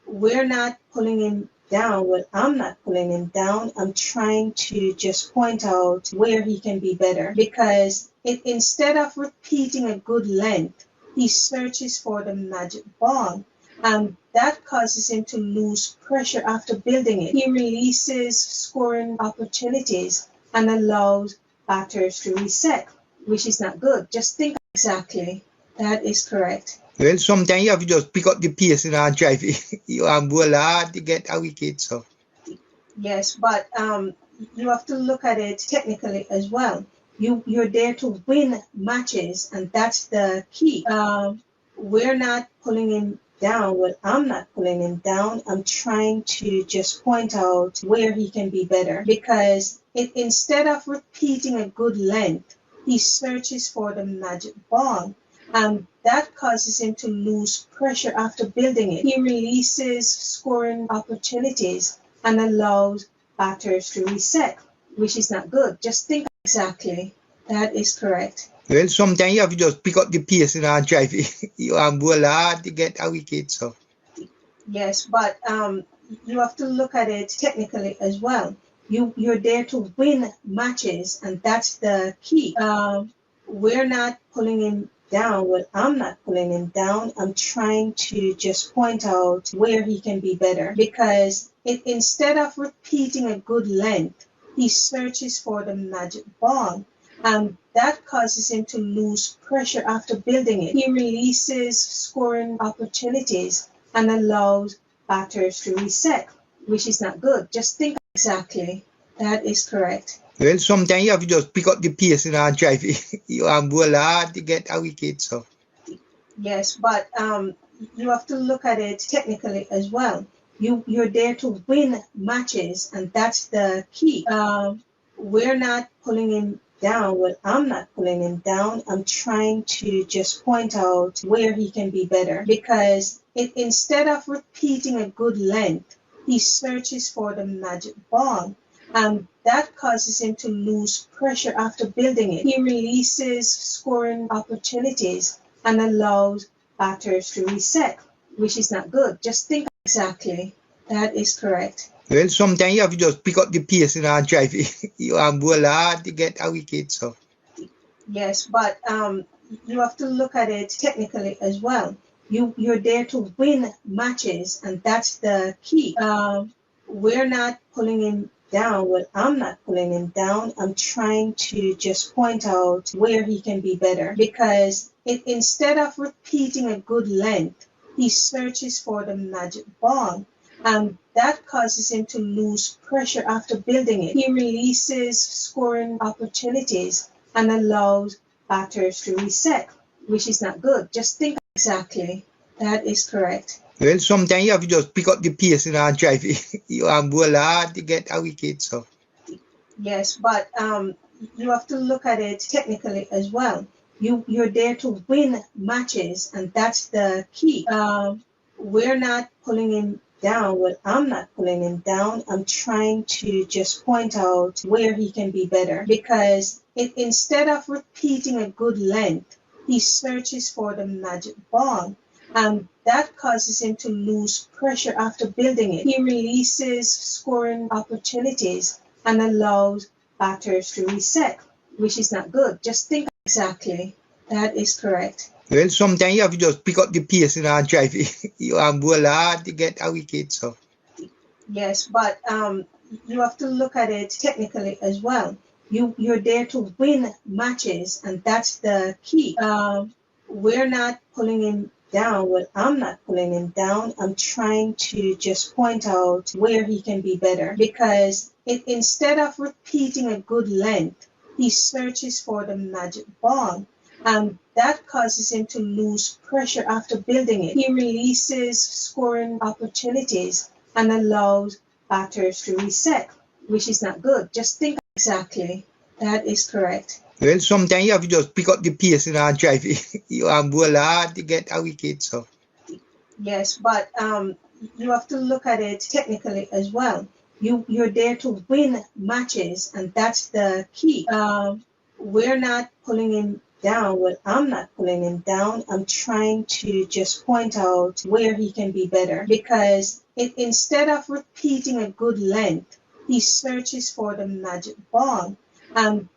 We're not pulling him down. Well, I'm not pulling him down. I'm trying to just point out where he can be better, because instead of repeating a good length, he searches for the magic ball. That causes him to lose pressure after building it. He releases scoring opportunities and allows batters to reset, which is not good. Just think exactly. That is correct. Well, sometimes you have to just pick up the pace and drive it. You are bowl hard to get a wicket. So yes, but you have to look at it technically as well. You're there to win matches, and that's the key. We're not pulling him down. Well, I'm not pulling him down. I'm trying to just point out where he can be better, because instead of repeating a good length, he searches for the magic ball. That causes him to lose pressure after building it. He releases scoring opportunities and allows batters to reset, which is not good. Just think exactly. That is correct. Well, sometimes you have to just pick up the pace and drive it. You are bowl hard to get a wicket. So yes, but you have to look at it technically as well. You're there to win matches, and that's the key. We're not pulling him down. Well, I'm not pulling him down. I'm trying to just point out where he can be better, because instead of repeating a good length, he searches for the magic ball. That causes him to lose pressure after building it. He releases scoring opportunities and allows batters to reset, which is not good. Just think exactly. That is correct. Well, sometimes you have to just pick up the pace and drive it. You are bowl hard to get a wicket. So yes, but you have to look at it technically as well. You're there to win matches, and that's the key. We're not pulling him down. Well, I'm not pulling him down. I'm trying to just point out where he can be better, because instead of repeating a good length, he searches for the magic ball. That causes him to lose pressure after building it. He releases scoring opportunities and allows batters to reset, which is not good. Just think exactly. That is correct. Well, sometimes you have to just pick up the pace and drive it. You are bowl hard to get a wicket. So yes, but you have to look at it technically as well. You're there to win matches, and that's the key. We're not pulling him down. Well, I'm not pulling him down. I'm trying to just point out where he can be better, because instead of repeating a good length, he searches for the magic ball. That causes him to lose pressure after building it. He releases scoring opportunities and allows batters to reset, which is not good. Just think exactly. That is correct. Well, sometimes you have to just pick up the pace and drive it. You are bowl hard to get a wicket. So yes, but you have to look at it technically as well. You're there to win matches, and that's the key. We're not pulling him down. Well, I'm not pulling him down. I'm trying to just point out where he can be better, because instead of repeating a good length, he searches for the magic ball. That causes him to lose pressure after building it. He releases scoring opportunities and allows batters to reset, which is not good. Just think exactly. That is correct. Well, sometimes you have to just pick up the pace and drive it. You are bowl hard to get a wicket. So Yes, but you have to look at it technically as well. You're there to win matches, and that's the key. We're not pulling him down. Well, I'm not pulling him down. I'm trying to just point out where he can be better, because instead of repeating a good length, he searches for the magic ball. That causes him to lose pressure after building it. He releases scoring opportunities and allows batters to reset, which is not good. Just think exactly. That is correct. Well, sometimes you have to just pick up the pace and drive it. You are bowl hard to get a wicket. So. Yes, but you have to look at it technically as well. You're there to win matches, and that's the key. We're not pulling him down. Well, I'm not pulling him down. I'm trying to just point out where he can be better, because instead of repeating a good length, he searches for the magic ball.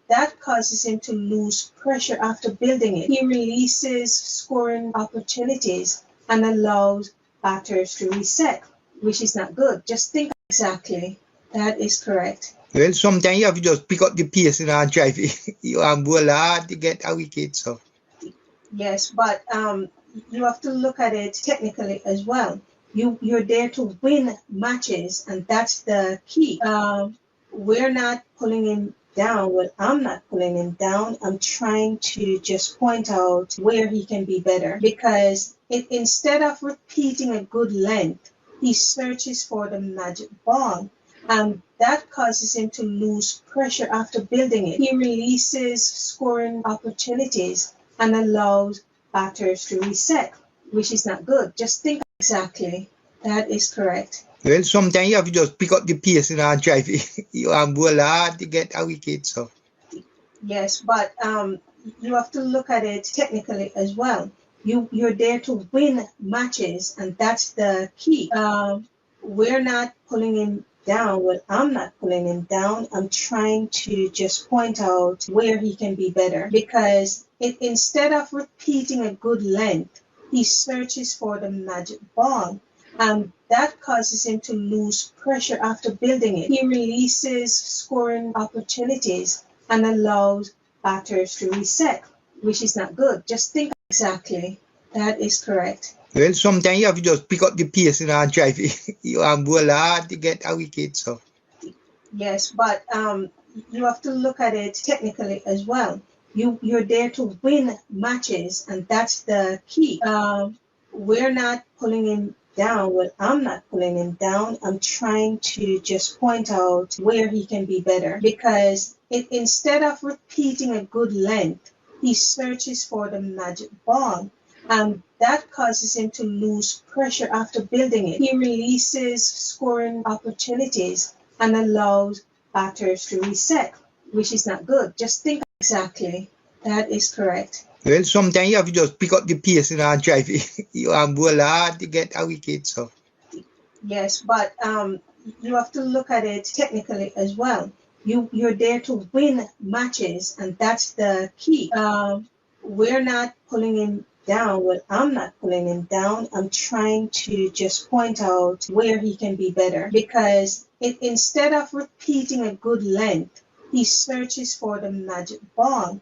That causes him to lose pressure after building it. He releases scoring opportunities and allows batters to reset, which is not good. Just think exactly. That is correct. Well, sometimes you have to just pick up the pace and drive it. You are bowl hard to get a wicket. So. Yes, but you have to look at it technically as well. You're there to win matches, and that's the key. We're not pulling him down. Well, I'm not pulling him down. I'm trying to just point out where he can be better, because instead of repeating a good length, he searches for the magic ball. That causes him to lose pressure after building it. He releases scoring opportunities and allows batters to reset, which is not good. Just think exactly. That is correct. Well, sometimes you have to just pick up the pace and drive it. You are bowl hard to get a wicket. So. Yes, but you have to look at it technically as well. You're there to win matches, and that's the key. We're not pulling him down. Well, I'm not pulling him down. I'm trying to just point out where he can be better, because instead of repeating a good length, he searches for the magic ball. That causes him to lose pressure after building it. He releases scoring opportunities and allows batters to reset, which is not good. Just think exactly. That is correct. Well, sometimes you have to just pick up the pace and drive it. You are bowl hard to get a wicket. So. Yes, but you have to look at it technically as well. You're there to win matches, and that's the key. We're not pulling him down. Well, I'm not pulling him down. I'm trying to just point out where he can be better, because instead of repeating a good length, he searches for the magic ball. That causes him to lose pressure after building it. He releases scoring opportunities and allows batters to reset, which is not good. Just think exactly. That is correct. Well, sometimes you have to just pick up the pace and drive it. You are bowl hard to get a wicket. So. Yes, but you have to look at it technically as well. You're there to win matches, and that's the key. We're not pulling him down. Well, I'm not pulling him down. I'm trying to just point out where he can be better, because instead of repeating a good length, he searches for the magic ball.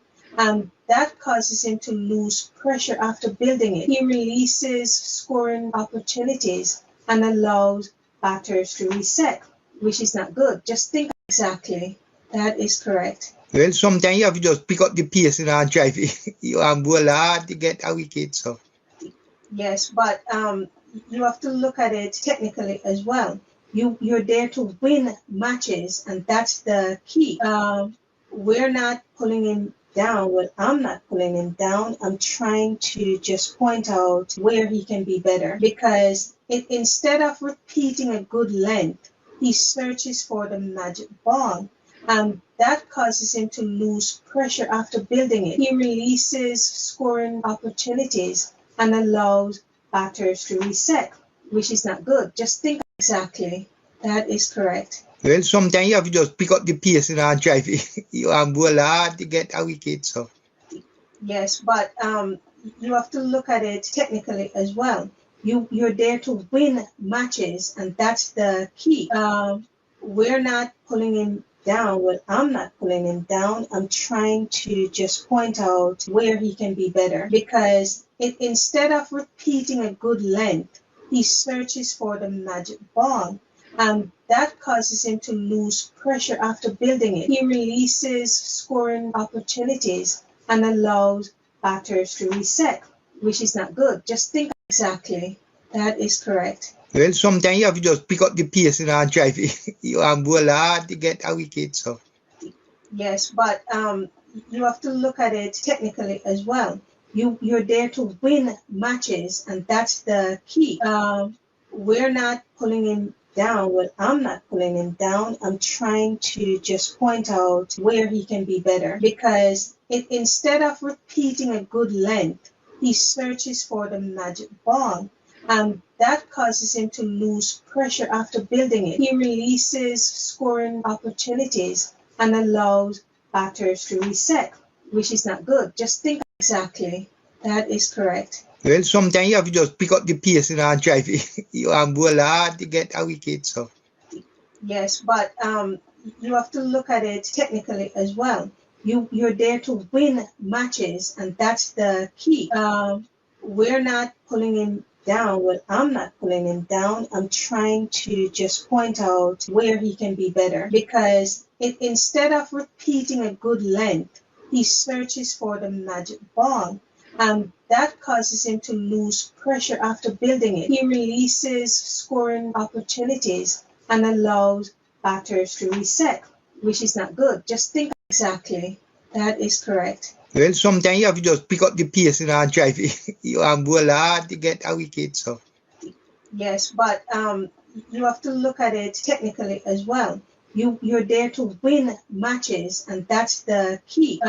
That causes him to lose pressure after building it. He releases scoring opportunities and allows batters to reset, which is not good. Just think exactly. That is correct. Well, sometimes you have to just pick up the pace and drive it. You are bowl hard to get a wicket. So. Yes, but you have to look at it technically as well. You're there to win matches, and that's the key. We're not pulling him down. Well, I'm not pulling him down. I'm trying to just point out where he can be better, because instead of repeating a good length, he searches for the magic ball. That causes him to lose pressure after building it. He releases scoring opportunities and allows batters to reset, which is not good. Just think exactly. That is correct. Well, sometimes you have to just pick up the pace and drive it. You are bowl hard to get a wicket. So. Yes, but you have to look at it technically as well. You're there to win matches, and that's the key. We're not pulling him down. Well, I'm not pulling him down. I'm trying to just point out where he can be better, because instead of repeating a good length, he searches for the magic ball, and that causes him to lose pressure after building it. He releases scoring opportunities and allows batters to reset, which is not good. Just think exactly. That is correct. Well, sometimes you have to just pick up the pace and drive it. You bowl hard to get a wicket. So. Yes, but you have to look at it technically as well. You're there to win matches, and that's the key. We're not pulling him down. Well, I'm not pulling him down. I'm trying to just point out where he can be better, because instead of repeating a good length, he searches for the magic ball, and that causes him to lose pressure after building it. He releases scoring opportunities and allows batters to reset, which is not good. Just think exactly. That is correct. Well, sometimes you have to just pick up the pace and drive it. You bowl hard to get a wicket. So. Yes, but you have to look at it technically as well. You're there to win matches, and that's the key. We're not pulling him down. Well, I'm not pulling him down. I'm trying to just point out where he can be better, because instead of repeating a good length, he searches for the magic ball, and that causes him to lose pressure after building it. He releases scoring opportunities and allows batters to reset, which is not good. Just think exactly. That is correct. Well, sometimes you have to just pick up the pace and drive it. You bowl hard to get a wicket. So. Yes, but you have to look at it technically as well. You're there to win matches, and that's the key.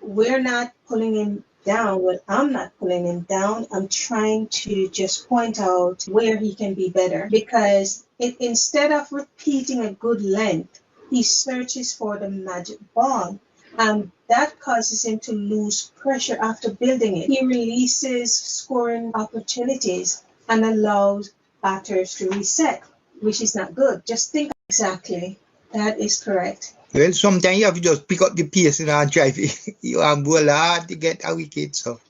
We're not pulling him down. Well, I'm not pulling him down. I'm trying to just point out where he can be better, because instead of repeating a good length, he searches for the magic ball, and that causes him to lose pressure after building it. He releases scoring opportunities and allows batters to reset, which is not good. Just think exactly. That is correct. Well, sometimes you have to just pick up the pace and drive it. You bowl hard to get a wicket. So.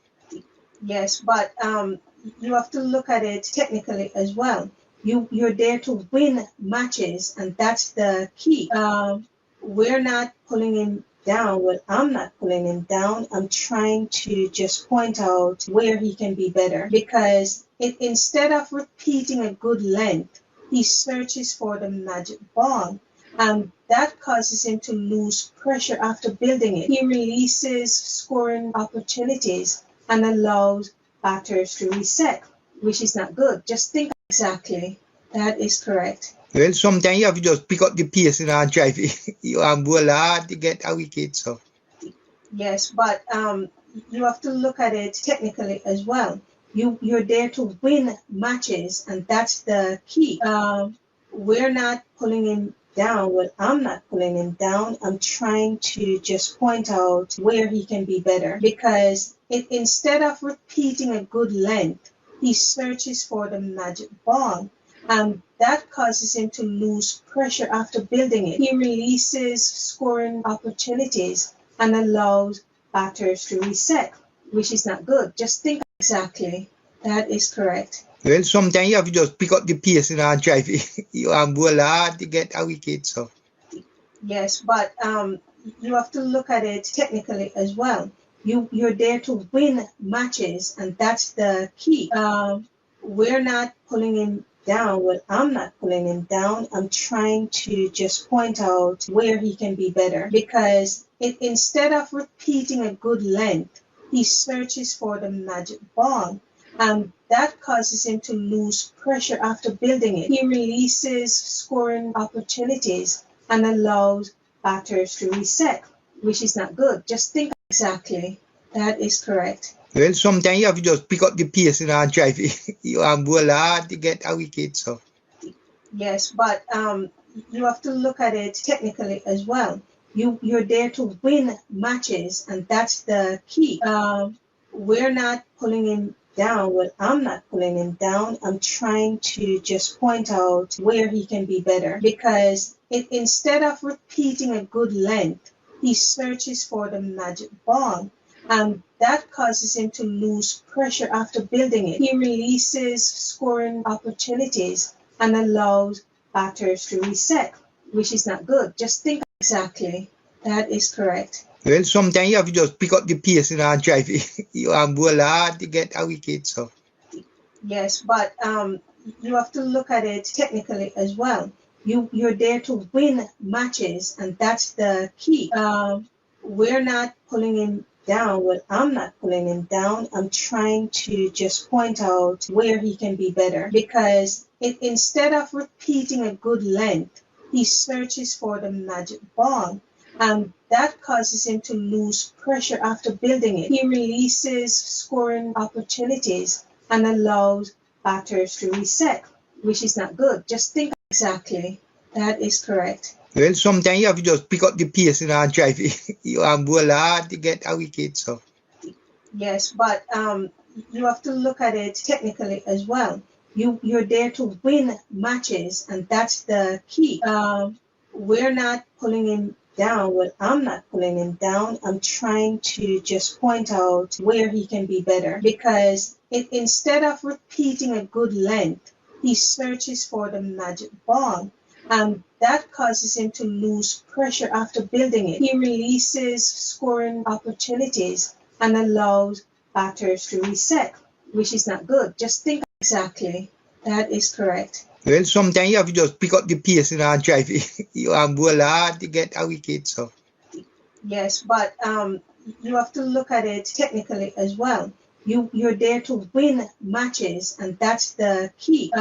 Yes, but you have to look at it technically as well. You're there to win matches, and that's the key. We're not pulling him down. Well, I'm not pulling him down. I'm trying to just point out where he can be better, because instead of repeating a good length, he searches for the magic ball, and that causes him to lose pressure after building it. He releases scoring opportunities and allows batters to reset, which is not good. Just think exactly. That is correct. Well, sometimes you have to just pick up the pace and drive it. You bowl hard to get a wicket. So. Yes, but you have to look at it technically as well. You're there to win matches, and that's the key. We're not pulling him down. Well, I'm not pulling him down. I'm trying to just point out where he can be better, because instead of repeating a good length, he searches for the magic ball, and that causes him to lose pressure after building it. He releases scoring opportunities and allows batters to reset, which is not good. Just think exactly. That is correct. Well, sometimes you have to just pick up the pace and drive it. You bowl hard to get a wicket. So. Yes, but you have to look at it technically as well. You're there to win matches, and that's the key. We're not pulling him down. Well, I'm not pulling him down. I'm trying to just point out where he can be better, because instead of repeating a good length, he searches for the magic ball, and that causes him to lose pressure after building it. He releases scoring opportunities and allows batters to reset, which is not good. Just think exactly. That is correct. Well, sometimes you have to just pick up the pace and drive it. You bowl hard to get a wicket. So. Yes, but you have to look at it technically as well. You're there to win matches, and that's the key. We're not pulling him down. Well, I'm not pulling him down. I'm trying to just point out where he can be better, because instead of repeating a good length, he searches for the magic ball, and that causes him to lose pressure after building it. He releases scoring opportunities and allows batters to reset, which is not good. Just think exactly. That is correct. Well, sometimes you have to just pick up the pace and drive it. You have bowl hard to get a wicket. So. Yes, but you have to look at it technically as well. You're there to win matches, and that's the key. We're not pulling him down. Well, I'm not pulling him down. I'm trying to just point out where he can be better, because instead of repeating a good length, he searches for the magic ball, and that causes him to lose pressure after building it. He releases scoring opportunities and allows batters to reset, which is not good. Just think exactly. That is correct. Well, sometimes you have to just pick up the pace and drive it. You have bowl hard to get a wicket. So. Yes, but you have to look at it technically as well. You're there to win matches, and that's the key. We're not pulling him down. Well, I'm not pulling him down. I'm trying to just point out where he can be better, because instead of repeating a good length, he searches for the magic ball, and that causes him to lose pressure after building it. He releases scoring opportunities and allows batters to reset, which is not good. Just think exactly. That is correct. Well, sometimes you have to just pick up the pace and drive it. You have bowl hard to get a wicket. So. Yes, but you have to look at it technically as well. You're there to win matches, and that's the key.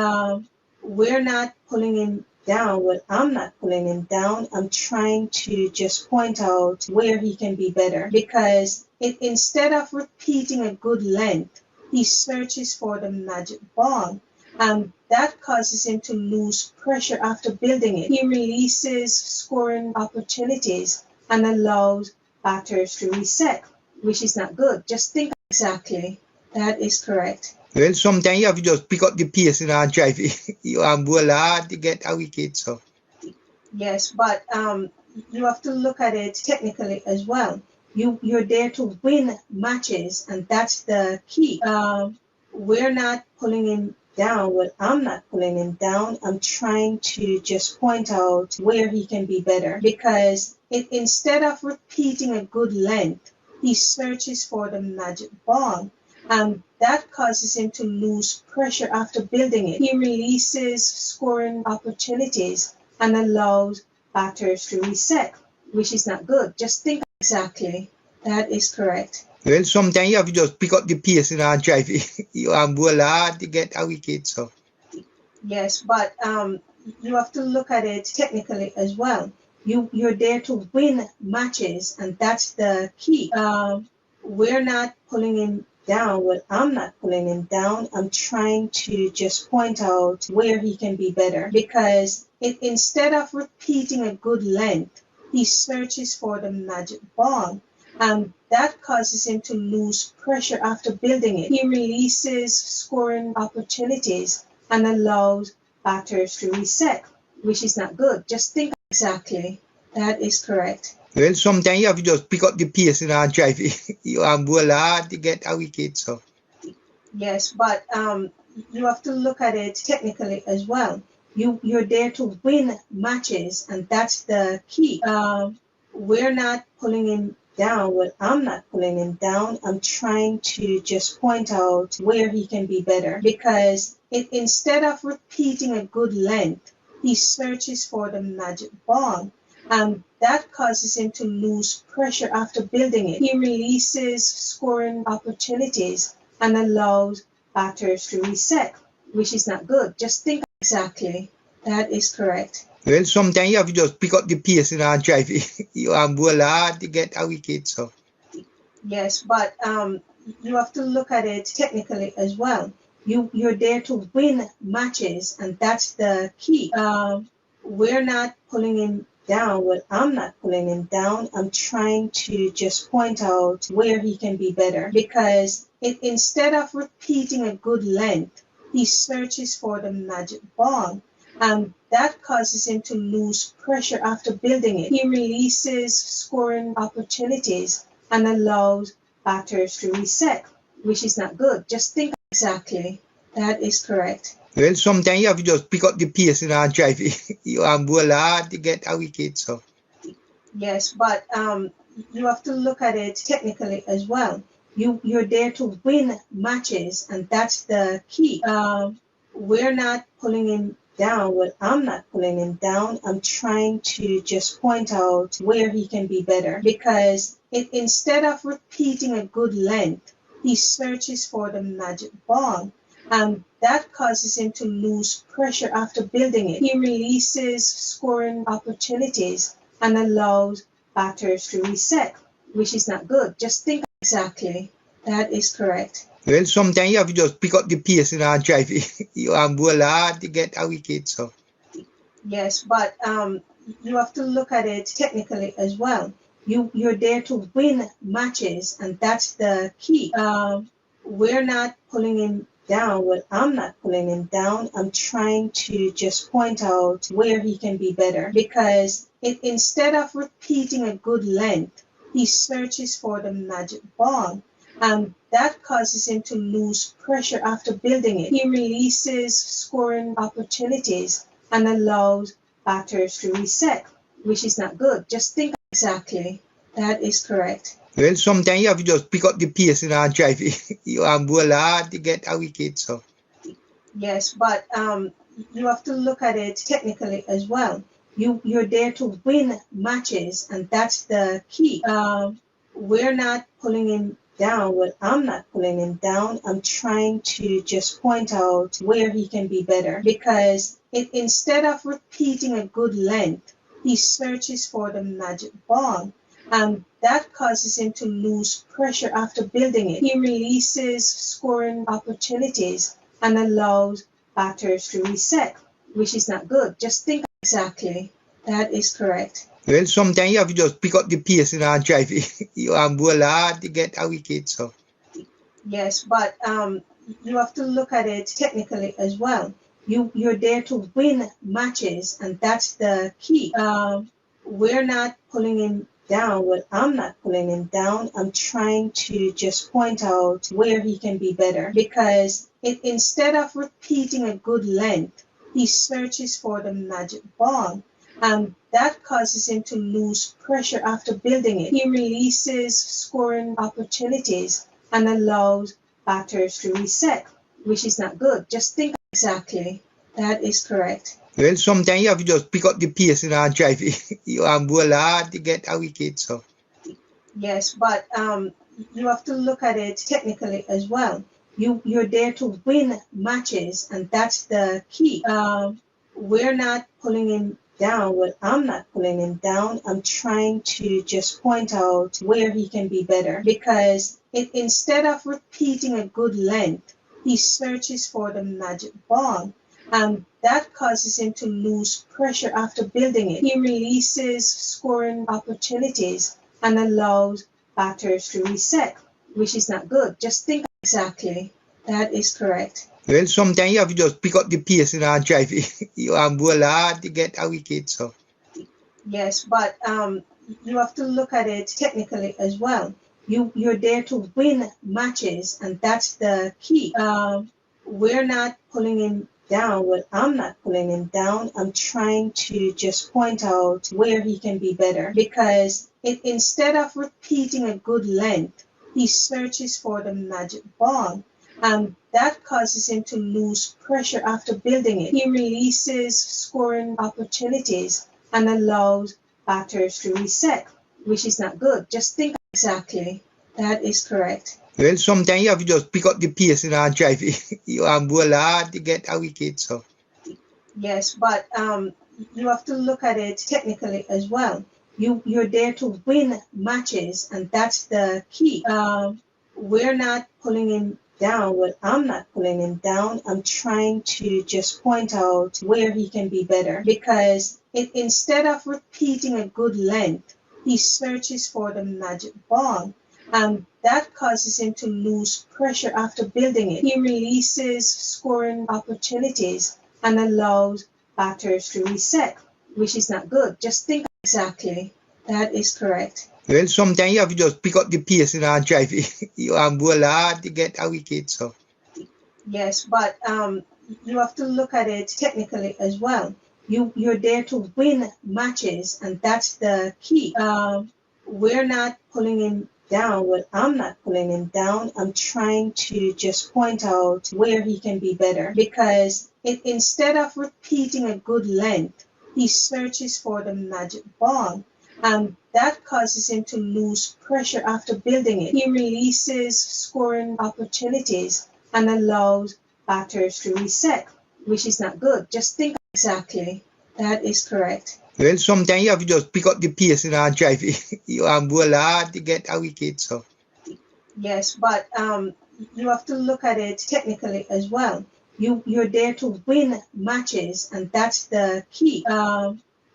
We're not pulling him down. Well, I'm not pulling him down. I'm trying to just point out where he can be better, because instead of repeating a good length, he searches for the magic ball, and that causes him to lose pressure after building it. He releases scoring opportunities and allows batters to reset, which is not good. Just think exactly. That is correct. Well, sometimes you have to just pick up the pace and drive it. You have bowl hard to get a wicket. So. Yes, but you have to look at it technically as well. You're there to win matches, and that's the key. We're not pulling him down. Well, I'm not pulling him down. I'm trying to just point out where he can be better, because instead of repeating a good length, he searches for the magic ball, and that causes him to lose pressure after building it. He releases scoring opportunities and allows batters to reset, which is not good. Just think exactly. That is correct. Well, sometimes you have to just pick up the pace and drive it. You have bowl hard to get a wicket. So. Yes, but you have to look at it technically as well. You're there to win matches, and that's the key. We're not pulling him down. Well, I'm not pulling him down. I'm trying to just point out where he can be better, because instead of repeating a good length, he searches for the magic ball, and that causes him to lose pressure after building it. He releases scoring opportunities and allows batters to reset, which is not good. Just think exactly. That is correct. Well, sometimes you have to just pick up the pace and drive it. You have bowl hard to get a wicket. So. Yes, but you have to look at it technically as well. You're there to win matches, and that's the key. We're not pulling him down. Well, I'm not pulling him down. I'm trying to just point out where he can be better, because instead of repeating a good length, he searches for the magic ball, and that causes him to lose pressure after building it. He releases scoring opportunities and allows batters to reset, which is not good. Just think exactly. That is correct. Well, sometimes you have to just pick up the pace and drive it. You have bowl hard to get a wicket. So. Yes, but you have to look at it technically as well. You're there to win matches, and that's the key. We're not pulling him down. Well, I'm not pulling him down. I'm trying to just point out where he can be better, because instead of repeating a good length, he searches for the magic ball. That causes him to lose pressure after building it. He releases scoring opportunities and allows batters to reset, which is not good. Just think exactly. That is correct. Well, sometimes you have to just pick up the pace and drive it. You bowl hard to get a wicket. So. Yes, but you have to look at it technically as well. You're there to win matches, and that's the key. We're not pulling him down. Well, I'm not pulling him down. I'm trying to just point out where he can be better, because instead of repeating a good length, he searches for the magic ball. That causes him to lose pressure after building it. He releases scoring opportunities and allows batters to reset, which is not good. Just think exactly. That is correct. Well, sometimes you have to just pick up the pace and drive it. You bowl hard to get a wicket. So. Yes, but you have to look at it technically as well. You're there to win matches, and that's the key. We're not pulling him down. Well, I'm not pulling him down. I'm trying to just point out where he can be better, because instead of repeating a good length, he searches for the magic ball. That causes him to lose pressure after building it. He releases scoring opportunities and allows batters to reset, which is not good. Just think exactly. That is correct. Well, sometimes you have to just pick up the pace and drive it. You bowl hard to get a wicket. So. Yes, but you have to look at it technically as well. You're there to win matches, and that's the key. We're not pulling him down. Well, I'm not pulling him down. I'm trying to just point out where he can be better, because instead of repeating a good length, he searches for the magic ball. That causes him to lose pressure after building it. He releases scoring opportunities and allows batters to reset, which is not good. Just think exactly. That is correct. Well, sometimes you have to just pick up the pace and drive it. You bowl hard to get a wicket. So. Yes, but you have to look at it technically as well. You're there to win matches, and that's the key. We're not pulling him down. Well, I'm not pulling him down. I'm trying to just point out where he can be better, because instead of repeating a good length, he searches for the magic ball. That causes him to lose pressure after building it. He releases scoring opportunities and allows batters to reset, which is not good. Just think exactly. That is correct. Well, sometimes you have to just pick up the pace and drive it. You bowl hard to get a wicket. So. Yes, but you have to look at it technically as well. You're there to win matches, and that's the key. We're not pulling him down. Well, I'm not pulling him down. I'm trying to just point out where he can be better, because instead of repeating a good length, he searches for the magic ball. That causes him to lose pressure after building it. He releases scoring opportunities and allows batters to reset, which is not good. Just think exactly. That is correct. Well, sometimes you have to just pick up the pace and drive it. You bowl hard to get a wicket. So. Yes, but you have to look at it technically as well. You're there to win matches, and that's the key. We're not pulling him down. Well, I'm not pulling him down. I'm trying to just point out where he can be better, because instead of repeating a good length, he searches for the magic ball. That causes him to lose pressure after building it. He releases scoring opportunities and allows batters to reset, which is not good. Just think exactly. That is correct. Well, sometimes you have to just pick up the pace and drive it. You bowl hard to get a wicket. So. Yes, but you have to look at it technically as well. You're there to win matches, and that's the key. We're not pulling him down. Well, I'm not pulling him down. I'm trying to just point out where he can be better, because instead of repeating a good length, he searches for the magic ball. That causes him to lose pressure after building it. He releases scoring opportunities and allows batters to reset, which is not good. Just think exactly. That is correct. Well, sometimes you have to just pick up the pace and drive you bowl hard to get a wicket. So yes, but you have to look at it technically as well. You're there to win matches, and that's the key. We're not pulling him down. Well, I'm not pulling him down. I'm trying to just point out where he can be better, because instead of repeating a good length, he searches for the magic ball. That causes him to lose pressure after building it. He releases scoring opportunities and allows batters to reset, which is not good. Just think exactly. That is correct. Well, sometimes you have to just pick up the pace and drive you bowl hard to get a wicket. So yes, but you have to look at it technically as well. You're there to win matches, and that's the key.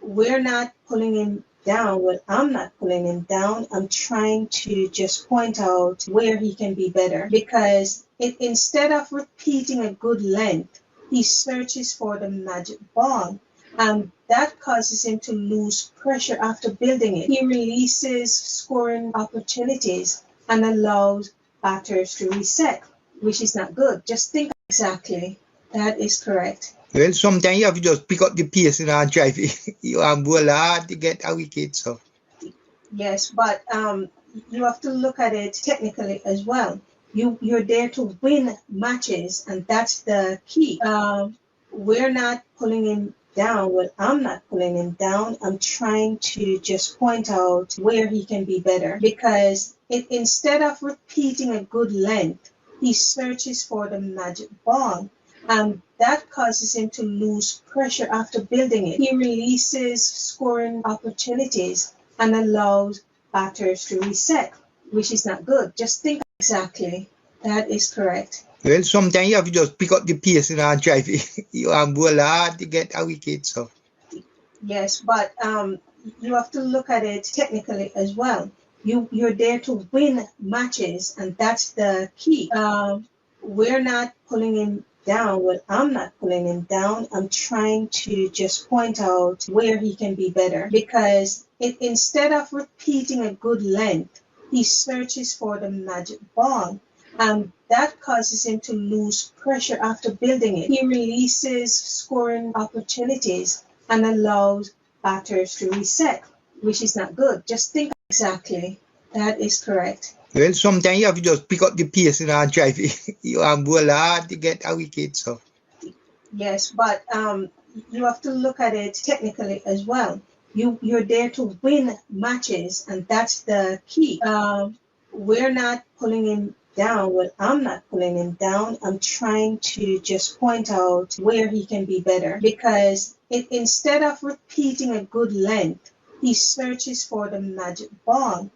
We're not pulling him down. Well, I'm not pulling him down. I'm trying to just point out where he can be better, because instead of repeating a good length, he searches for the magic ball. That causes him to lose pressure after building it. He releases scoring opportunities and allows batters to reset, which is not good. Just think exactly. That is correct. Well, sometimes you have to just pick up the pace and drive you bowl hard to get a wicket. So yes, but you have to look at it technically as well. You're there to win matches, and that's the key. We're not pulling him down. Well, I'm not pulling him down. I'm trying to just point out where he can be better, because instead of repeating a good length, he searches for the magic ball. That causes him to lose pressure after building it. He releases scoring opportunities and allows batters to reset, which is not good. Just think exactly. That is correct. Well, sometimes you have to just pick up the pace and drive you bowl hard to get a wicket. So yes, but you have to look at it technically as well. You're there to win matches, and that's the key. We're not pulling him down. Well, I'm not pulling him down. I'm trying to just point out where he can be better, because instead of repeating a good length, he searches for the magic ball. That causes him to lose pressure after building it. He releases scoring opportunities and allows batters to reset, which is not good. Just think exactly. That is correct. Well, sometimes you have to just pick up the pace and drive you bowl hard to get a wicket. So yes, but you have to look at it technically as well. You're there to win matches, and that's the key. We're not pulling him down. Well, I'm not pulling him down. I'm trying to just point out where he can be better, because instead of repeating a good length, he searches for the magic ball.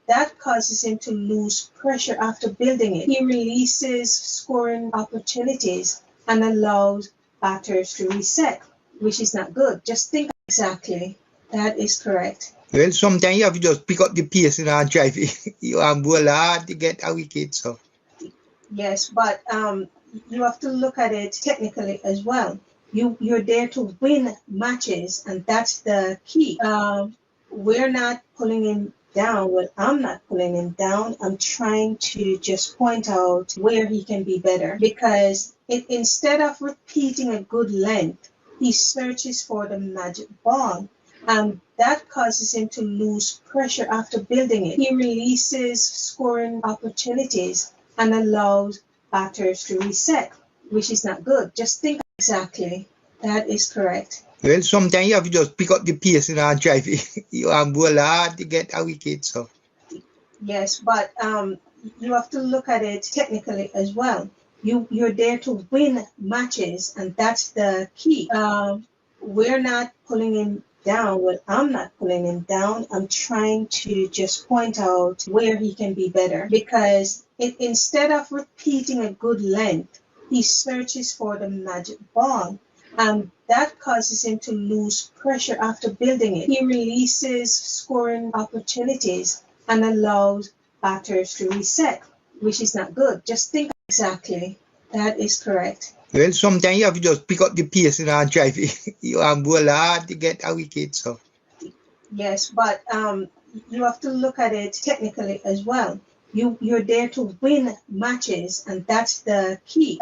That causes him to lose pressure after building it. He releases scoring opportunities and allows batters to reset, which is not good. Just think exactly. That is correct. Well, sometimes you have to just pick up the pace and drive you bowl hard to get a wicket. So yes, but you have to look at it technically as well. You're there to win matches, and that's the key. We're not pulling him down. Well, I'm not pulling him down. I'm trying to just point out where he can be better, because instead of repeating a good length, he searches for the magic ball. That causes him to lose pressure after building it. He releases scoring opportunities and allows batters to reset, which is not good. Just think exactly. That is correct. Well, sometimes you have to just pick up the pace and drive you bowl hard to get a wicket. So yes, but you have to look at it technically as well. You're there to win matches, and that's the key. We're not pulling him down. Well, I'm not pulling him down. I'm trying to just point out where he can be better, because instead of repeating a good length, he searches for the magic ball. And that causes him to lose pressure after building it. He releases scoring opportunities and allows batters to reset, which is not good. Just think exactly. That is correct. Well, sometimes you have to just pick up the pace and drive it. You have bowl hard to get a wicket. So. Yes, but you have to look at it technically as well. You're there to win matches, and that's the key.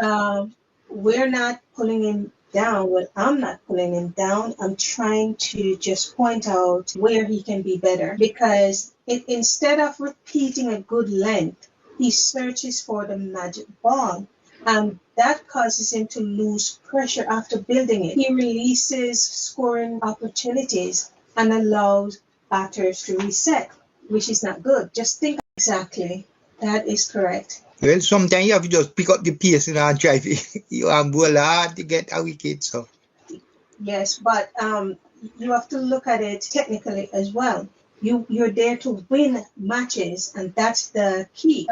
We're not pulling him down. Well, I'm not pulling him down. I'm trying to just point out where he can be better, because instead of repeating a good length, he searches for the magic ball. And that causes him to lose pressure after building it. He releases scoring opportunities and allows batters to reset, which is not good. Just think exactly. That is correct. Well, sometimes you have to just pick up the pace and drive it. You have bowl hard to get a wicket. So. Yes, but you have to look at it technically as well. You're there to win matches, and that's the key.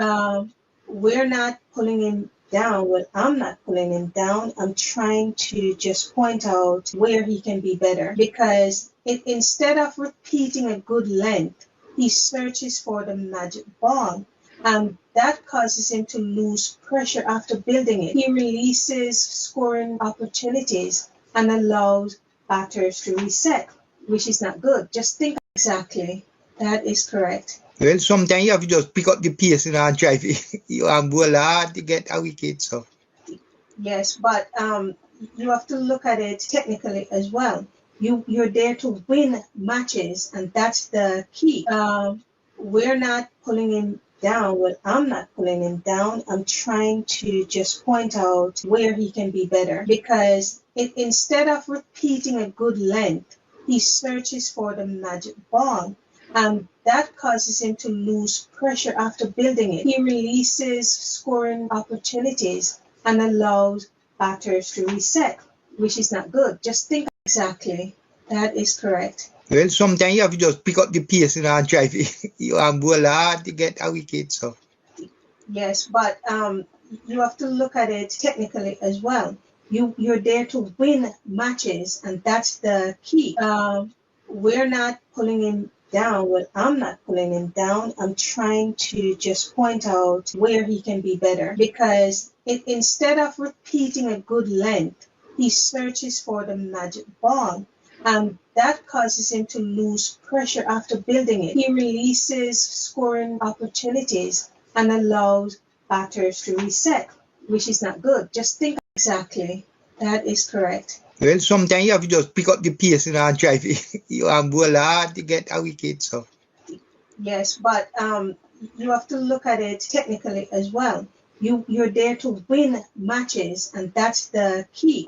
We're not pulling him down. Well, I'm not pulling him down. I'm trying to just point out where he can be better, because instead of repeating a good length, he searches for the magic ball. And that causes him to lose pressure after building it. He releases scoring opportunities and allows batters to reset, which is not good. Just think exactly. That is correct. Well, sometimes you have to just pick up the pace and drive it. You have bowl hard to get a wicket. So. Yes, but you have to look at it technically as well. You're there to win matches, and that's the key. We're not pulling him down. Well, I'm not pulling him down. I'm trying to just point out where he can be better, because instead of repeating a good length, he searches for the magic ball. And that causes him to lose pressure after building it. He releases scoring opportunities and allows batters to reset, which is not good. Just think exactly. That is correct. Well, sometimes you have to just pick up the pace and drive it. You have bowl hard to get a wicket. So. Yes, but you have to look at it technically as well. You're there to win matches, and that's the key. We're not pulling him down. Well, I'm not pulling him down. I'm trying to just point out where he can be better, because instead of repeating a good length, he searches for the magic ball. And that causes him to lose pressure after building it. He releases scoring opportunities and allows batters to reset, which is not good. Just think exactly. That is correct. Well, sometimes you have to just pick up the pace and drive it. You have bowl hard to get a wicket. So. Yes, but you have to look at it technically as well. You're there to win matches, and that's the key.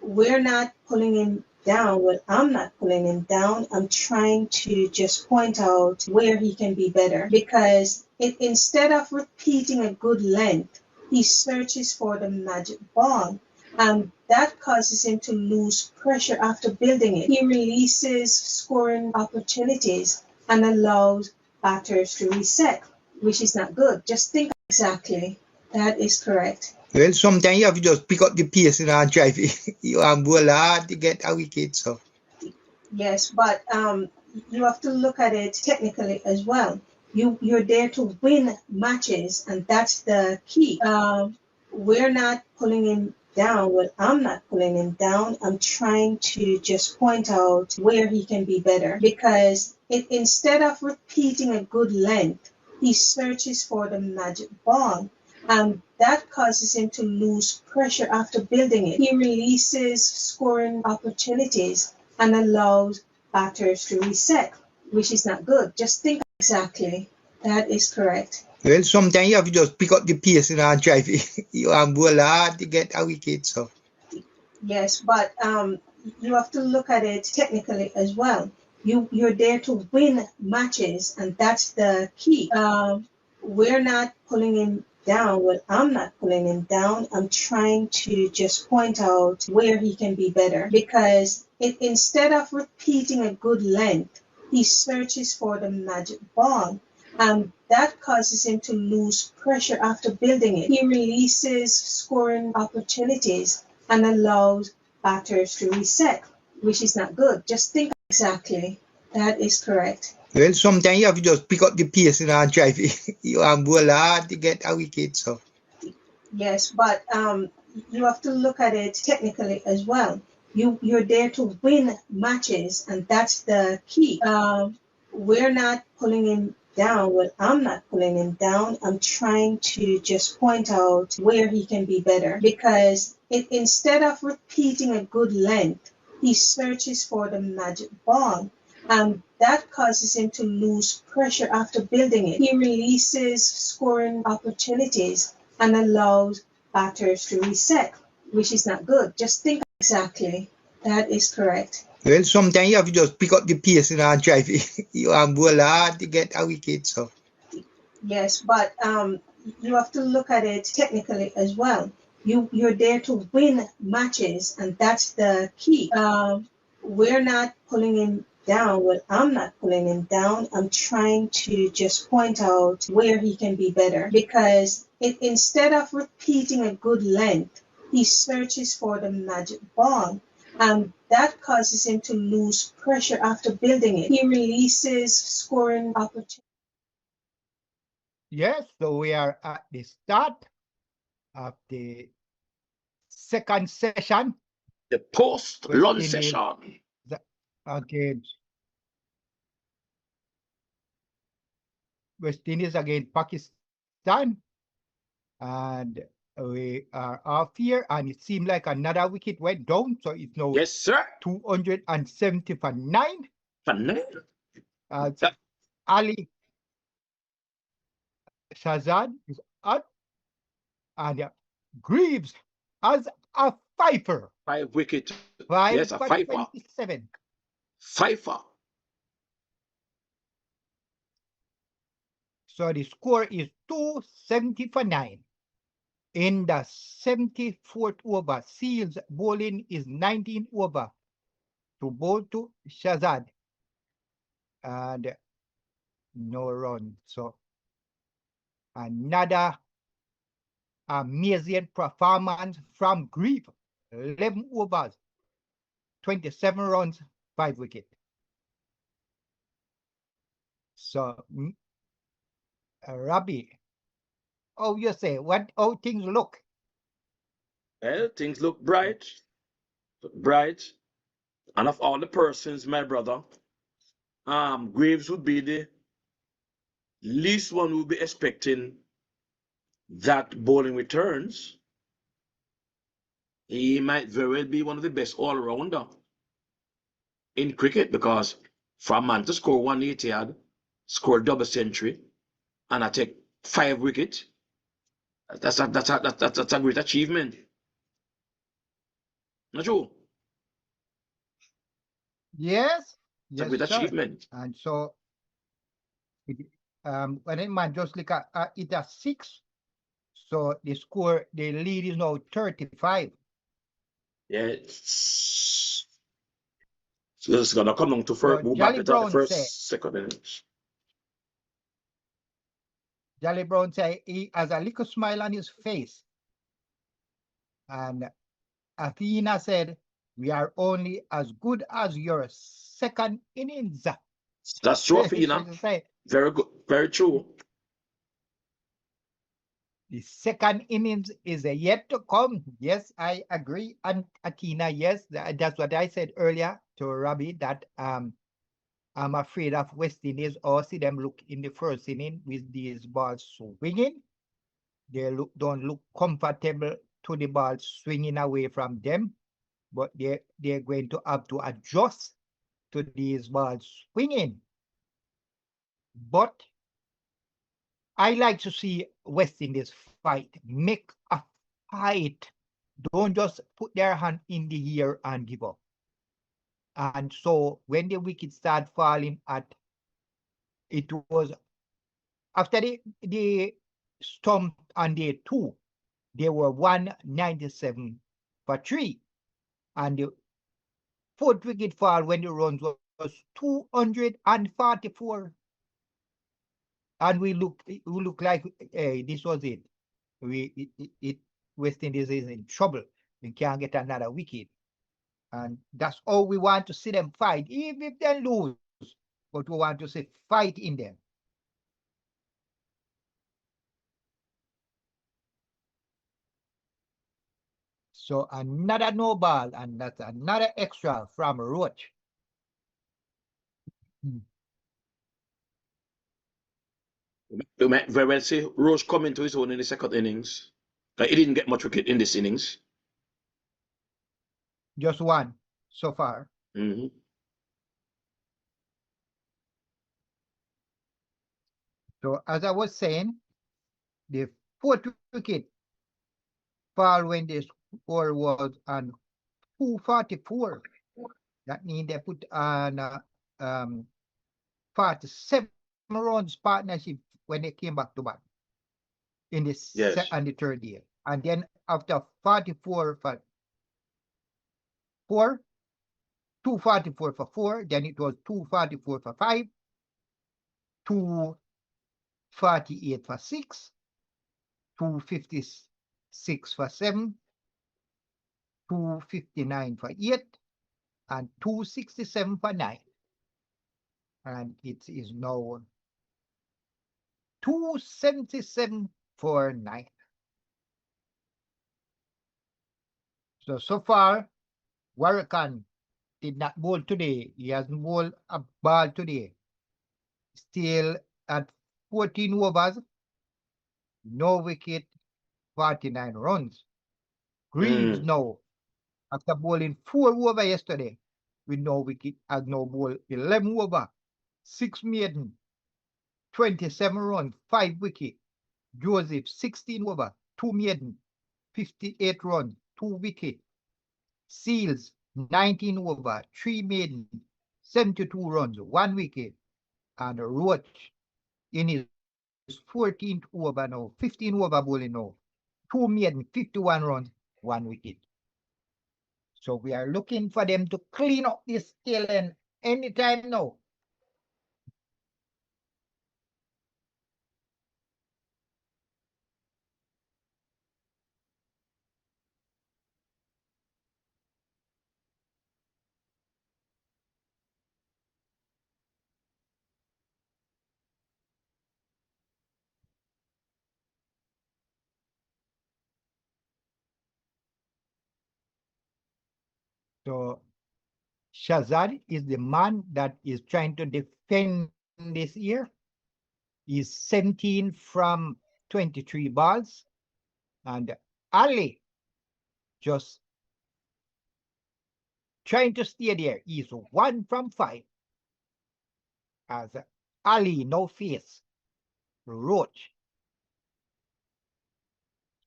We're not pulling him down. Well, I'm not pulling him down. I'm trying to just point out where he can be better, because instead of repeating a good length, he searches for the magic ball. And that causes him to lose pressure after building it. He releases scoring opportunities and allows batters to reset, which is not good. Just think exactly. That is correct. Well, sometimes you have to just pick up the pace and drive it. You have bowl hard to get a wicket. So. Yes, but you have to look at it technically as well. You're there to win matches, and that's the key. We're not pulling him down. Well, I'm not pulling him down. I'm trying to just point out where he can be better, because instead of repeating a good length, he searches for the magic ball. And that causes him to lose pressure after building it. He releases scoring opportunities and allows batters to reset, which is not good. Just think exactly. That is correct. Well, sometimes you have to just pick up the pace and drive it. You have bowl hard to get a wicket. So. Yes, but you have to look at it technically as well. You're there to win matches, and that's the key. We're not pulling him down. Well, I'm not pulling him down. I'm trying to just point out where he can be better, because instead of repeating a good length, he searches for the magic ball. That causes him to lose pressure after building it. He releases scoring opportunities and allows batters to reset, which is not good. Just think exactly. That is correct. Well, sometimes you have to just pick up the pace and drive it. You have a lot to get a wicket, so. Yes, but you have to look at it technically as well. You're there to win matches, and that's the key. We're not pulling him down. Well, I'm not pulling him down. I'm trying to just point out where he can be better, because instead of repeating a good length, he searches for the magic ball. That causes him to lose pressure after building it. He releases scoring opportunities and allows batters to reset, which is not good. Just think exactly. That is correct. Well, sometimes you have to just pick up the pace and drive it. You have a lot to get a wicket, so. Yes, but you have to look at it technically as well. You're there to win matches, and that's the key. We're not pulling him down. Well, I'm not pulling him down. I'm trying to just point out where he can be better, because instead of repeating a good length, he searches for the magic ball. That causes him to lose pressure after building it. He releases scoring opportunities. Yes, so we are at the start of the second session. The post-lunch session. Against West Indies against Pakistan. And we are off here, and it seemed like another wicket went down, so it's now yes, sir. 270 for 9. For 9? Ali Shazad is out, and Greaves as a fifer. 5 wicket. 5 yes, a for fifer. 27. Fifer. So the score is 270 for 9. In the 74th over, Seals bowling is 19 over to bowl to Shazad. And no run. So another amazing performance from Grieve. 11 overs, 27 runs, 5 wickets. So, Robbie, how you say, how things look? Well, things look bright. Bright. And of all the persons, my brother, Graves would be the least one who would be expecting that bowling returns. He might very well be one of the best all-rounder in cricket, because for a man to score 180, score double century, and I take 5 wickets, that's a great achievement. Not true? Yes. It's a great achievement. And so, when a man just look at it at 6, so the lead is now 35. Yes. So it's gonna come down to first, So move back to the first, second innings. Jolly Brown say he has a little smile on his face. And Athena said, "We are only as good as your second innings." That's true, Athena. Very good, very true. The second innings is yet to come. Yes, I agree. And Athena, yes, that's what I said earlier to Robbie, that I'm afraid of West Indies, or see them look in the first inning with these balls swinging. They don't look comfortable to the ball swinging away from them, but they're going to have to adjust to these balls swinging. But I like to see West Indies fight, make a fight. Don't just put their hand in the air and give up. And so when the wickets start falling it was after the stump on day 2, they were 197 for 3. And the 4th wicket fall when the runs was 244. And we look like, hey, this was it. West Indies is in trouble. We can't get another wicket. And that's all we want to see them fight, even if they lose. But we want to see fight in them. So another no ball, and that's another extra from Roach. You might very well say Roach come into his own in the second innings. Like he didn't get much wicket in this innings. Just one so far. Mm-hmm. So as I was saying, the fourth wicket fall when the score was on 244. That means they put on 47 runs partnership when they came back to back in the and the third year. And then after 44 for 4, 244 for 4, then it was 244 for 5, 248 for 6, 256 for 7, 259 for 8, and 267 for 9. And it is now 277 for 9. So far, Warrican did not bowl today. He hasn't bowled a ball today. Still at 14 overs, no wicket, 49 runs. Greaves now, after bowling 4 over yesterday, with no wicket, has no ball 11 over, 6 maiden, 27 runs, 5 wicket. Joseph 16 over, 2 maiden, 58 runs, 2 wicket. Seals 19 over, 3 maiden, 72 runs, 1 wicket. And Roach in his 14th over now, 15 over bowling now, 2 maiden, 51 runs, 1 wicket. So we are looking for them to clean up this tail end anytime now. So Shazad is the man that is trying to defend this year. He's 17 from 23 balls. And Ali just trying to stay there. He's 1 from 5. As Ali no face Roach.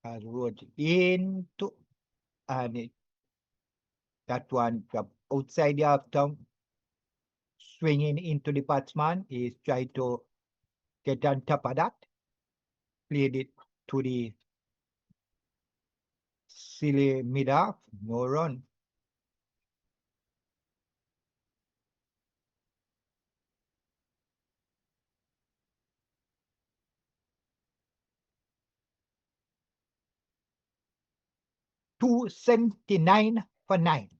As Roach into, and that one from outside the half tongue, swinging into the batsman. He's trying to get on top of that. Played it to the silly mid-off, no run. $279 for 9.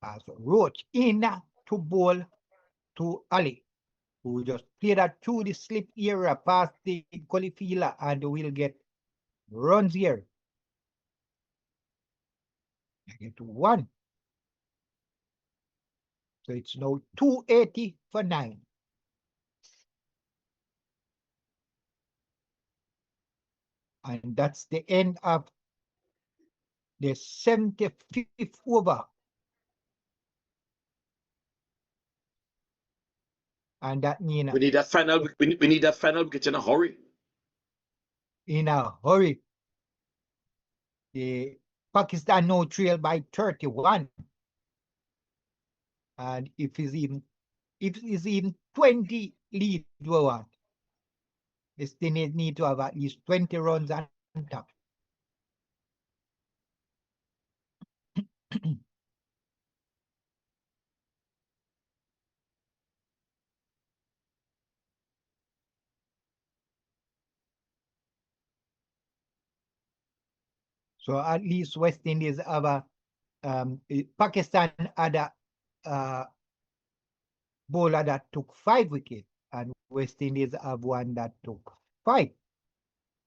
As Roach in to bowl to Ali, who just played that through the slip area past the gully fielder and will get runs here. I get 1. So it's now 280 for 9. And that's the end of the 75th over. And that means we need that final. We need that final wicket in a hurry. In a hurry. The Pakistan no trail by 31. And if it's even 20 lead we want, they still need to have at least 20 runs on top. So at least West Indies have a Pakistan had a bowler that took 5 wickets, and West Indies have one that took 5.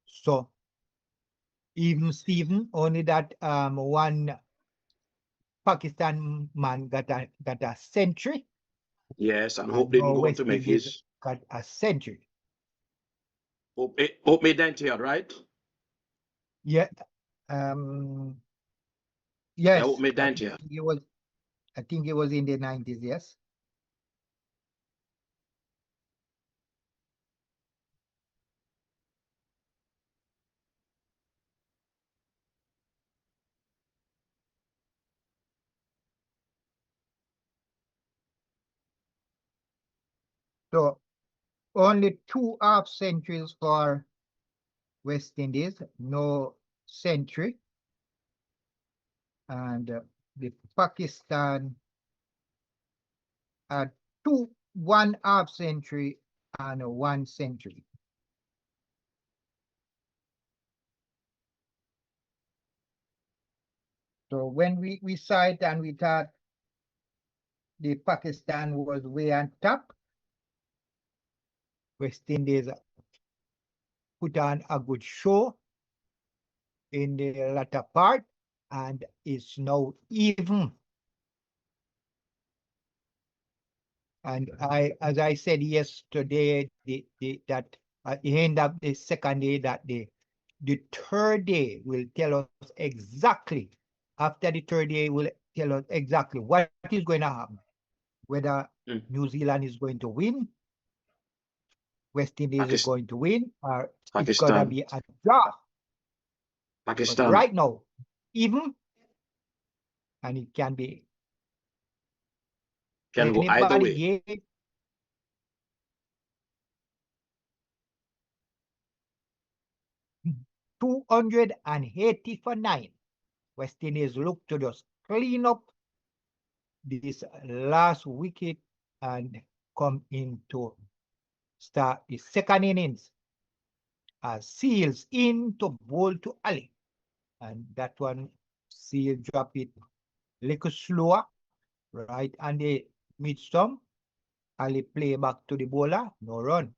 So even Steven, only that one Pakistan man got a century. Yes, and Hope didn't go on to make his. Got a century. Hope made 90, right? Yeah. Yes. Yeah, Hope made 90. I think it was in the 90s, yes. So only 2 half centuries for West Indies, no century. And the Pakistan had 1 half century and 1 century. So when we saw it and we thought the Pakistan was way on top, West Indies put on a good show in the latter part, and it's now even. And as I said yesterday, that at the end of the second day, that the third day will tell us exactly. After the third day, will tell us exactly what is going to happen. Whether New Zealand is going to win, West Indies is going to win, or it's going to be a draw. Pakistan. But right now, even, and it can be. Can go either way. 280 for 9. West Indies look to just clean up this last wicket and come into start the second innings as Seals into bowl to Ali. And that one, Seal drop it a little slower, right on the mid-stump. Ali play back to the bowler, no run.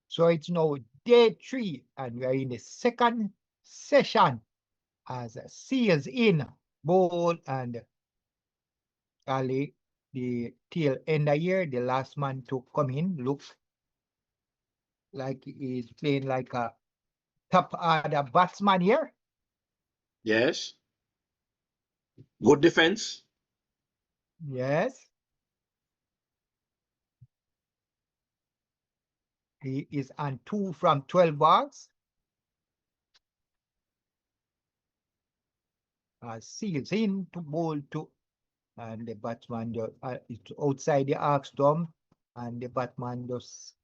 So it's now day 3, and we are in the second session as Seals in bowl and Ali, the till end of year, the last man to come in, looks like he's playing like a top order batsman here. Yes. Good defense. Yes. He is on 2 from 12 balls. Seals in to bowl to, and the batsman is outside the half stump, and the batsman just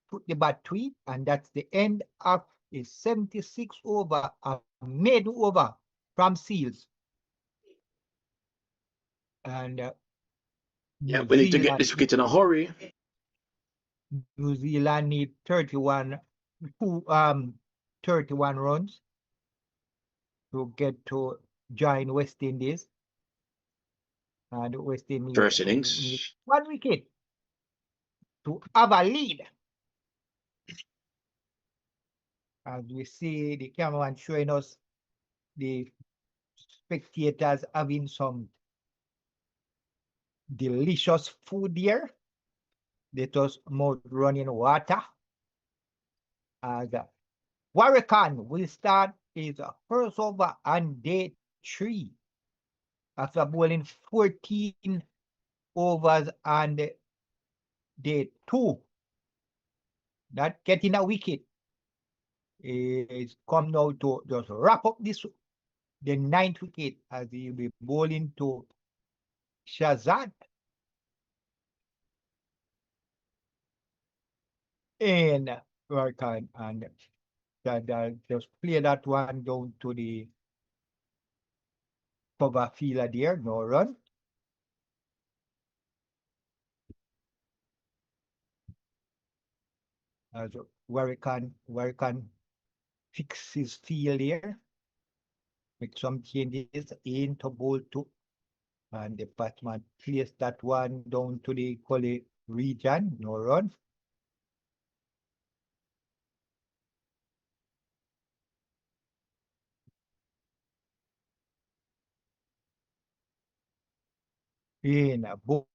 put the bat to it, and that's the end of a 76 over, a made over from Seals. And yeah, we need to get this wicket in a hurry. New Zealand need 31 runs to get to join West Indies. And West Indies first innings, 1 wicket to have a lead. As we see the cameraman showing us the spectators having some delicious food here. Let us mouth running water. As Warrican will start his first over on day 3 after bowling 14 overs on day 2. Not getting a wicket. Is come now to just wrap up the 9th wicket as he will be bowling to Shazad. And Warrican, and just play that one down to the cover fielder there, no run. Where he can fix his field here, make some changes into ball two, and the batsman place that one down to the gully region, no run. In a ball,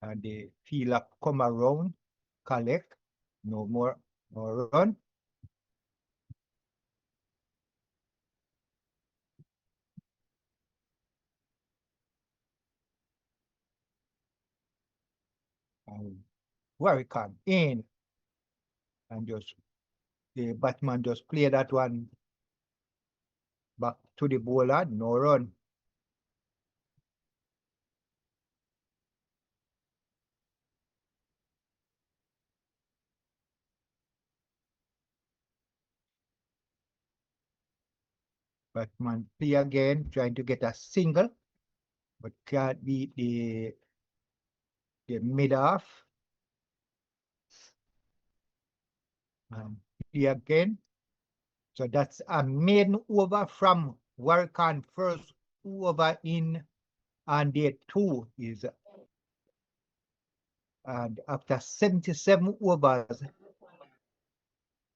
and the fielder come around, collect, no more, no run. And where he can in, and just the batsman just play that one back to the bowler, no run. Batsman play again, trying to get a single, but can't beat the mid off. And play again. So that's a main over from Warkan, first over in, and the two is, and after 77 overs,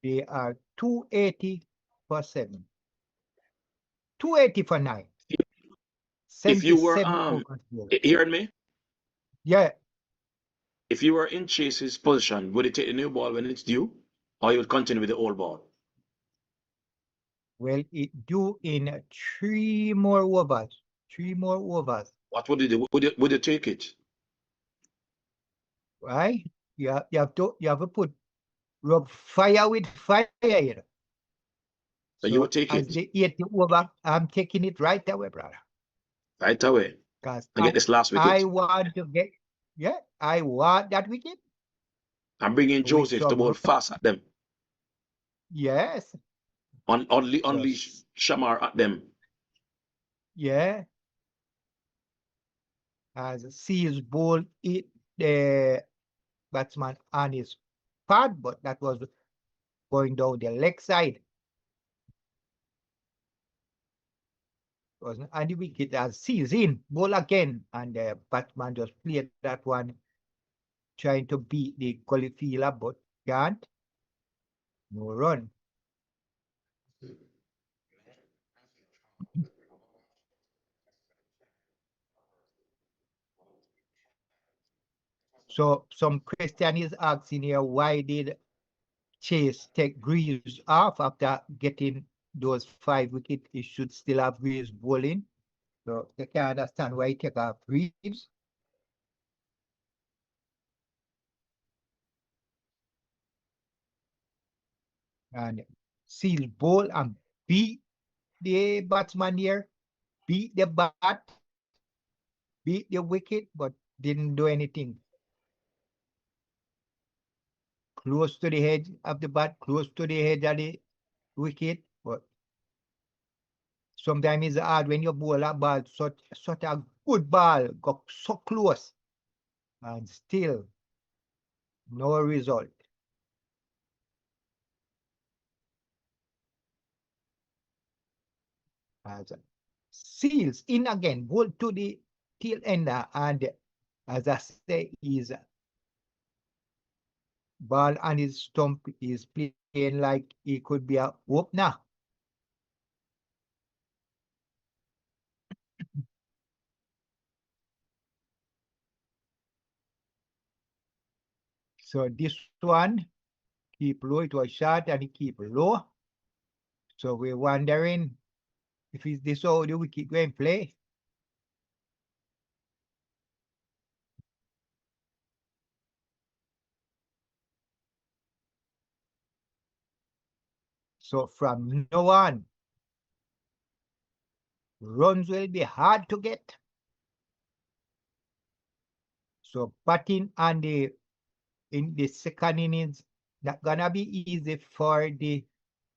they are 280 for 7. 280 for 9. If you were hearing me? Yeah. If you were in Chase's position, would he take the new ball when it's due, or you would continue with the old ball? Well, it due in 3 more overs. 3 more overs. What would you do? Would you take it? Right? You have to put rub fire with fire here. So you would take it. As the 80 over, I'm taking it right away, brother. Right away. Because I get this last wicket. I want to get, I want that wicket. I'm bringing Joseph to bowl fast at them. Yes. Unleash Shamar at them. Yeah. As sees ball hit the batsman on his pad, but that was going down the leg side. And the wicket as sees in, ball again, and the batsman just played that one, trying to beat the gully fielder, but can't. No run. So some question is asking here, why did Chase take Greaves off after getting those 5 wickets? He should still have Greaves bowling. So they can understand why he take off Greaves. And Seal bowl and beat the batsman here, beat the bat, beat the wicket, but didn't do anything. Close to the edge of the bat, close to the edge of the wicket, but sometimes it's hard when you bowl a ball, such a good ball, got so close, and still no result. As Seals in again, ball to the tail ender, and as I say, is ball on his stump is playing like he could be a opener. So this one keep low, it was short and he keep low. So we're wondering if it's this how the wicket going to play. So from now on, runs will be hard to get. So batting on in the second innings not gonna be easy for the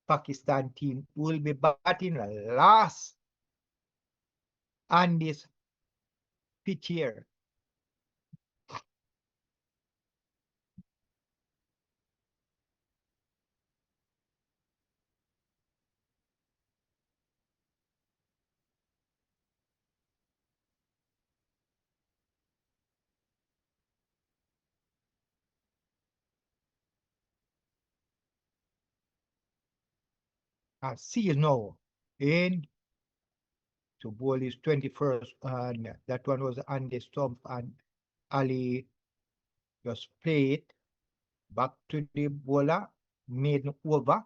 Pakistan team, who will be batting last on this pitch here. Seal now in to bowl is 21st, and that one was on the stump, and Ali just play it back to the bowler, made over,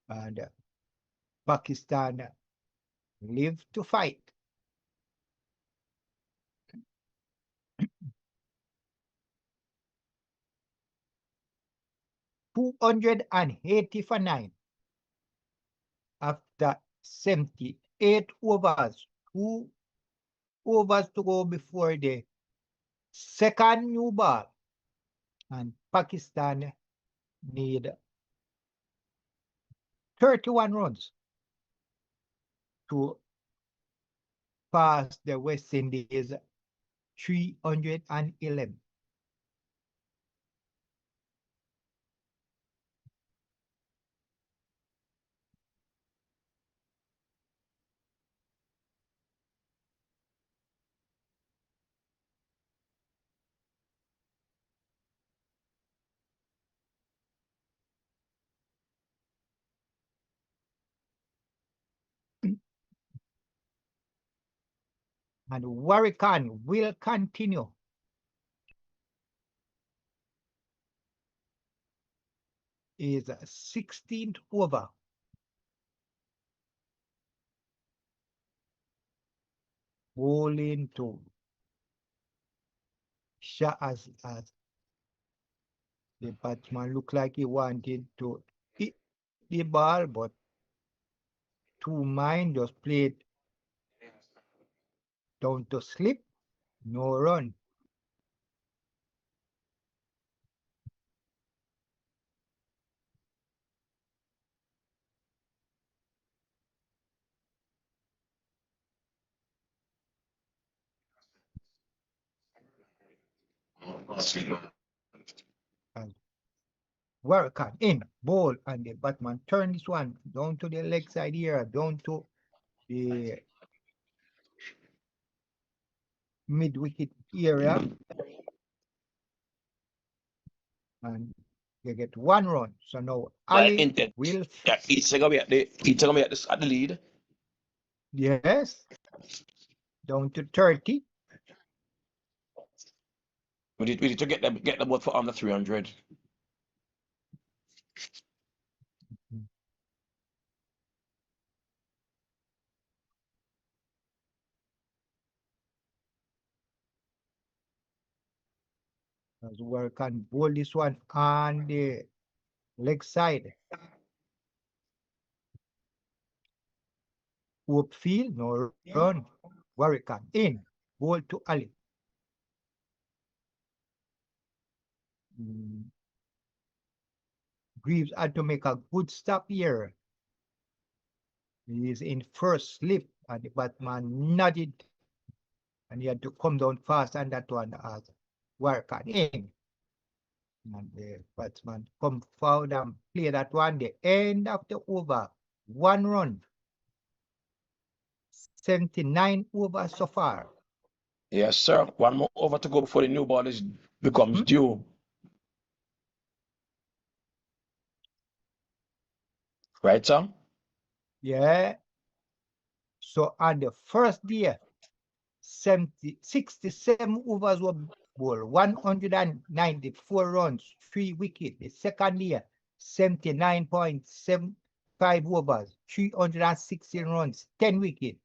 and Pakistan live to fight. $280 for 9 after 78 overs. 2 overs to go before the second new ball, and Pakistan need 31 runs to pass the West Indies 311. And Warrican will continue. Is 16th over. Bowling to Shah as the batsman looked like he wanted to hit the ball, but two mine just played down to slip, no run. And Warrican in, ball, and the batsman turn this one down to the leg side here, down to the mid-wicket area. And they get 1 run. So now Ali will. Yeah, he's gonna be at the lead. Yes. Down to 30. We need to get the ball for under 300. As well can bowl this one on the leg side. Upfield, no run. Warrican in, ball to Ali. Greaves had to make a good stop here. He is in first slip, and the batsman nodded, and he had to come down fast, and that one as Warrican in. And the batsman come forward and play that one. The end of the over, 1 run. 79 overs so far. Yes, sir. 1 more over to go before the new ball becomes due. Right, sir? Yeah. So on the first day, 67 overs were bowled, 194 runs, 3 wickets. The second day, 79.75 overs, 316 runs, 10 wickets.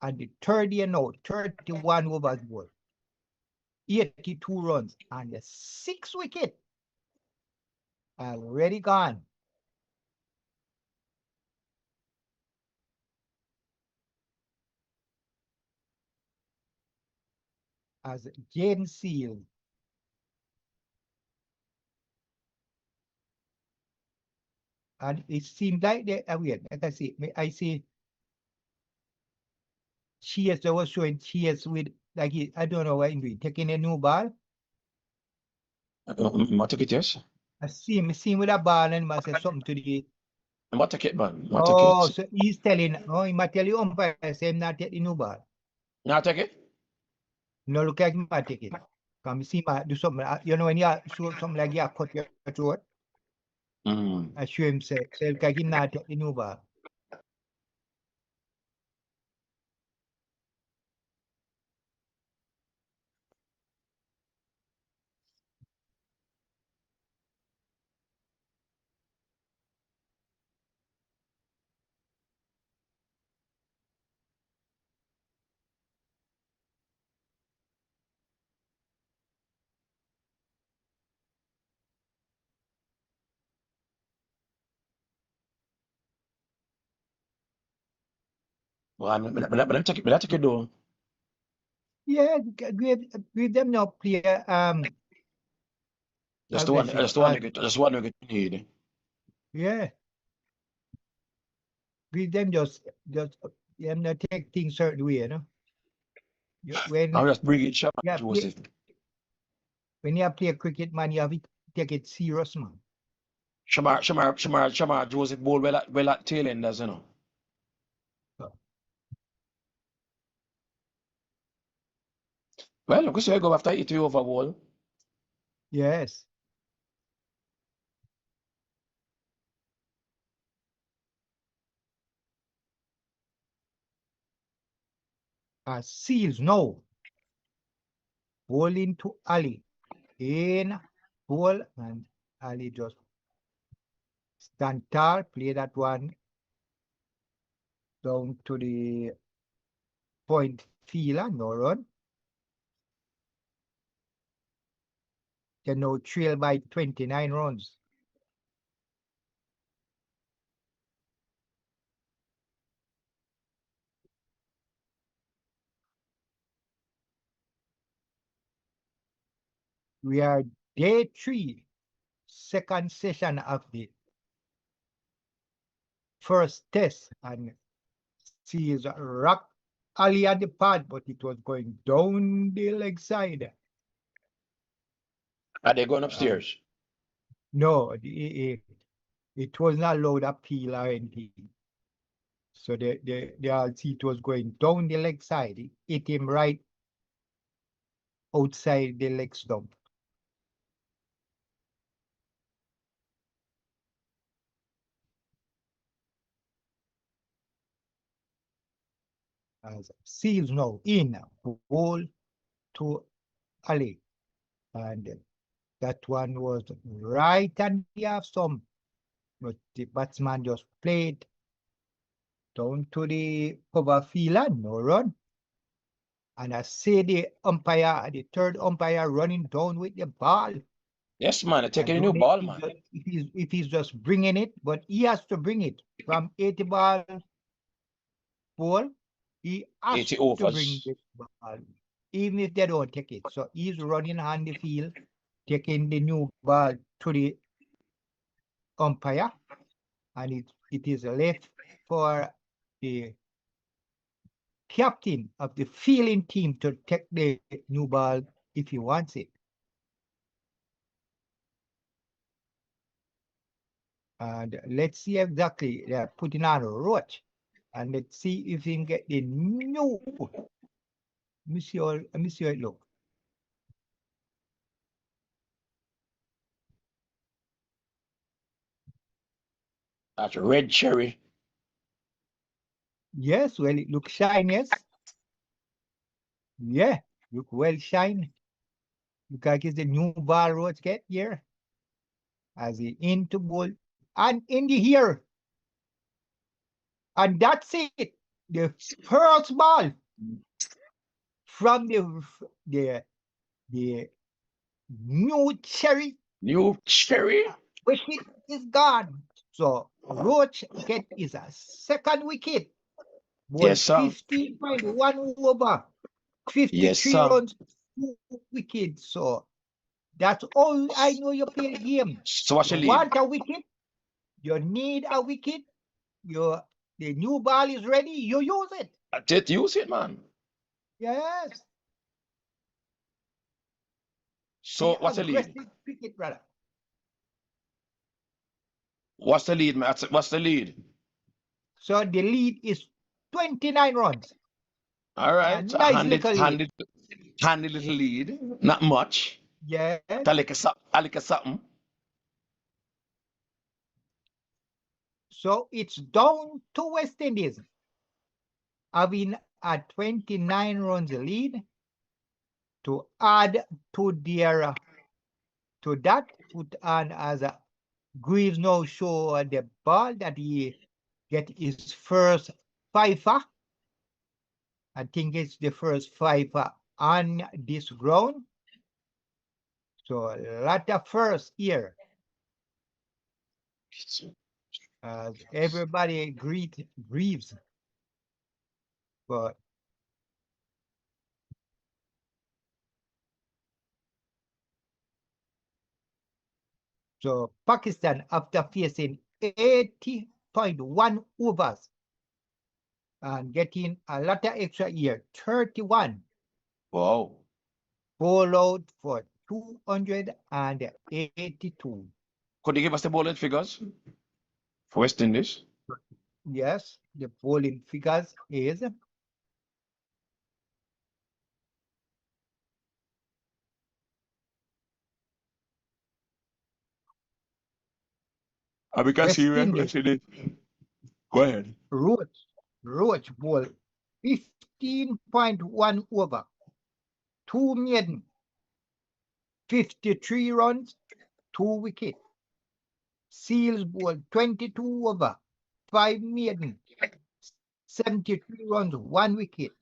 And the third day now, 31 overs bowled, 82 runs, and the 6 wickets already gone. As Jaden Seal And it seems like they wait, let us see. I see Cheers, they were showing Cheers with like I don't know what he's doing, taking a new ball. I take it, yes. I see him with a ball and I say something to the. I take it, man. Oh, so he's telling, he might tell you umpire, say him not take the new ball. Not take it? No, look like him take it. Come see my do something. You know when you show something like you cut your throat. I show him say look like him not take the new ball. Well, but I take it though. Yeah, give them no play. Just one you need. Yeah. Give them just them not take things certain way, you know. When I'll just bring it sharp, yeah, Joseph. when you play cricket, man, you have to take it serious, man. Shamar, Joseph ball well at tail enders, you know. Well, look, so I go after it over ball. Yes. Seals no. Bowling to Ali. In ball and Ali just stand tall, play that one down to the point fielder, no run. They now trail by 29 runs. We are day 3, second session of the first test, and sees rock Ali at the pad, but it was going down the leg side. Are they going upstairs? No, it was not allowed appeal or anything. So the all see it was going down the leg side. It hit him right outside the leg stump. As Seals now in ball to Ali, and that one was right and the half stump, but the batsman just played down to the cover fielder, no run. And I see the umpire, the third umpire running down with the ball. Yes, man, taking a new ball, man. If he's just bringing it, but he has to bring it from 80 ball, he has to bring this ball, even if they don't take it. So he's running on the field, taking the new ball to the umpire, and it is left for the captain of the fielding team to take the new ball if he wants it. And let's see exactly they're putting on a roach, and let's see if we can get the new. Let me see how it look. That's a red cherry. Yes, well, it looks shine, yes. Yeah, look well shine. Look like it's the new ball roach get here. As he into ball and in the air. And that's it. The first ball from the new cherry. New cherry? Wicket is gone. So Roach get is a second wicket. Yes, sir. 15.1 over. 53 runs, 2 wickets. So that's all I know you play the game. So what's your lead? Want a wicket? You need a wicket. The new ball is ready. You use it. Just use it, man. Yes. So what's the lead? Cricket, brother. What's the lead, man? What's the lead? So the lead is 29 runs. All right. Nice little lead. Handy little lead. Not much. Yes. I like a something. So it's down to West Indies, having a 29 runs lead. To add to their to that, put on as a Greaves now show the ball that he get his first fifer. I think it's the first fifer on this ground. So a lot of first here. Everybody greet Greaves. But so Pakistan, after facing 80.1 overs and getting a lot of extra here, 31. Wow. Ball out for 282. Could you give us the bowling figures for West Indies? Yes, the bowling figures is We can see West Indies. Go ahead. Roach ball 15.1 over, 2 maiden, 53 runs, 2 wicket. Seals ball 22 over, 5 maiden, 73 runs, 1 wicket.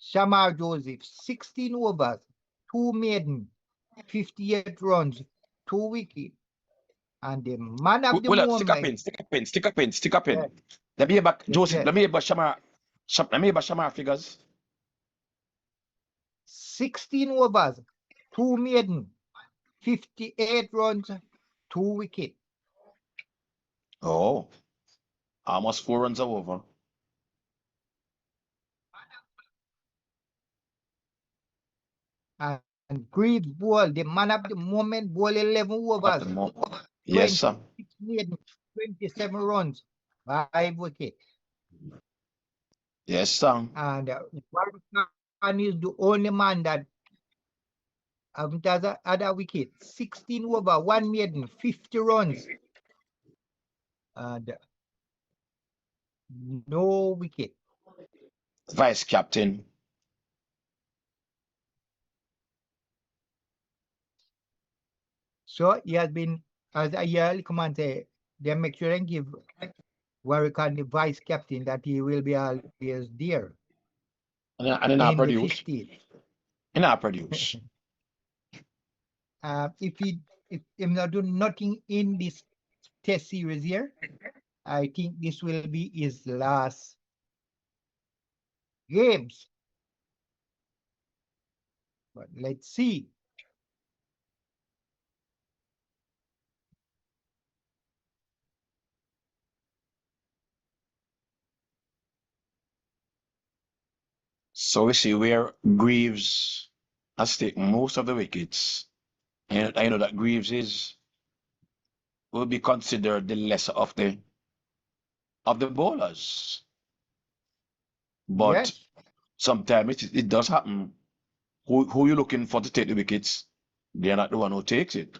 Shamar Joseph 16 overs, 2 maiden, 58 runs, 2 wicket. And the man of the moment. Stick a pin. Yeah. Let me hear back, Joseph. Yeah. Let me hear Shamar figures. 16 overs, 2 maiden, 58 runs, 2 wicket. Oh, almost 4 runs over. And Greaves ball, the man of the moment, ball 11 overs. Yes, sir. 27 runs, 5 wickets. Yes, sir. And Warren is the only man that has other wicket. 16 over, 1 maiden, 50 runs. And no wicket. Vice captain. So he has been, as a yearly command say, they make sure and give Warwick the vice captain that he will be always there. And in our produce. In our produce. If he not do nothing in this test series here, I think this will be his last games. But let's see. So we see where Greaves has taken most of the wickets. And I know that Greaves will be considered the lesser of the bowlers. But yes, sometimes it does happen. Who you looking for to take the wickets? They're not the one who takes it.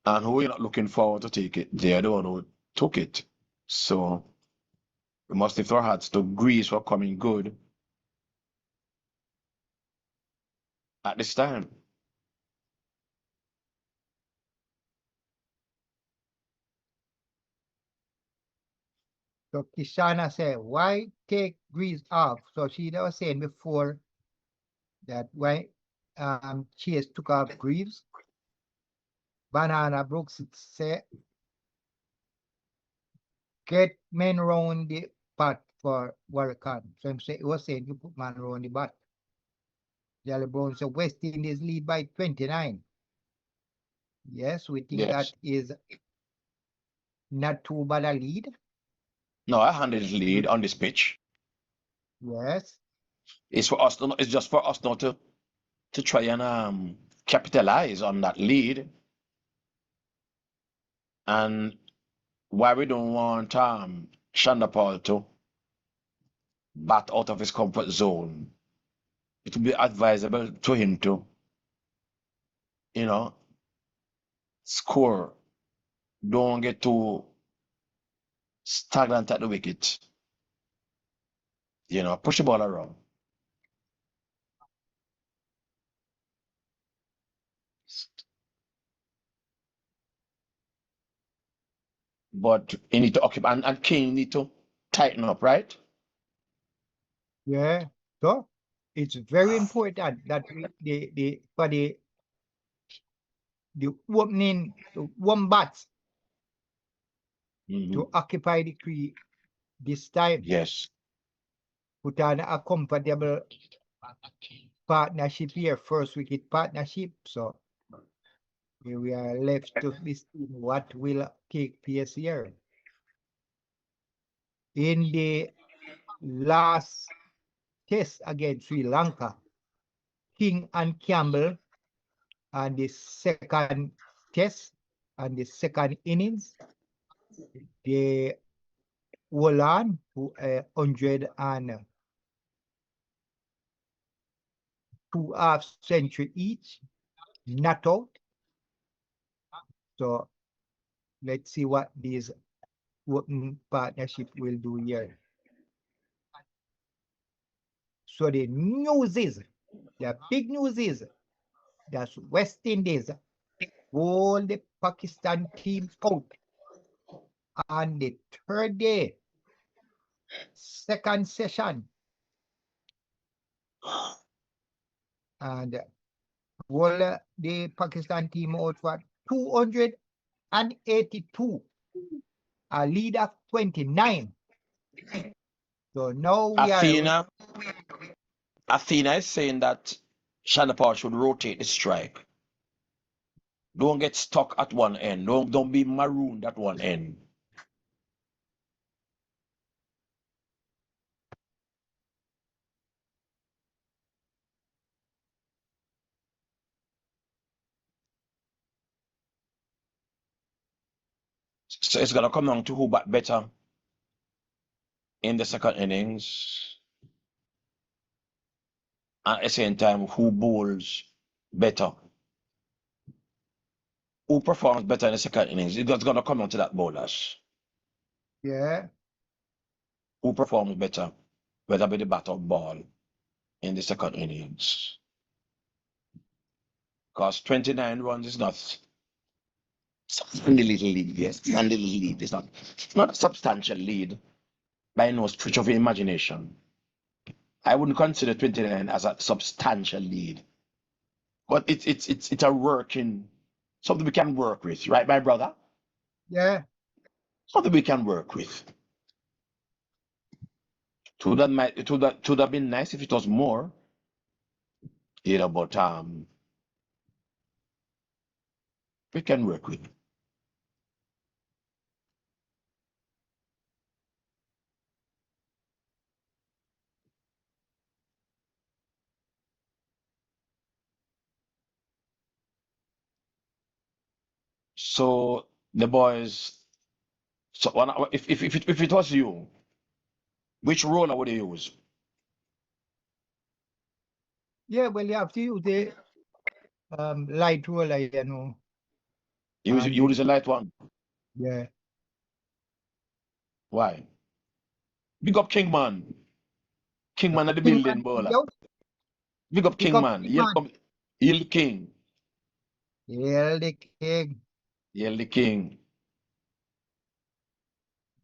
And who you're not looking for to take it, they're the one who took it. So we must lift our hats to Greaves for coming good at this time. So Kishana said, why take Greaves off? So she was saying before that why Chase took off Greaves. Banana Brooks said, get men around the bat for Warwick. So he was saying you put man around the bat. Jolly Brown said West Indies lead by 29. Yes, we think that is not too bad a lead. No, I handed the lead on this pitch. Yes. It's for us. It's just for us now to try and capitalize on that lead. And why we don't want Shanda Paul to bat out of his comfort zone, it would be advisable to him to, score. Don't get too stagnant at the wicket. Push the ball around. But you need to occupy, and King need to tighten up, right? Yeah. So it's very important that for the opening one bats to occupy the crease this time. Yes. Put on a comfortable partnership here, first wicket partnership. So we are left to be seen what will take place here. In the last test against Sri Lanka, King and Campbell and the second test and the second innings, they were on to 102 half century each, not out. So let's see what this working partnership will do here. So the news is, the big news is that West Indies hold the Pakistan team out on the third day, second session, and hold the Pakistan team out for 282, a lead of 29. So now we Athena is saying that Shanapal should rotate the strike. Don't get stuck at one end. Don't be marooned at one end. So it's gonna come down to who bat better in the second innings. At the same time, who bowls better. Who performs better in the second innings? It's gonna come down to that bowlers. Yeah. Who performs better, whether be the bat or ball in the second innings. Because 29 runs is not a little lead, yes. A little lead. It's not a substantial lead by no stretch of imagination. I wouldn't consider 29 as a substantial lead. But it's a working, something we can work with, right, my brother? Yeah. Something we can work with. It would have been nice if it was more, but we can work with. So the boys. So if it was you, which roller would you use? Yeah, well, you have to use the light roller, You use a light one. Yeah. Why? Big up Kingman. Kingman at the building, bowler. Big up Kingman. Yield the king. Yield the king. Yield the king.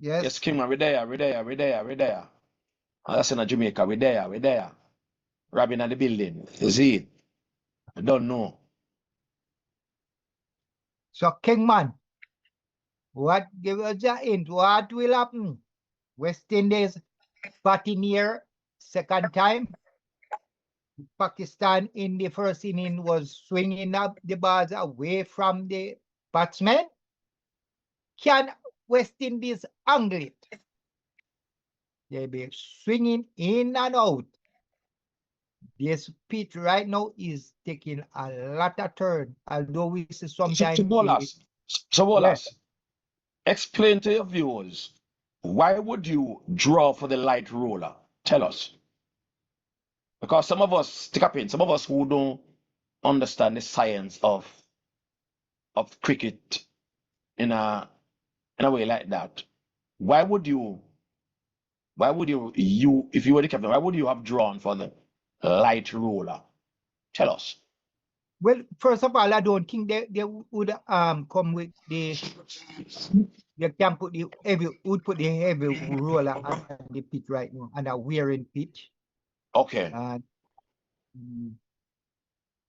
Yes, Kingman, we're there. That's in Jamaica, we're there. Robin at the building. You see it? I don't know. So Kingman, what give us a hint? What will happen? West Indies batting here second time. Pakistan in the first inning was swinging up the balls away from the batsman. Can West Indies angle it. They be swinging in and out. This pitch right now is taking a lot of turn, although we see sometimes. So, Bolas, explain to your viewers, why would you draw for the light roller? Tell us. Because some of us, stick up in, some of us who don't understand the science of cricket in a way like that, why would you if you were the captain, why would you have drawn for the light roller? Tell us. Well, first of all, I don't think they would come with they can put the heavy roller on the pitch right now, and a wearing pitch. Okay.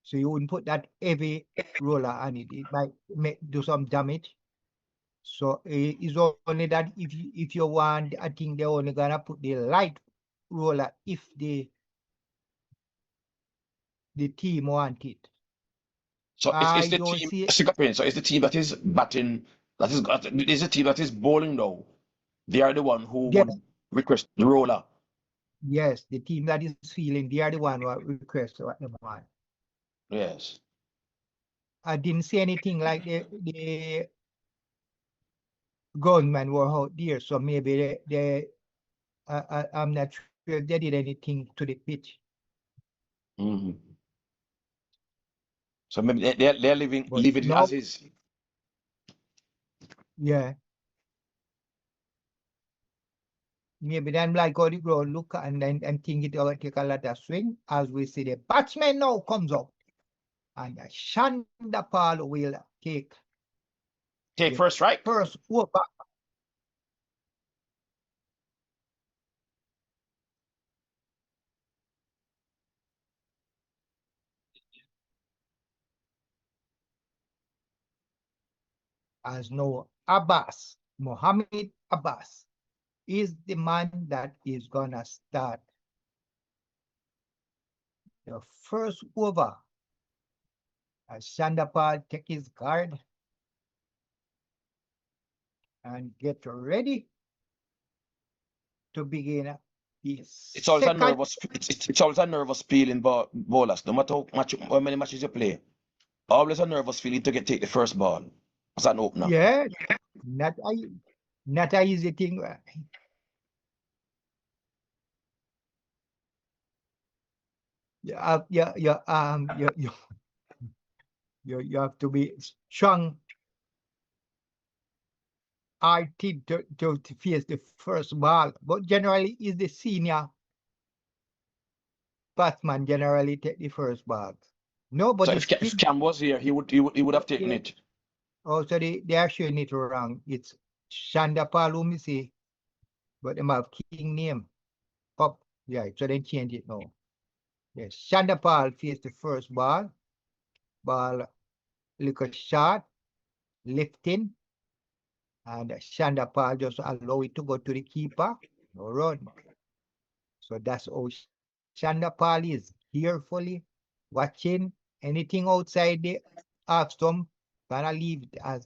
So you wouldn't put that heavy roller on it. It might do some damage. So it's only that if you want, I think they're only gonna put the light roller if the team want it. So it's the team. So it's the team that is batting. Is the team that is bowling now. They are the one who would request the roller. Yes, the team that is fielding, they are the one who request what they want. Yes. I didn't see anything like the gunmen were out there, so maybe I'm not sure if they did anything to the pitch. Mm-hmm. So maybe they're leaving it as is. Yeah. Maybe then like go the ground, look and think it will take a lot of swing. As we see, the batsman now comes up, and Shandapal will take first strike. First over. As no Abbas, Mohammed Abbas, is the man that is gonna start the first over. As Shandapal take his guard and get ready to begin it's always a nervous. It's always a nervous feeling, bowlers. No matter how many matches you play, always a nervous feeling to take the first ball as an opener. Yeah, not an easy thing. You have to be strong. I think to face the first ball, but generally is the senior batsman generally take the first ball. No, but so if Cam was here, he would have taken it. Oh, so they are showing it wrong. It's Shandapal, who me see, but they have king name. Pop, yeah, so they change it now. Yes, Shandapal faced the first ball. Ball, little shot, lifting, and Shandapal just allow it to go to the keeper. No run. So that's how Shandapal is carefully watching anything outside the half stump. Gonna leave it as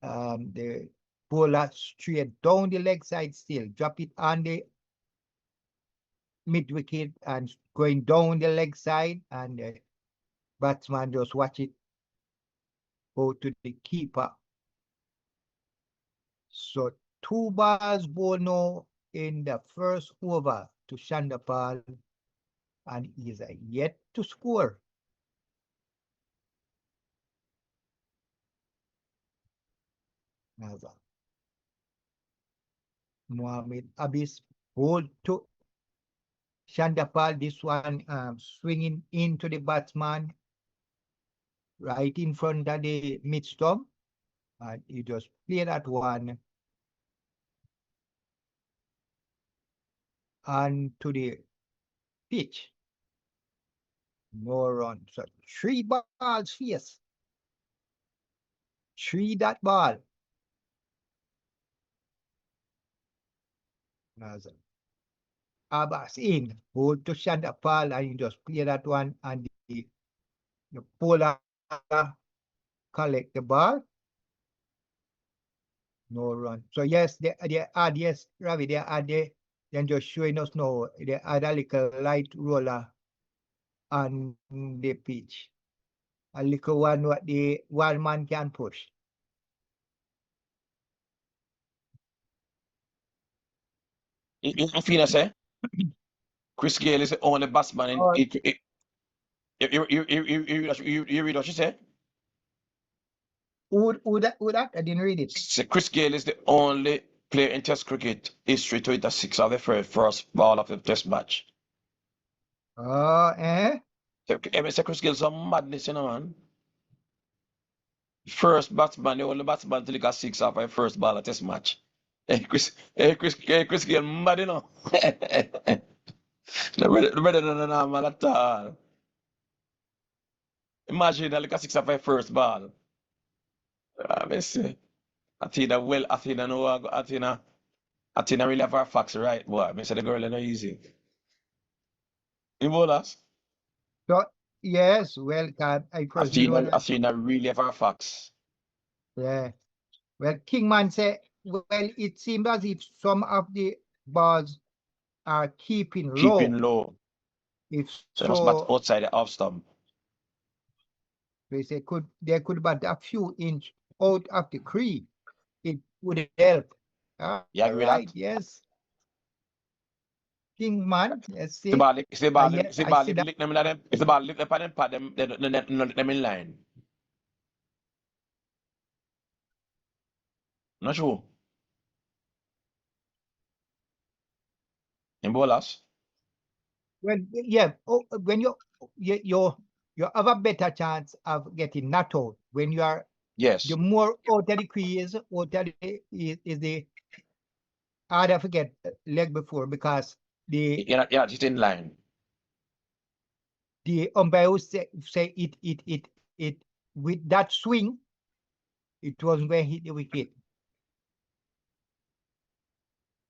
the bowler straight down the leg side still. Drop it on the mid wicket and going down the leg side, and the batsman just watch it go to the keeper. So 2 balls ball now in the first over to Shandapal, and he is yet to score. Mohammed Abis hold to Shandapal, this one swinging into the batsman right in front of the mid stump, and he just play that one onto the pitch. No run. So 3 balls face. 3 that ball. Abbas in, hold to Shandapal, and you just play that one, and the bowler collect the ball. No run. So yes, they add, yes, Ravi, they add then just showing us now, they add a little light roller on the pitch. A little one what the one man can push. You feel say? Chris Gale is the only batsman in it. You read what she said? Who that? I didn't read it. So Chris Gale is the only player in Test cricket history to hit a six of the first ball of the Test match. Eh? So Chris Gale's some madness, you know, man. First batsman, the only batsman to lick a six off a first ball of Test match. Chris Gale mad, you know. Better than normal at all. Imagine that like a six of a first ball. I say, I think I really have our facts right, boy. I say the girl is not easy. You bowlers? So yes, well, I presume. I think I really have our facts. Yeah. Well, Kingman said, well, it seems as if some of the balls are keeping low. If so outside the off stump. They say there could but a few inch out of the crease. It would help. Yeah, right, yes. Kingman, yes. If the ball lick up on them pad, them in line. Not sure. In bowlers? Well, yeah. When you have a better chance of getting knocked out when you are. Yes. The more out of the crease, is the harder to get leg before because yeah, just in line. The umpire will say it with that swing, it wasn't going to hit the wicket.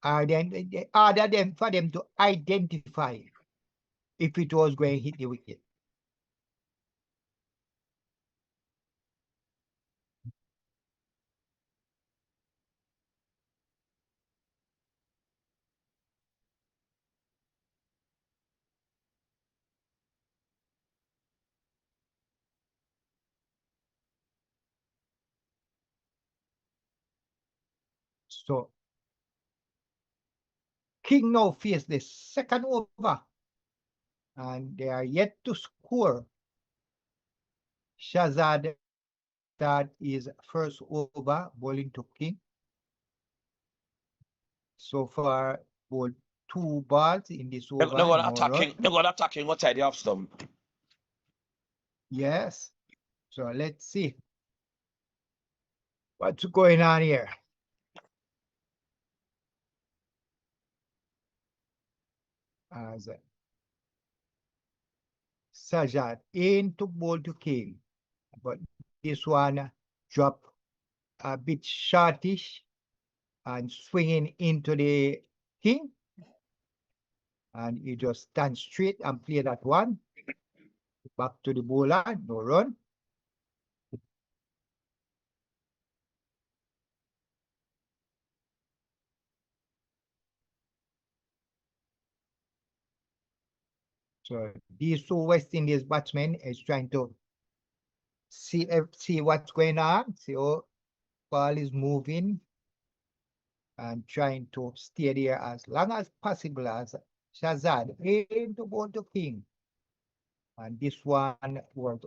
Then harder than for them to identify if it was going to hit the wicket. So King now face the second over, and they are yet to score. Shazad that is first over, bowling to King. So far, bowled 2 balls in this over. They're going to attacking outside the off stump. Yes. So let's see what's going on here. As Sajad into bowl to King, but this one dropped a bit shortish and swinging into the King, and he just stand straight and play that one back to the bowler. No run. So these 2 West Indies batsmen is trying to see what's going on, see how ball is moving, and trying to stay there as long as possible as Shazad into ball to King. And this one was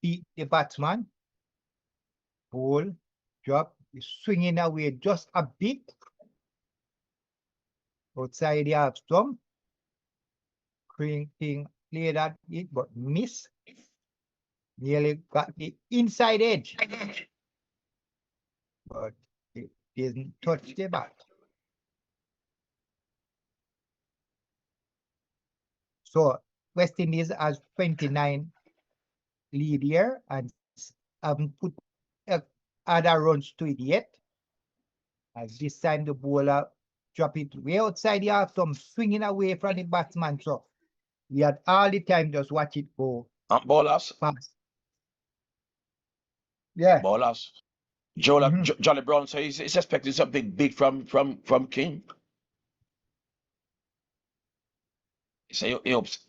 beat the batsman. Ball, drop, swinging away just a bit outside the half stump. King played at it, but missed. Nearly got the inside edge, but it didn't touch the bat. So West Indies has 29 lead here and haven't put other runs to it yet. As this time the bowler drop it way outside the half stump, swinging away from the batsman. So we had all the time just watch it go Bowlers. fast. Yeah. ballers. Jolly Brown says he's expecting something big from King. He say he hopes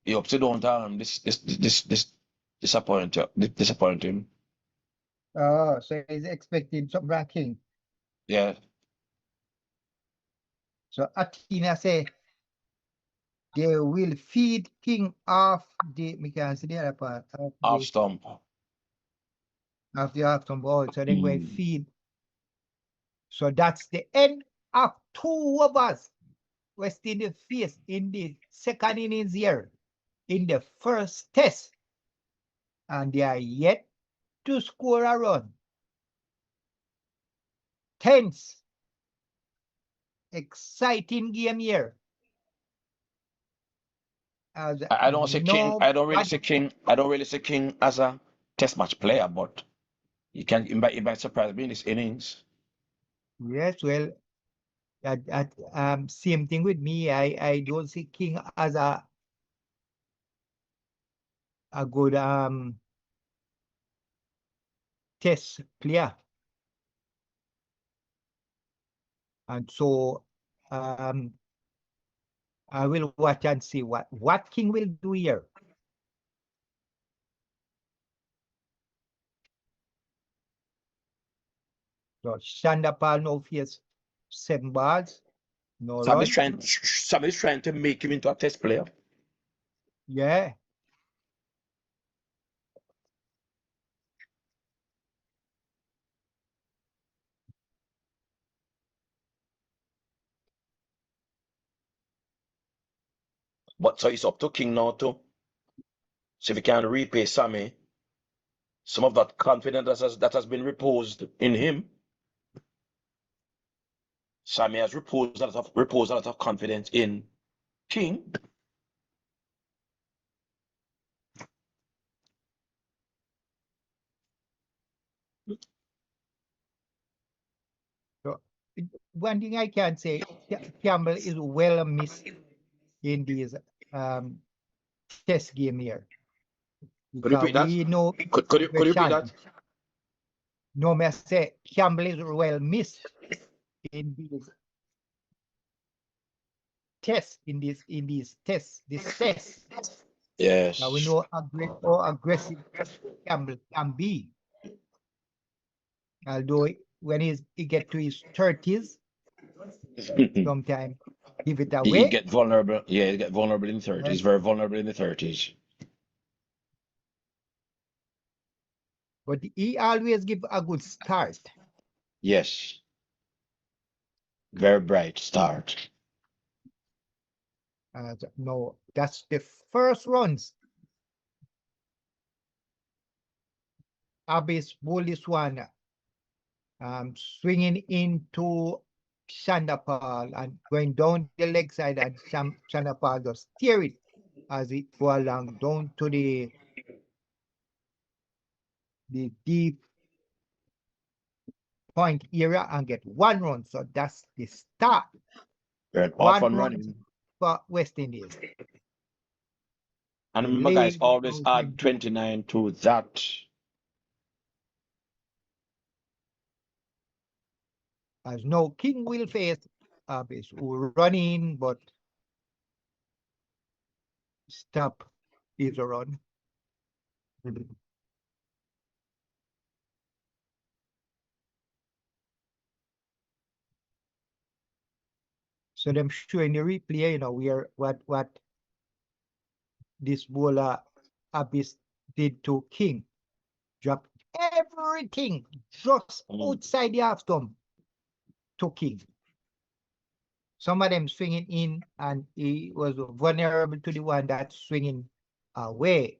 he don't this disappoint him. Oh, so he's expecting some ranking. Yeah. So Athena say they will feed King off the other part of Off the stump. after ball. So they're going to feed. So that's the end of 2 overs. West Indies face in the second innings here in the first test. And they are yet to score a run. Tense, exciting game here. I don't see King. I don't really see King as a test match player, but he might surprise me in this innings. Yes, well, same thing with me. I don't see King as a good test player. And so I will watch and see what King will do here. So Shandapal no face 7 balls, no run. Somebody's trying to make him into a test player. Yeah. But so it's up to King now to see if he can repay Sammy some of that confidence that has been reposed in him. Sammy has reposed a lot of confidence in King. So one thing I can say, Campbell is well missed in this test game here. Could you repeat that? Could you repeat that? No, me say Campbell is well missed in this test, this test. Yes. Now we know how aggressive Campbell can be. Although when he get to his 30s, sometimes give it away. He get vulnerable. Yeah, he get vulnerable in the 30s. He's very vulnerable in the 30s. But he always give a good start. Yes. Very bright start. No, that's the first runs. Abbas bull this one, swinging into Shandapal and going down the leg side, and Shandapal just steer it as it go along down to the deep point area and get 1 run. So that's the start. Off and running for West Indies. And remember, guys, always add 29 to that. As no King will face is running, but stop is a run. So them showing the replay, you know, where what this bowler Abyss did to King. Dropped everything just outside the half stump to King. Some of them swinging in, and he was vulnerable to the one that's swinging away.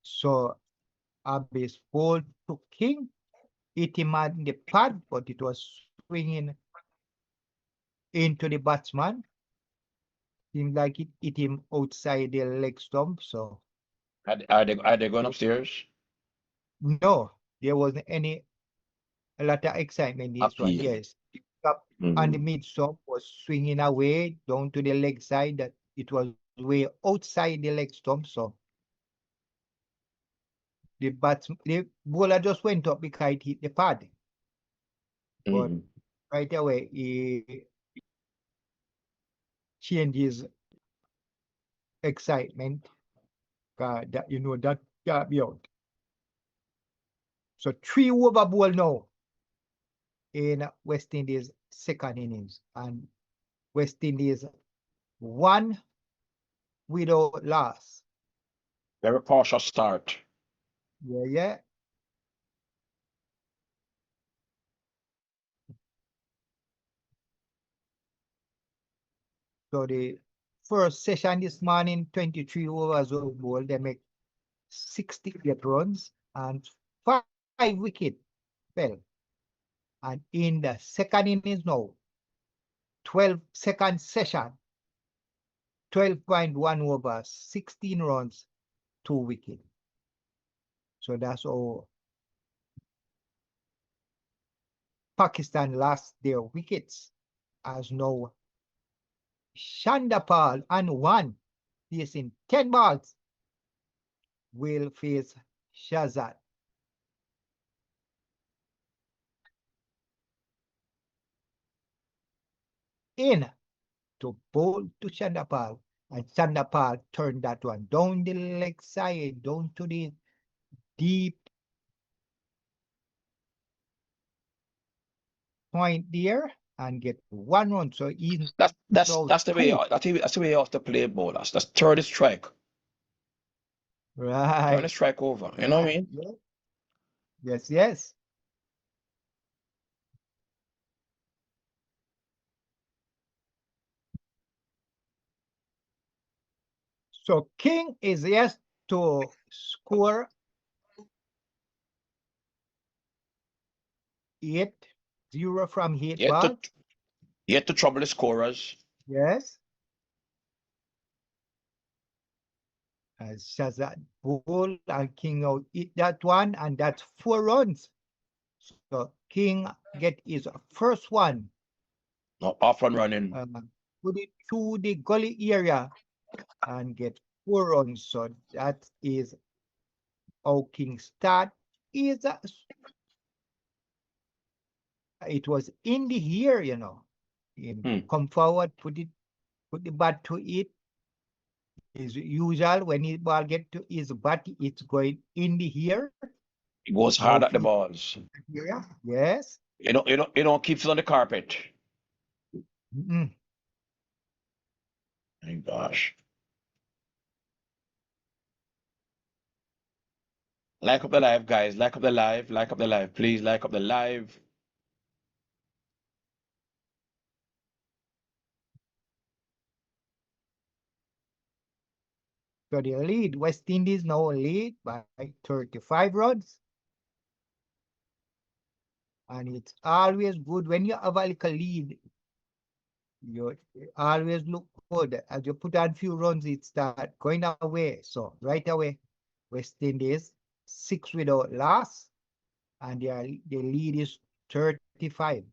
So Abyss ball to King, hit him on the pad, but it was swinging into the batsman. Seemed like it hit him outside the leg stump. So are they going upstairs? No, there wasn't a lot of excitement in this one. Yes, up on the mid stump was swinging away down to the leg side. That it was way outside the leg stump. So the bowler just went up because it hit the pad. But right away, he changes excitement. That that got me out. So 3 over ball now in West Indies second innings, and West Indies 1 without loss. Very partial start. Yeah. So the first session this morning, 23 overs of ball, they make 68 runs and 5 wickets fell. And in the second innings now, 12-second session, 12.1 overs, 16 runs, 2 wickets. So that's all. Pakistan lost their wickets as now Shandapal and 1 facing 10 balls will face Shahzad. In to bowl to Shandapal, and Shandapal turned that one down the leg side, down to the deep point there, and get 1 run. So that's the way that's the way you have to play bowlers. That's third strike. Right. Turn the strike over. You know what I mean? Yes. So King is yes to score 8-0 from 8 balls. Yet to trouble the scorers. Yes. As Shahzad bowl and King out hit that one, and that's 4 runs. So King get his first one. No, off and running. Put it through the gully area and get 4 runs. So that is how King start. It was in the air, come forward, put the bat to it. Is usual when his ball get to his bat, it's going in the air. It goes hard at the balls. Yeah. Yes. You don't keep it on the carpet. My gosh. Like up the live, guys. Like up the live. Like up the live. Please like up the live. So the lead, West Indies now lead by 35 runs. And it's always good when you have a little lead. You always look good. As you put on few runs, it start going away. So right away, West Indies 6 without loss, and the lead is 35.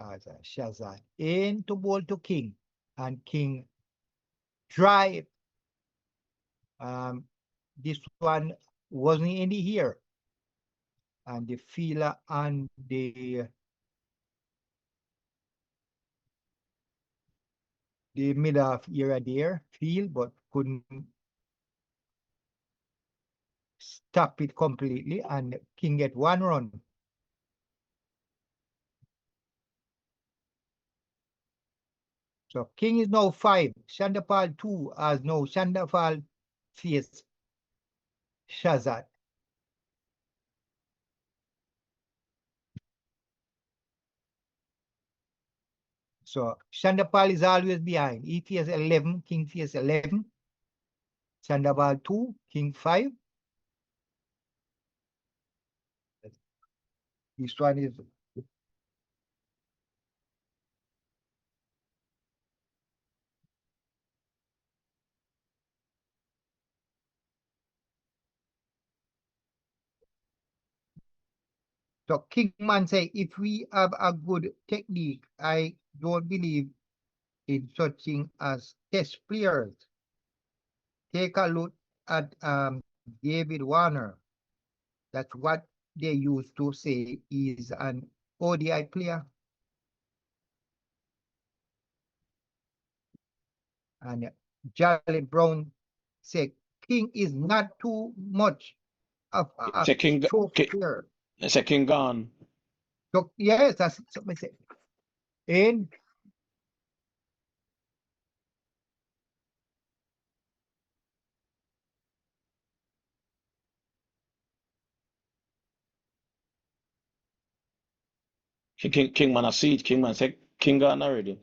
As Shahzad into ball to King, and King drive. This one wasn't in the air, and the fielder on the middle of area there field, but couldn't stop it completely, and King get 1 run. So King is now 5. Shandapal 2 as now Shandapal face Shahzad. So Shandapal is always behind. He faces 11, King faces 11. Shandapal 2, King 5. This one is so Kingman say, if we have a good technique, I don't believe in such thing as test players. Take a look at David Warner. That's what they used to say is an ODI player. And Jolly Brown said King is not too much of a stroke player. It's a King gone. So, yes, that's something I said. And King man a seat. King man say King gone already.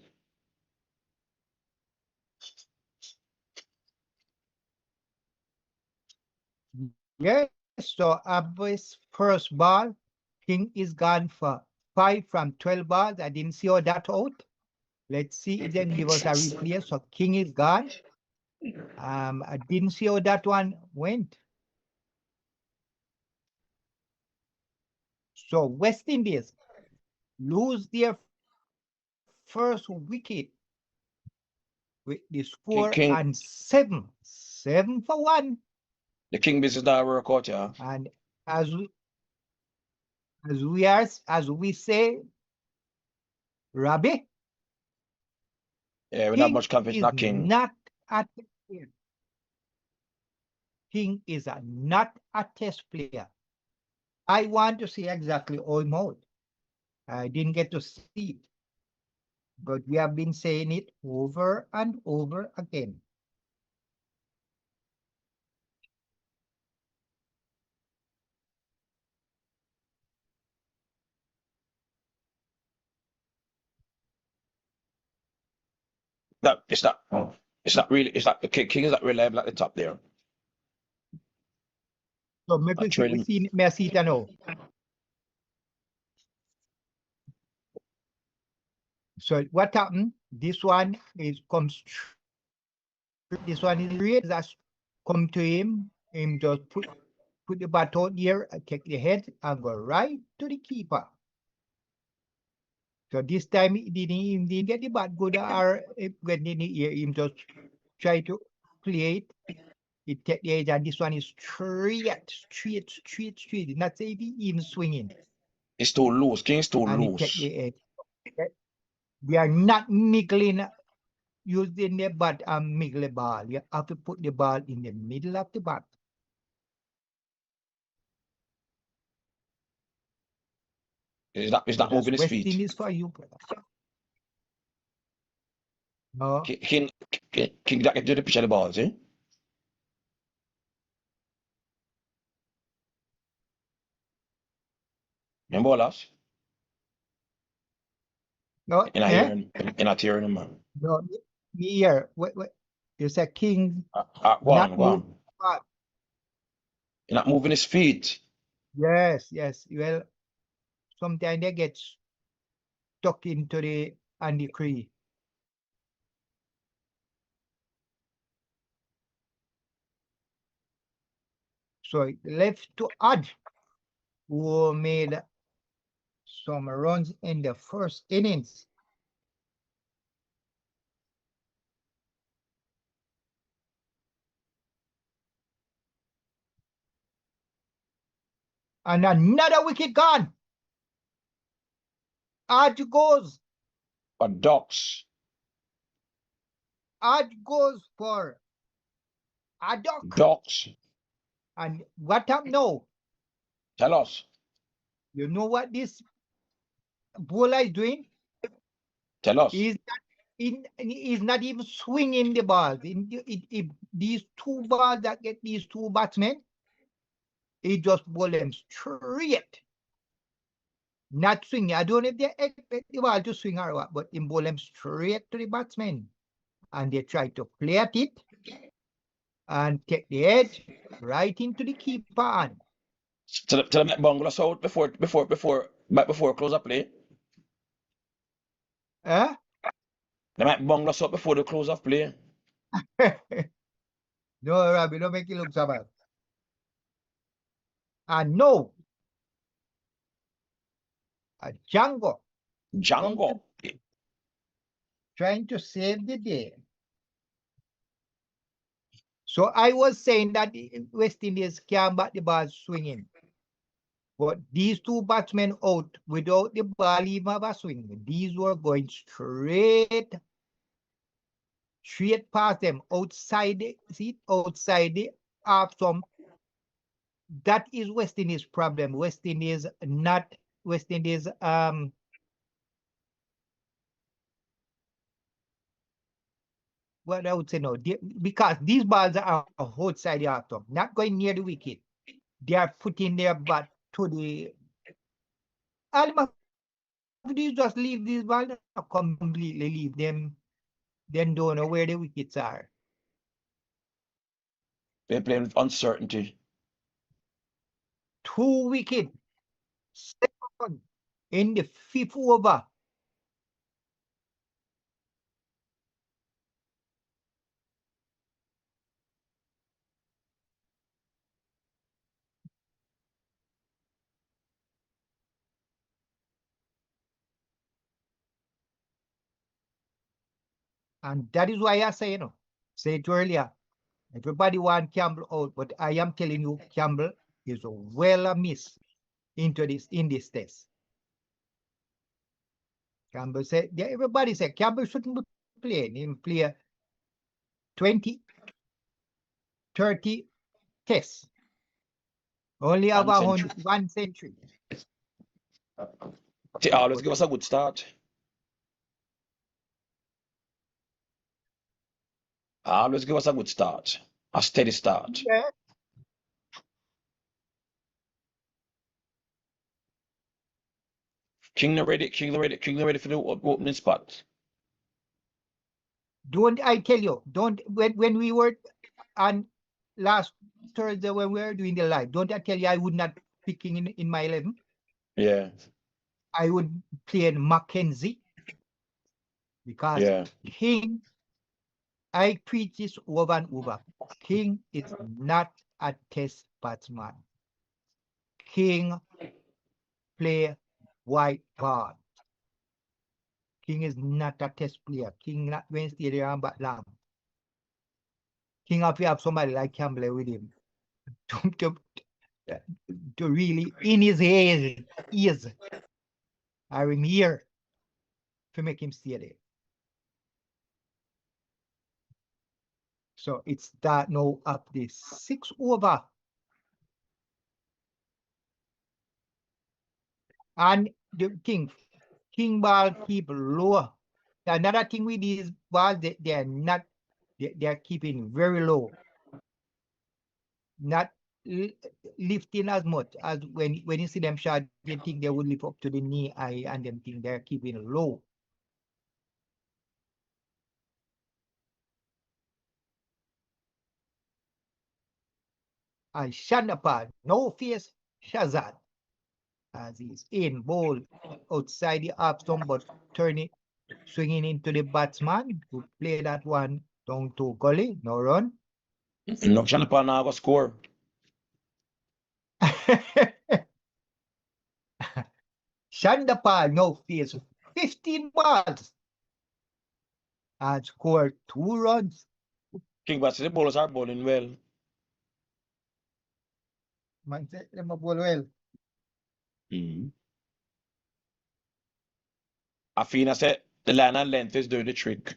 yes, so Abbas first ball, King is gone for 5 from 12 balls. I didn't see all that out. Let's see if they give us a replay. So King is gone. I didn't see how that one went. So West Indies lose their first wicket with the score and 7 for 1. The King business that work out, yeah. And as we say, Rabi. Yeah, we not much confidence in King. King is not a test player. I want to see exactly all mode. I didn't get to see it, but we have been saying it over and over again. It's not really, it's not the King is not reliable at the top there. So maybe we see Messi now. So what happened? This one comes. This one is real. That's come to him. Him just put the bat out here, take the head, and go right to the keeper. So this time he didn't get the bat good, or when in the ear, him just try to play it. He take the edge, and this one is straight. Not say even swinging. It's too loose. King's too loose. He take the edge. They are not niggling using the bat and miggle the ball. You have to put the ball in the middle of the bat. He's not moving his feet. West Indies for you, brother. No. King that can do the pitch of the balls, eh? Remember us? No, in a tearing him, man. No, here. Wait. You said King. Go on. You're not moving his feet. Yes. Well, sometimes they get stuck into the cree. So left to Odd, who made some runs in the first innings. And another wicket gone. Odd goes. For ducks. Odd goes for a duck. Ducks. And what happened now? Tell us. You know what this bowler is doing? Tell us. He's not even swinging the balls. These two balls that get these two batsmen, he just bowl them straight. Not swinging. I don't know if they expect the ball to swing or what, but he bowl them straight to the batsman. And they try to play at it and take the edge right into the keeper. Tell them that bungalows out before close up play. They might bungalows out before the close of play. No, Robbie, don't make it look so bad. And no. Django. Trying to save the day. So I was saying that West Indies can bat the ball swinging. But these two batsmen out without the ball even have a swing. These were going straight past them outside the half stump. That is West Indies' problem. West Indies what I would say no, because these balls are outside the half stump, not going near the wicket. They are putting their bat to the all you just leave these balls, completely leave them, then don't know where the wickets are. They're playing with uncertainty. 2 wickets, 7 in the 5th over. And that is why I say, say it earlier, everybody want Campbell out, but I am telling you, Campbell is well amiss in this test. Campbell said, everybody said Campbell shouldn't be playing. He play 20, 30 tests. Only have 1 century. They always give us a good start. Always give us a good start. A steady start. Yeah. King ready for the opening spot. Don't I tell you, when we were on last Thursday when we were doing the live, don't I tell you I would not picking in my 11? Yeah. I would play in Mackenzie because King, I preach this over and over. King is not a test batsman. King play white ball. King is not a test player. King not going to stay there and bat lamb. King have to have somebody like Campbell with him to really in his ears or in ear to make him stay there. So it's that now up the 6 over. And the King ball keep low. Another thing with these balls, they're keeping very low. Not lifting as much as when you see them shot, you think they would lift up to the knee eye and them think they're keeping low. And Shandapal, no face Shazad, as he's in bowl outside the half stump, but swinging into the batsman who play that one down to gully, no run. No, Shandapal now go score. Shandapal no face 15 balls and scored 2 runs. King but the bowlers are bowling well. Man said them a bowl well. Afina said the line and length is doing the trick.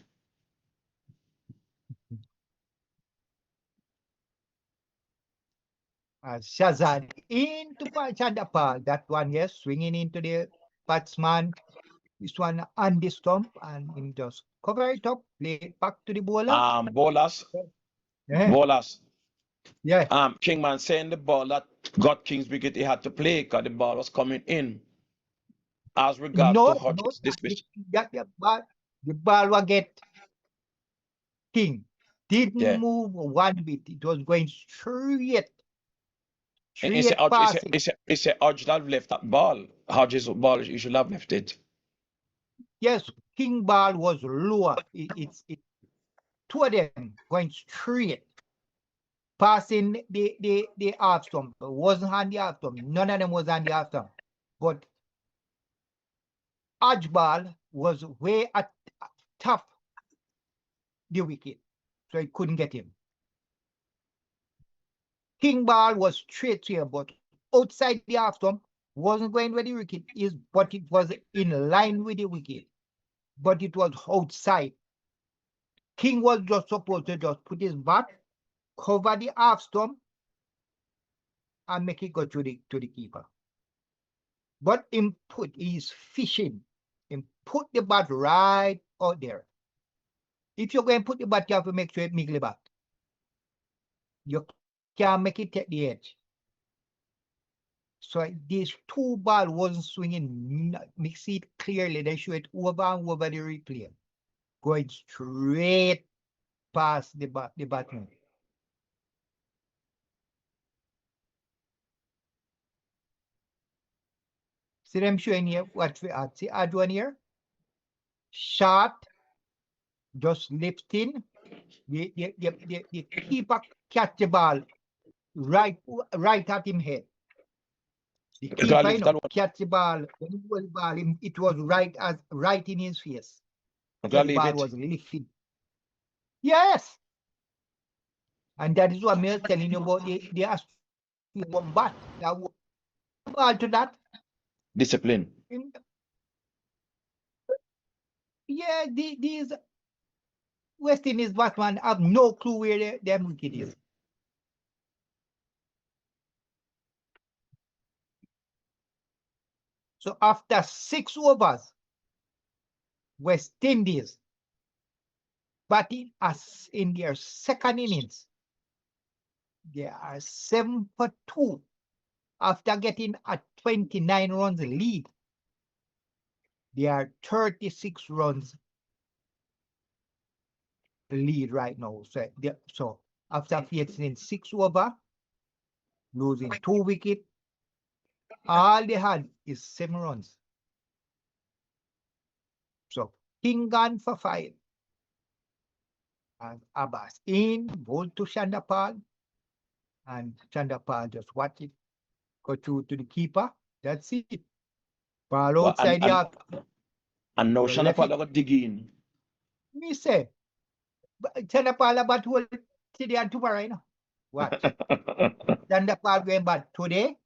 Shazad into Shandapal. That one, yes, swinging into the batsman. This one on the stump and him just cover it up, play it back to the bowler. Bowlers. Yeah. Bowlers. Yeah. Kingman saying the ball that got King's wicket he had to play because the ball was coming in. As regards to Hodges, the ball will get King. Didn't move 1 bit. It was going straight. It's a Hodge that left that ball. Hodges' ball, you should have left it. Yes, King ball was lower. It's 2 of them going straight. Passing the half stump. Wasn't on the half stump. None of them was on the half stump. But Hodge ball was way at top the wicket. So it couldn't get him. King ball was straight here, but outside the half stump, wasn't going where the wicket is, but it was in line with the wicket. But it was outside. King was just supposed to just put his bat, cover the half stump, and make it go to the keeper. But he's fishing. Him put the bat right out there. If you're going to put the bat, you have to make sure it make the bat. You can't make it take the edge. So this two ball wasn't swinging. We see it clearly. They show it over and over the replay, going straight past the batsman. See them showing here what we add. See add one here. Shot, just lifting. The keeper catch the ball right at him head. The keeper catch the ball. When he was the ball, it was right in his face. The ball was lifted. Yes. And that is what I'm telling you about the one bat. That was ball to that. Discipline. Yeah, these West Indies batsmen have no clue where their wicket is. So after 6 overs, West Indies batting as in their second innings. They are 7 for 2 after getting a 29 runs lead. They are 36 runs lead right now. So after facing 6 over, losing 2 wickets, all they had is 7 runs. So King gone for 5. And Abbas in, ball to Chandapal. And Chandapal just watch it go through to the keeper. That's it. Ball outside the arc. And now Chandapal got dig in. Me say, Chandapal about to today and tomorrow, right now. Watch. Chandapal going back today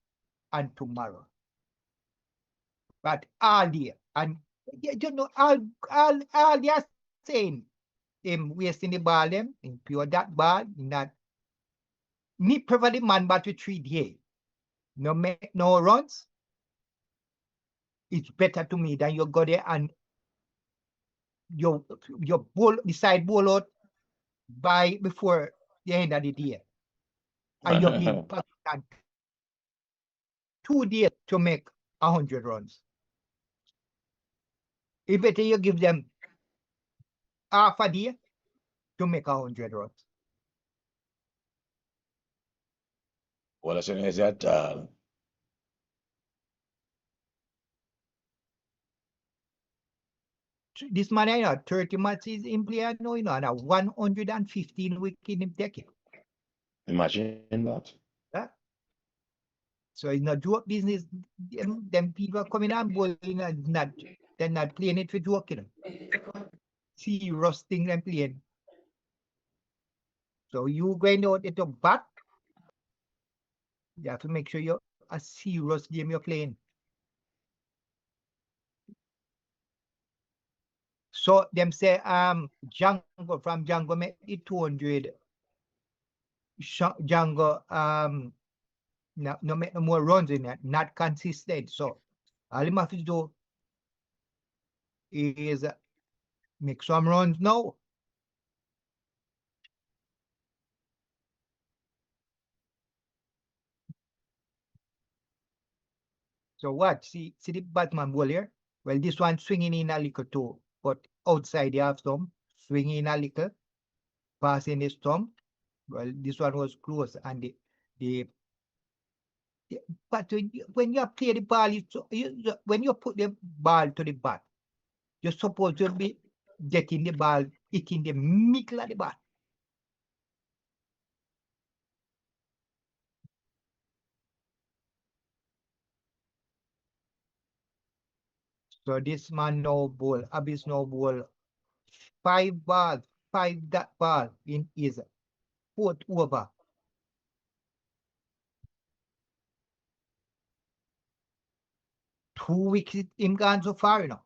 and tomorrow. But all day. And you know, all they are saying, him wasting the ball, them, in pure that ball, in that. Me prefer the man bat with 3 days. No make no runs. It's better to me than you go there and your ball, the side ball out by before the end of the day. And you'll be in Pakistan 2 days to make 100 runs. It's better you give them half a day to make 100 runs. What I'm saying is that this man, you know, 30 matches in play now, you know, and a 115 wicket in taking. Imagine that. Yeah. So it's not joke business. Them people coming and bowling and they're not playing it for joking. See rusting them playing. So you going out at the bat, you have to make sure you're a serious game you're playing. So them say Django from Django make it 200. Django no make no more runs in it, not consistent. So all him have to do is make some runs now. So what? See the Batman ball here? Well, this one swinging in a little too, but outside the half stump, swinging in a little, passing the stump. Well, this one was close, and but when you play the ball, when you put the ball to the bat, you're supposed to be getting the ball, hitting the middle of the bat. So this man no ball, Abyss no ball, 5 balls, 5 that ball in his 4th over. 2 wickets him gone so far, you know.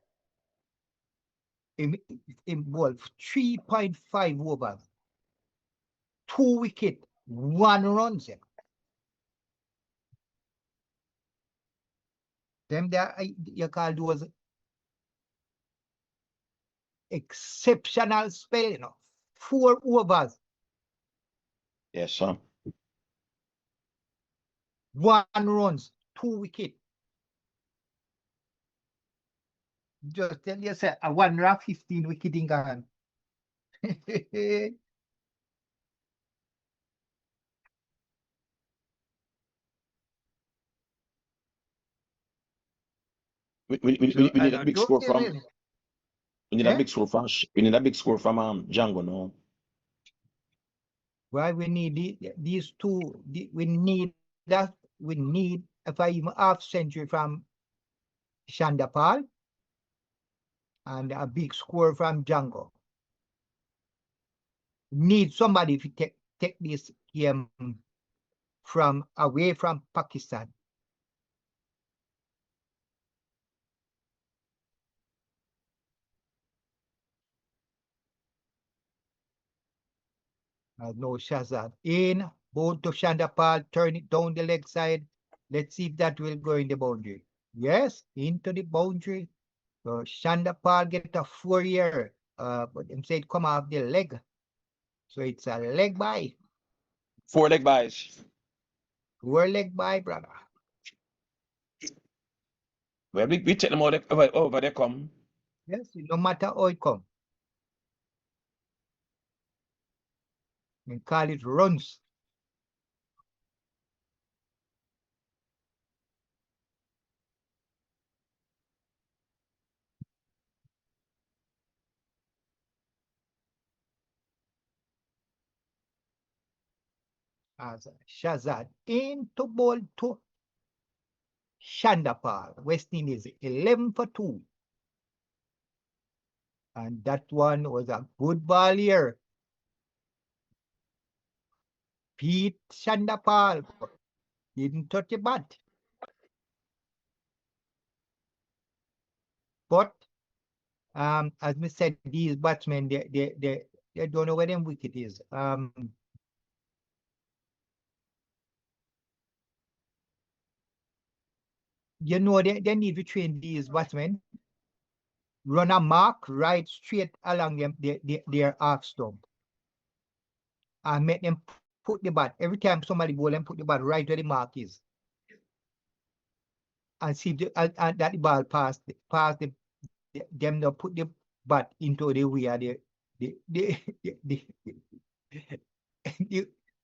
Him ball 3.5 overs. 2 wickets, 1 runs. Them that you call those exceptional spell, you know. 4 overs. Yes, sir. 1 runs, 2 wickets. Just tell yourself, a 115 wicket in gone. We need a big score from. We need a big score from. We need a big score from Django now. Why we need these two? We need that. We need if I even half century from Shandapal and a big score from Django. Need somebody to take this game from away from Pakistan. No Shazad in, both to Shandapal, turn it down the leg side. Let's see if that will go in the boundary. Yes, into the boundary. So Shandapal get a 4-year, but them said come off the leg. So it's a leg by. 4 leg buys. 4 leg by, brother. Well, we take them over they come. Yes, no matter how it come. We call it runs. As Shazad into ball to Shandapal. West Indies 11 for 2. And that one was a good ball here. Pete Shandapal didn't touch the bat. But as we said, these batsmen they don't know where them wicket is. You know they need to train these batsmen. Run a mark right straight along them their half stump. And make them put the bat. Every time somebody bowl them, put the bat right where the mark is. And see that the ball pass them to put the bat into the way of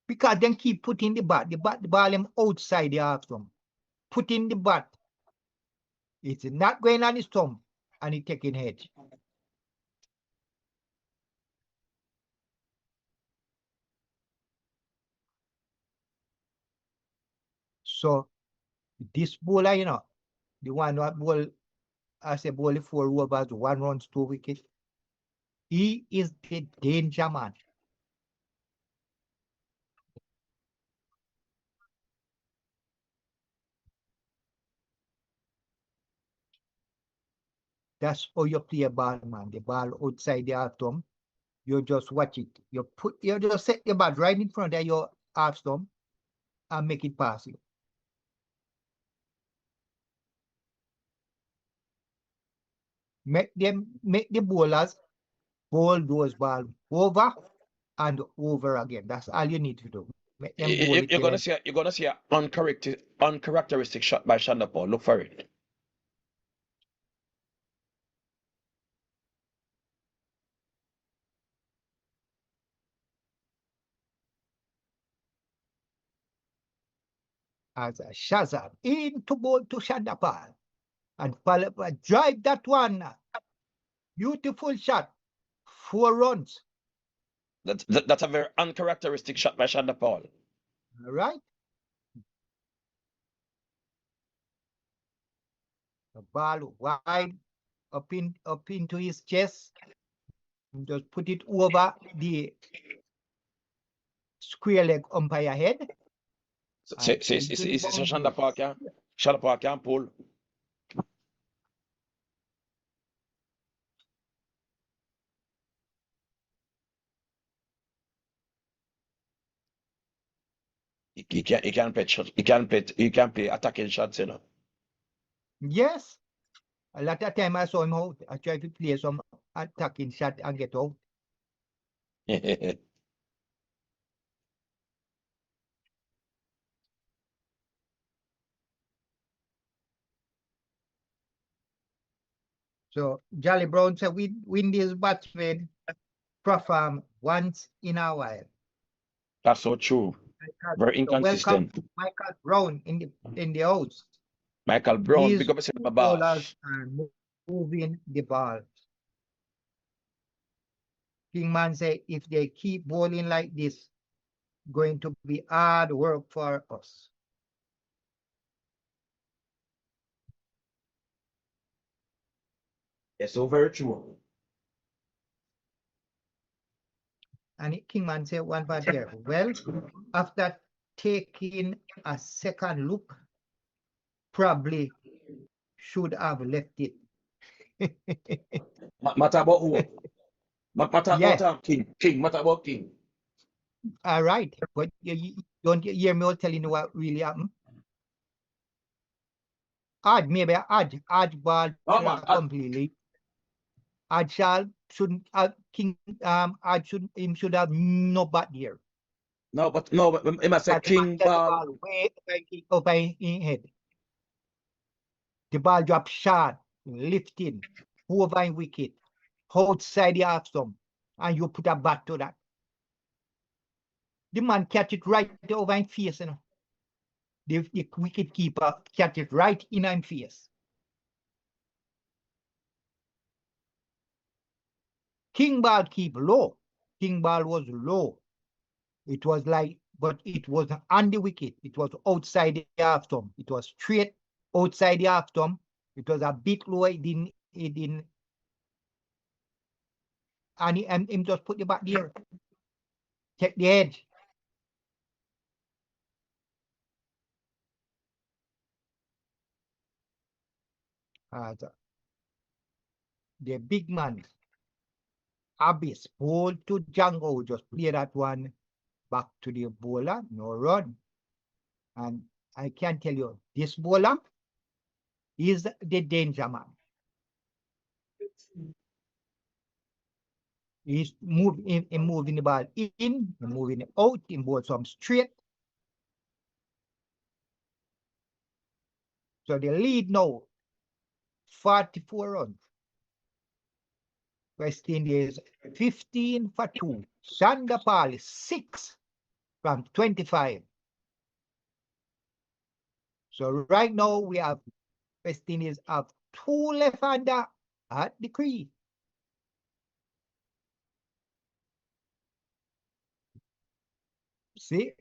because them keep putting the ball them outside the half stump. Putting the bat. It's not going on the stump and it taking head. So this bowler, you know, the one that bowl, as a bowler 4 overs, 1 runs, 2 wickets, he is the danger man. That's how you play a ball, man. The ball outside the half stump, you just watch it. You just set the ball right in front of your half stump and make it pass you. Make the bowlers bowl those balls over and over again. That's all you need to do. Make them bowl You're gonna see an uncharacteristic shot by Shandapal. Look for it. As a Shazad into ball to Shandapal and drive that one. Beautiful shot. 4 runs. That's a very uncharacteristic shot by Shandapal. All right. The ball wide up into his chest. Just put it over the square leg umpire head. So Shandapal can pull. He can play shots. He can play attacking shots, you know. Yes. A lot of time I saw him out. I try to play some attacking shot and get out. So Jolly Brown said win this batsman perform once in a while. That's so true. Very inconsistent. Welcome Michael Brown in the house. Michael Brown, These big up yourself, my bowlers boss. are moving the ball. Kingman say if they keep bowling like this, going to be hard work for us. Yes, so very true. And Kingman said one part here. Well, after taking a second look, probably should have left it. Matter about who? Matter Yes. about King. Matter about King. All right. But you don't hear me telling you what really happened. Maybe Odd ball completely. Odd shouldn't King Odd should have no bat here. No, but he must say King ball. Way over in head. The ball drop short, lifting, over in wicket, outside the half stump, and you put a bat to that. The man catch it right over in face, you know. The wicket keeper catch it right in his face. King ball keep low. King ball was low. It was like, but it wasn't on the wicket. It was outside the half stump. It was straight outside the half stump. It was a bit low. It didn't. And him just put the bat there. Check the edge. The big man, Abyss, ball to Django, just play that one back to the bowler, no run. And I can tell you, this bowler is the danger man. He's moving the ball in, moving it out, in ball some straight. So the lead now, 44 runs. West Indies 15 for 2. Sandapal 6 from 25. So right now we have West Indies have 2 left-hander at the crease. See,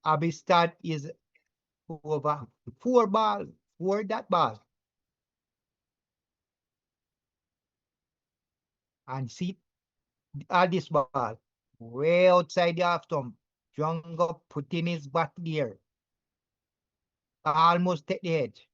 Abistad is over 4 balls, 4 that ball. And see, this ball, way outside the half stump. Django putting his bat there. Almost take the edge.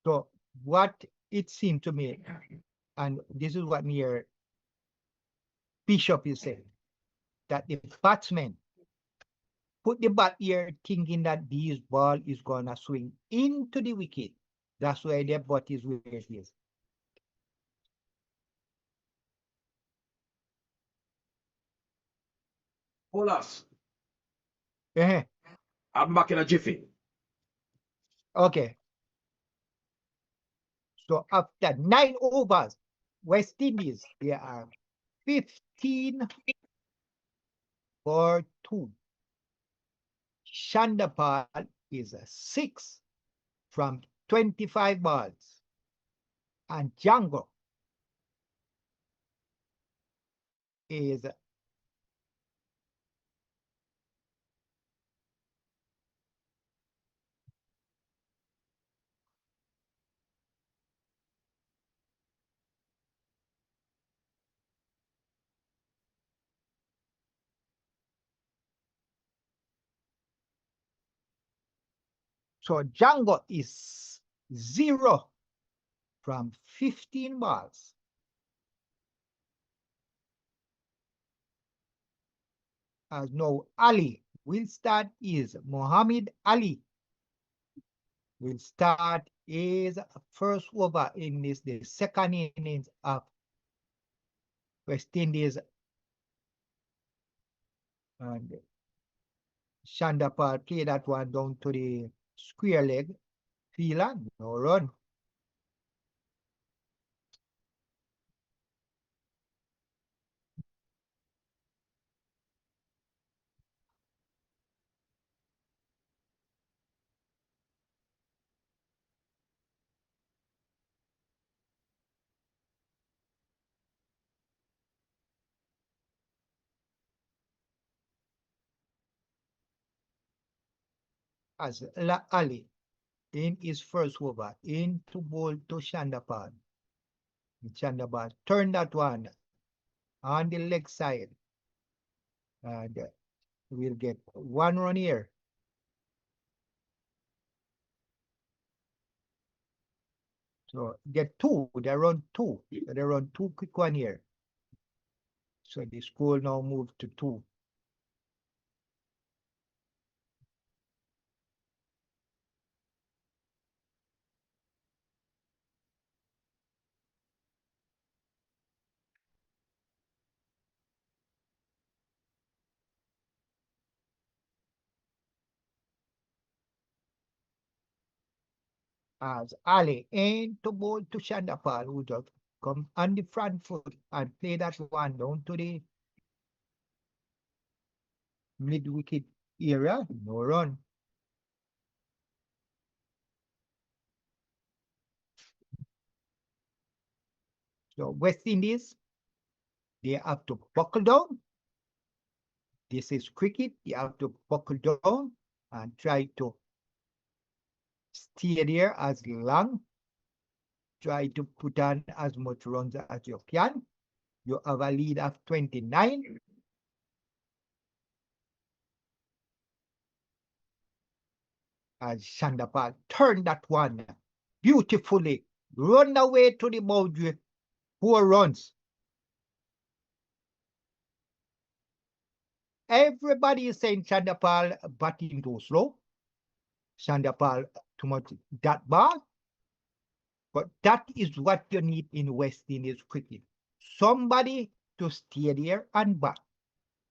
So what it seemed to me, and this is what near Bishop is saying, that the batsman put the bat here thinking that this ball is gonna swing into the wicket. That's why the bat is where it is. Hold us. Uh-huh. I'm back in a jiffy. Okay. So after 9 overs, West Indies, they are 15 for 2. Shandapal is a 6 from 25 balls. And Django is So Django is 0 from 15 balls. As now Ali will start is Muhammad Ali will start his first over in this the second innings of West Indies, and Shandapal play that one down to the square leg fielder, no run. As Ali in his first over into ball to Shandapal. Shandapal turn that one on the leg side, and we'll get 1 run here. So get 2, they run 2. They run 2 quick one here. So the score now moved to 2. As Ali into ball to Shandapal, who just come on the front foot and play that one down to the mid-wicket area, no run. So West Indies, they have to buckle down. This is cricket. You have to buckle down and try to stay there as long. Try to put on as much runs as you can. You have a lead of 29. As Shandapal turned that one beautifully, run away to the boundary, 4 runs. Everybody is saying Shandapal batting too slow. Shandapal too much that ball. But that is what you need in West Indies cricket. Somebody to stay there and bat.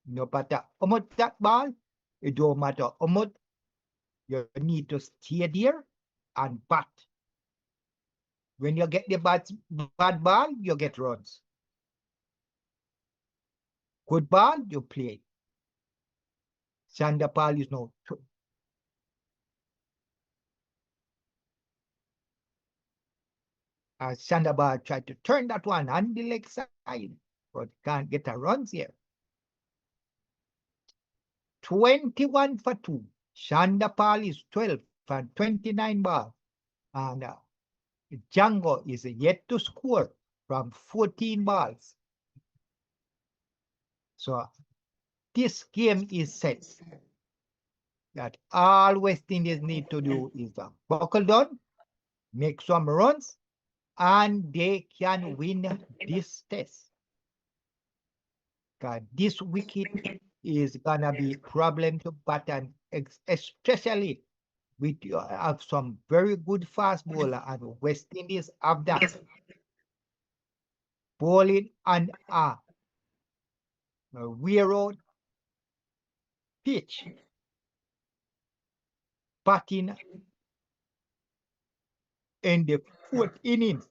No matter how much that ball, it don't matter how much, you need to stay there and bat. When you get the bad ball, you get runs. Good ball, you play. Shandapal is now Shandapal tried to turn that one on the leg side, but can't get a runs here. 21 for 2. Shandapal is 12 for 29 balls. And Django is yet to score from 14 balls. So this game is set. That all West Indies need to do is buckle down, make some runs, and they can win this test. This wicket is gonna be a problem to bat, and especially with you have some very good fast bowler, and West Indies have that. Bowling on a weird pitch, batting in the 4th innings.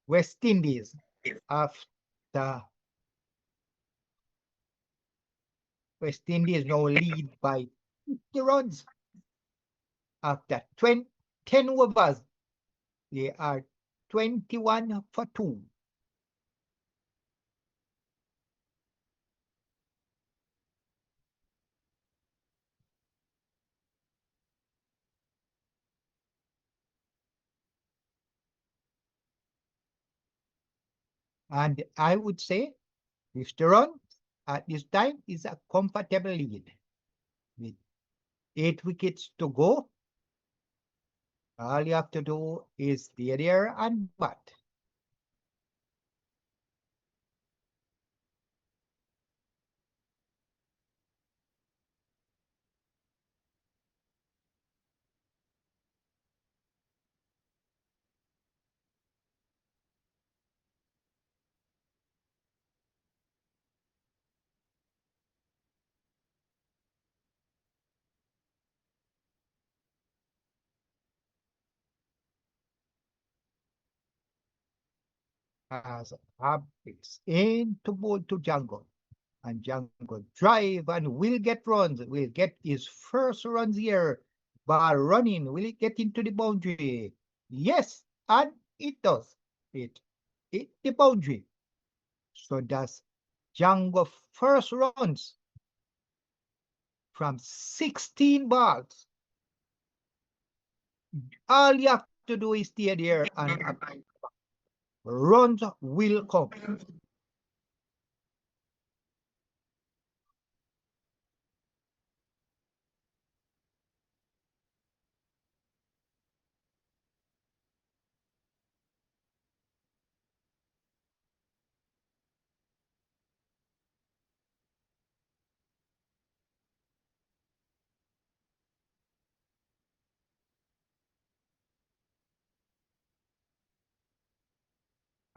West Indies after West Indies now lead by 50 runs. After 10 overs, they are 21 for 2. And I would say 50 runs at this time is a comfortable lead with 8 wickets to go. All you have to do is stay there and bat. As habits into ball to Jungle. And Jungle drive and will get runs. Will get his first runs here. Ball running. Will it get into the boundary? Yes, and it does. It hit the boundary. So that's Jungle first runs from 16 balls. All you have to do is stay there and runs will come.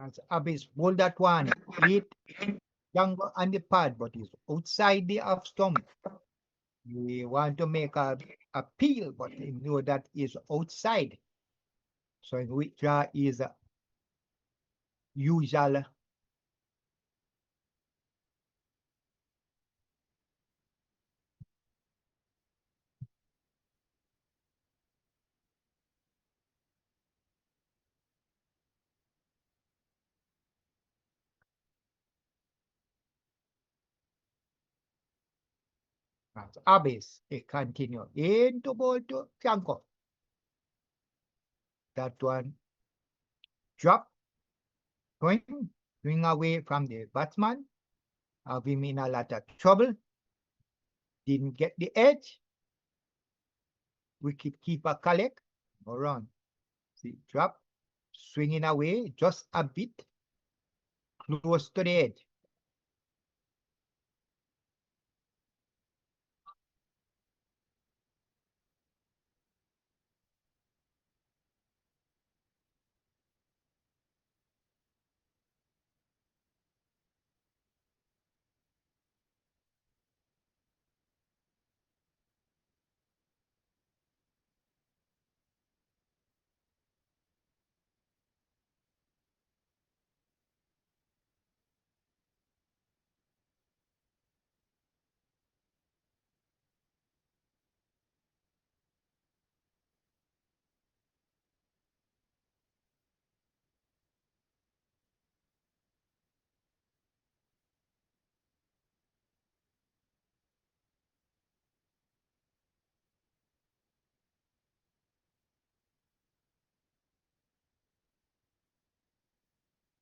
As Abyss bowled that one, hit Jungle on the pad, but it's outside the off stump. We want to make a appeal, but we know that is outside. So in withdraw is usual. As Abyss, it continue into ball to Jungle. That one drop, going away from the batsman. Have him in a lot of trouble. Didn't get the edge. Wicket keeper collect, no run. See, drop, swinging away just a bit, close to the edge.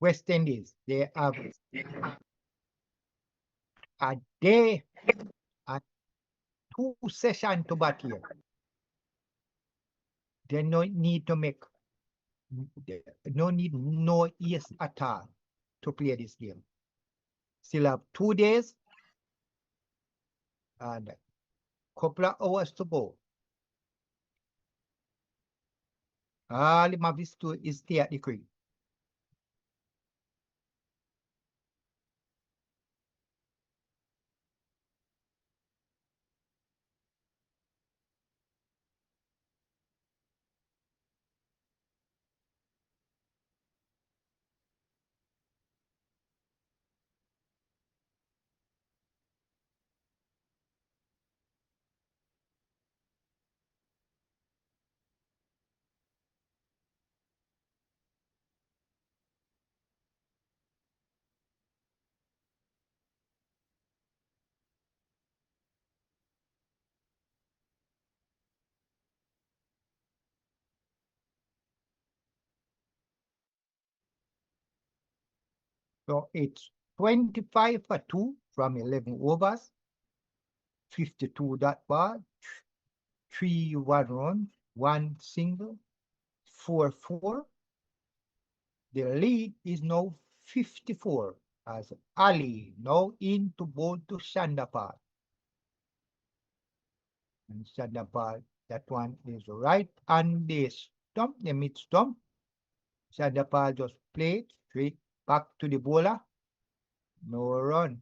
West Indies, they have a day and 2 sessions to bat here. They no need to make no ease at all to play this game. Still have 2 days and a couple of hours to go. All the have is stay at the creek. So it's 25 for 2 from 11 overs, 52 that ball. 3 1 runs, 1 single, 4-4. The lead is now 54 as Ali now in to bowl to Shandapal. And Shandapal, that one is right on the stump, the mid stump. Shandapal just played straight back to the bowler. No run.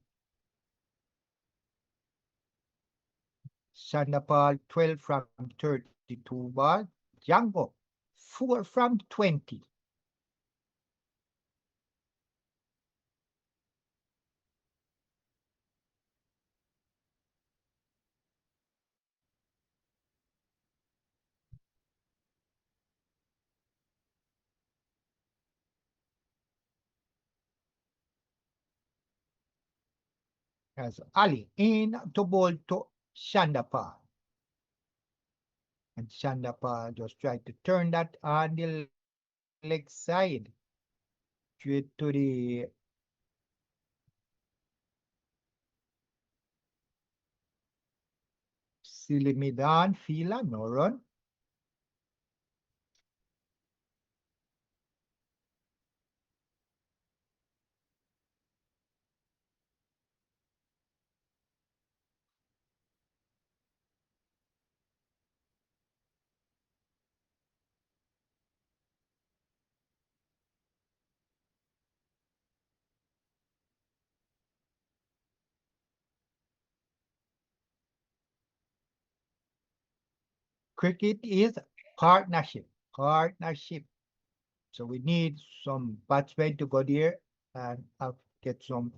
Shandapal 12 from 32 balls. Django 4 from 20. As Ali in to bowl to Shandapal. And Shandapal just tried to turn that on the leg side. Straight to the Silimidan Fila, no run. Cricket is partnership. So we need some batsmen to go there and get some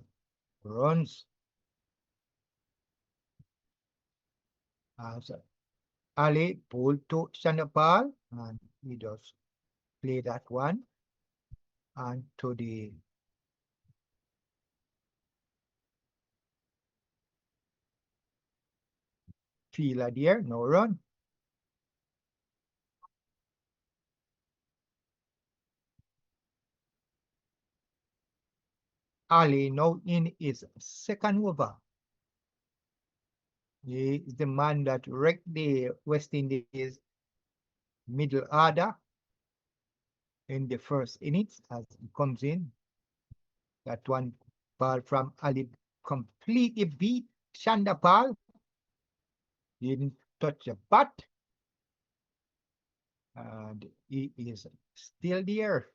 runs. So Ali pulled to Shandapal and he just play that one and to the fielder there, no run. Ali now in his second over. He is the man that wrecked the West Indies middle order in the first innings as he comes in. That one ball from Ali completely beat Shandapal. Didn't touch a bat. And he is still there.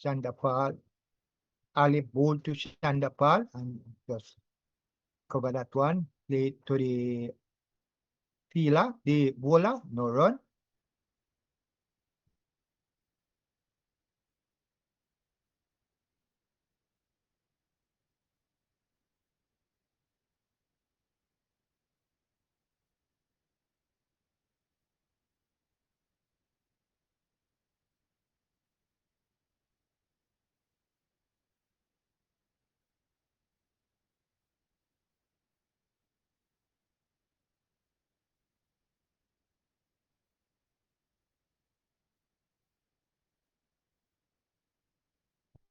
Shandapal, Ali bowled to Shandapal and just cover that one. Play to the fielder, the bowler, no run.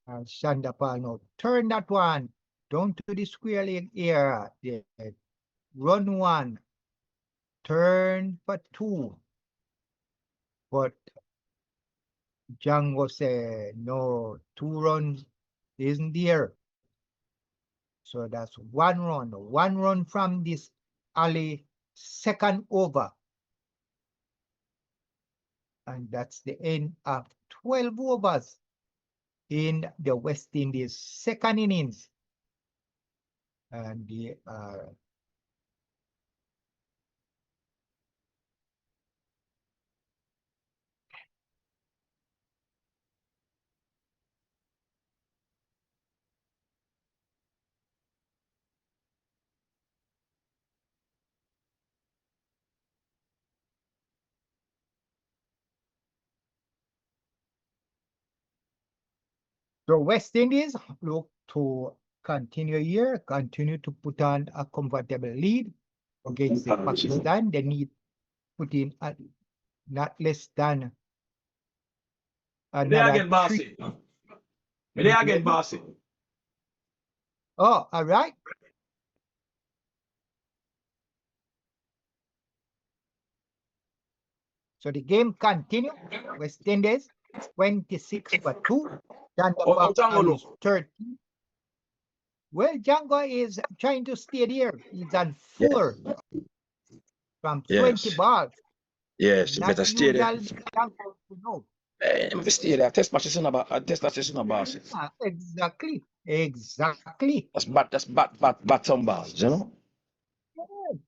And Shandapal now turn that one down to the square leg area. Yeah. Run one, turn for two. But Django said, no, 2 runs isn't there. So that's 1 run. 1 run from this Ali second over. And that's the end of 12 overs in the West Indies second innings. And the So West Indies look to continue here, continue to put on a comfortable lead against the Pakistan. They need put in not less than another three. Again, bossy. Oh, all right. So the game continues. West Indies 26-2. Django is 30. Well, Django is trying to stay there. He's on 4 from 20 balls. Yes, you better stay there. Stay there. Test matches in about. Test matches in about. Exactly. That's bottom balls, you know.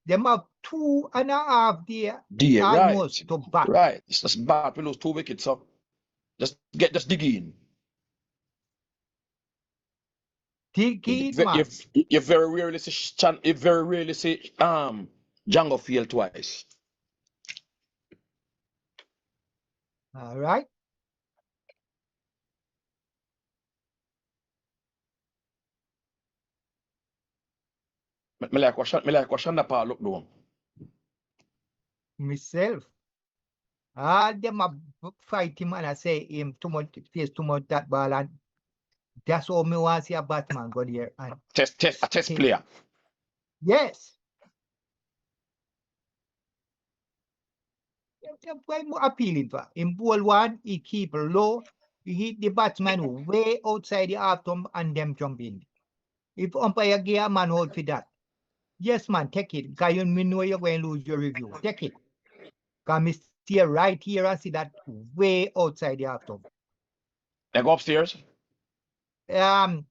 Them have 2.5 there almost right. to bat. Right. It's just bat. We lose 2 wickets, so just dig in. Dig in, man. You very rarely see Django fail twice. All right. Me like question the part look down. Myself. Them a fight him and I say him too much face too much that ball, and that's all me want to see a Batman go there and a test player. Yes. Why more appealing for in ball one, he keep low, he hit the batsman way outside the half stump and them jump in. If umpire give a man hold for that, yes man, take it. Because you know you're going to lose your review. Take it. Because me stay right here and see that way outside the half stump. They go upstairs. The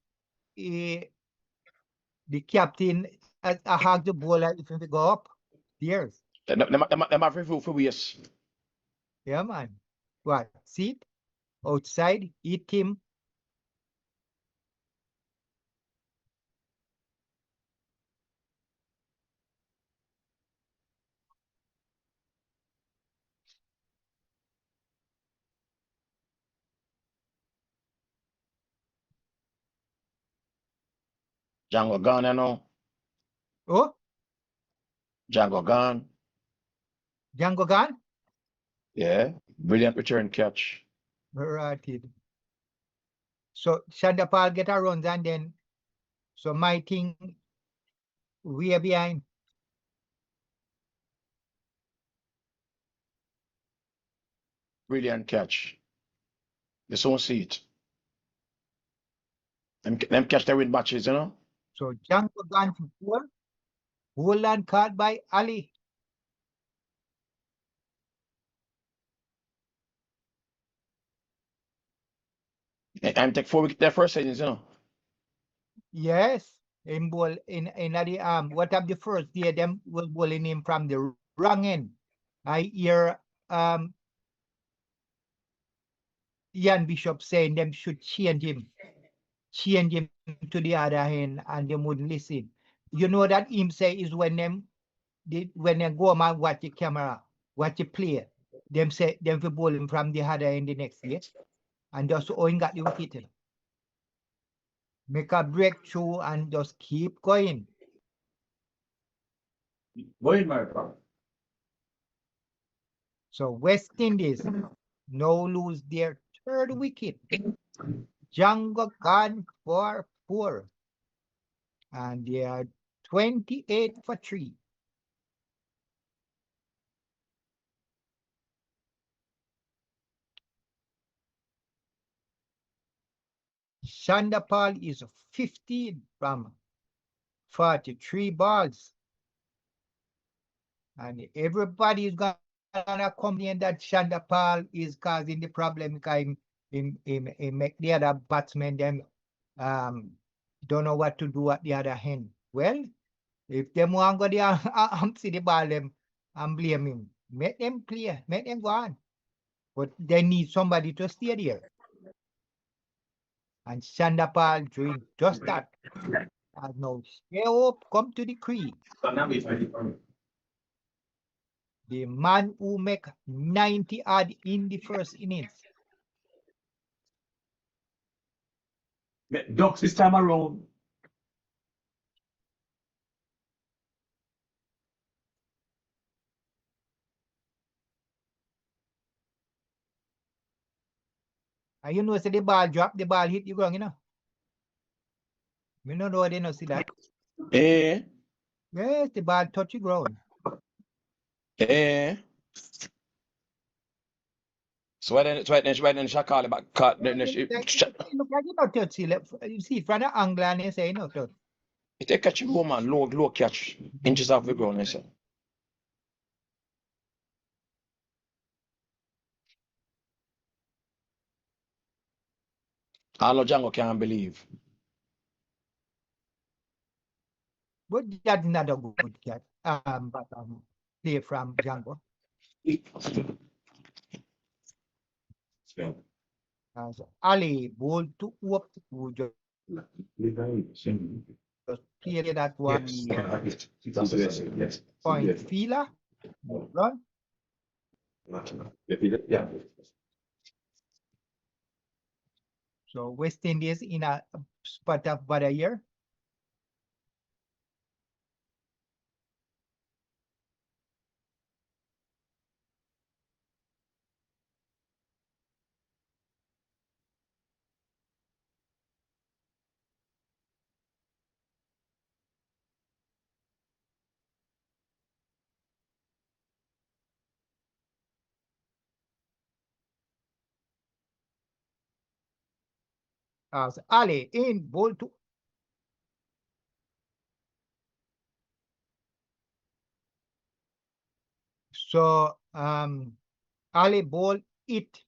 captain I hug the bowler if they go up. Stairs. Them have review for ways. Yeah, man. What? See it? Outside, hit him. Django gone, you know. Oh? Django gone. Django gone? Yeah. Brilliant return catch. Right. So Shandapal get a runs and then so my thing we are behind. Brilliant catch. They don't see it. Them catch their win matches, you know. So Django gone for 4. Holland caught by Ali. And take 4 wickets their first innings, you know. Yes. In ball in the what of the first day them was bowling him from the wrong end. I hear Ian Bishop saying them should change him to the other end, and they wouldn't listen. You know that him say is when they go home and watch the camera, watch the play, them say them for bowl him from the other end the next day, and just all got the wicket. Make a breakthrough and just keep going. Going, my brother. So West Indies now lose their 3rd wicket. Django gone for 4. And they are 28 for 3. Shandapal is 15 from 43 balls. And everybody is going to complain that Shandapal is causing the problem because he make the other batsmen them don't know what to do at the other hand. Well, if them want to go there and see the ball them and blame him, make them play, make them go on. But they need somebody to stay there. And Shandapal doing just that. And now stay up, come to the crease. The man who make 90 odd in the first innings. Ducks this time around. And you know, say the ball drop, the ball hit you wrong, you know. We don't know, they don't see that. Eh? Yes, the ball touch the ground. Eh? So why then she call it back? Then she, Look like you not touch, you see, from the angle and they say no touch. it catch a woman, low catch, inches off the ground, I say. I know Django can't believe. But that's not a good catch. But play from Django. So Ali ball to up to just play that one point feeler. Run. So West Indies in a spot of about a year. As Ali in ball to so Ali ball it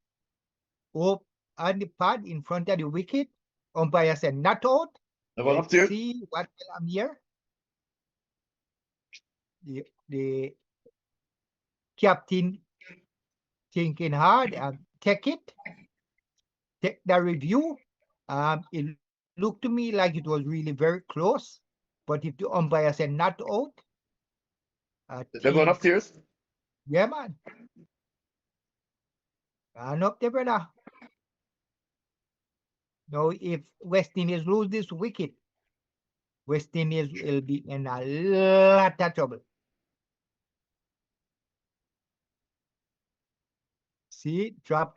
up on the pad in front of the wicket. Umpire said not out. Let's see what I'm here. The captain thinking hard and take the review. It looked to me like it was really very close, but if the umpire said not out, They're going upstairs? Yeah, man. And up there, brother. Now, if West Indies lose this wicket, West Indies will be in a lot of trouble. See, drop.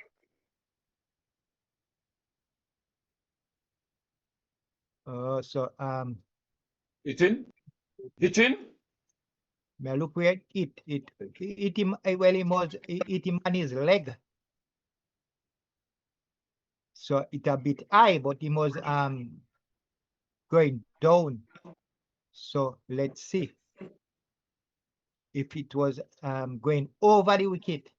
So It in? It in? may look where it him well, it him on his leg. So it a bit high, but he was going down. So let's see if it was going over the wicket.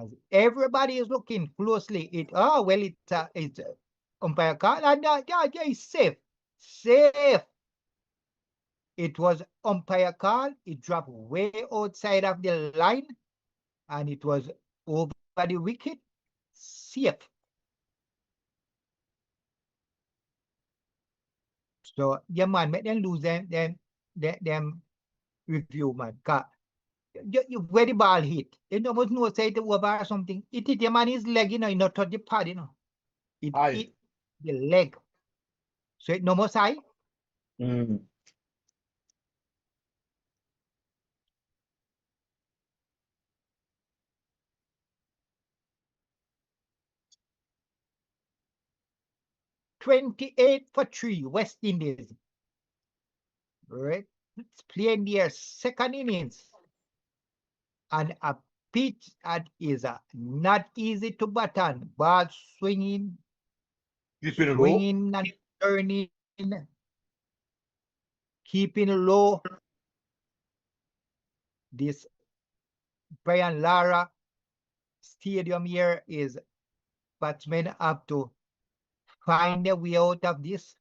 As everybody is looking closely, it's umpire call and it's safe. It was umpire call. It dropped way outside of the line, and it was over the wicket. Safe. So yeah, man, make them lose them review, man. Where the ball hit, it almost no say it over or something. It hit the man his leg, you know, not touch the pad, you know. It hit the leg. So it no more side. 28 for 3, West Indies. Right? It's playing their second innings. And a pitch that is not easy to batten. Ball swinging and turning, keeping low. This Brian Lara Stadium here is batsmen have to find a way out of this.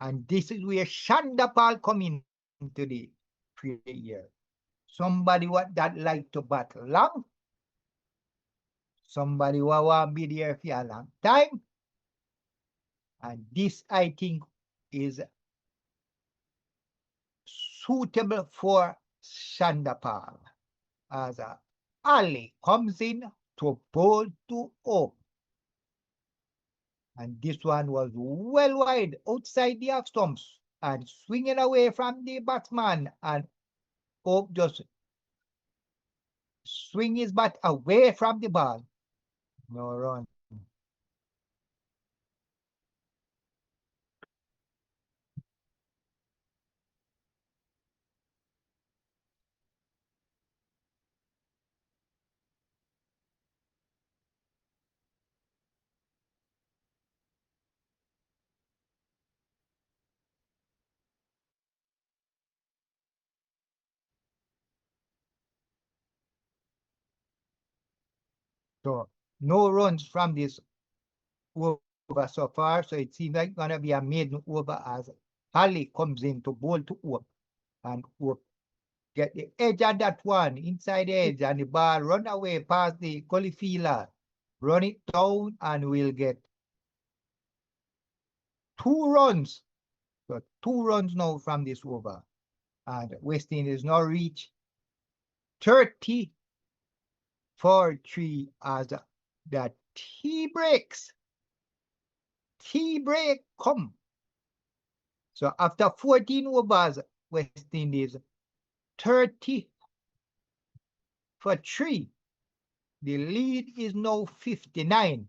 And this is where Shandapal come into the here. Somebody that like to bat long. Somebody who want to be there for a long time. And this, I think, is suitable for Shandapal as Ali comes in to bowl to Oak. And this one was well wide outside the half stumps and swinging away from the batsman, and Oak just swing his bat away from the ball. No run. So no runs from this over so far. So it seems like gonna be a maiden over as Halley comes in to bowl to Oak, and Oak get the edge on that one, inside the edge, and the ball run away past the gully fielder, run it down, and we'll get 2 runs. So 2 runs now from this over. And West Indies now reach 30 for 3 as the tea breaks. Tea break come. So after 14 overs, West Indies 30 for 3. The lead is now 59.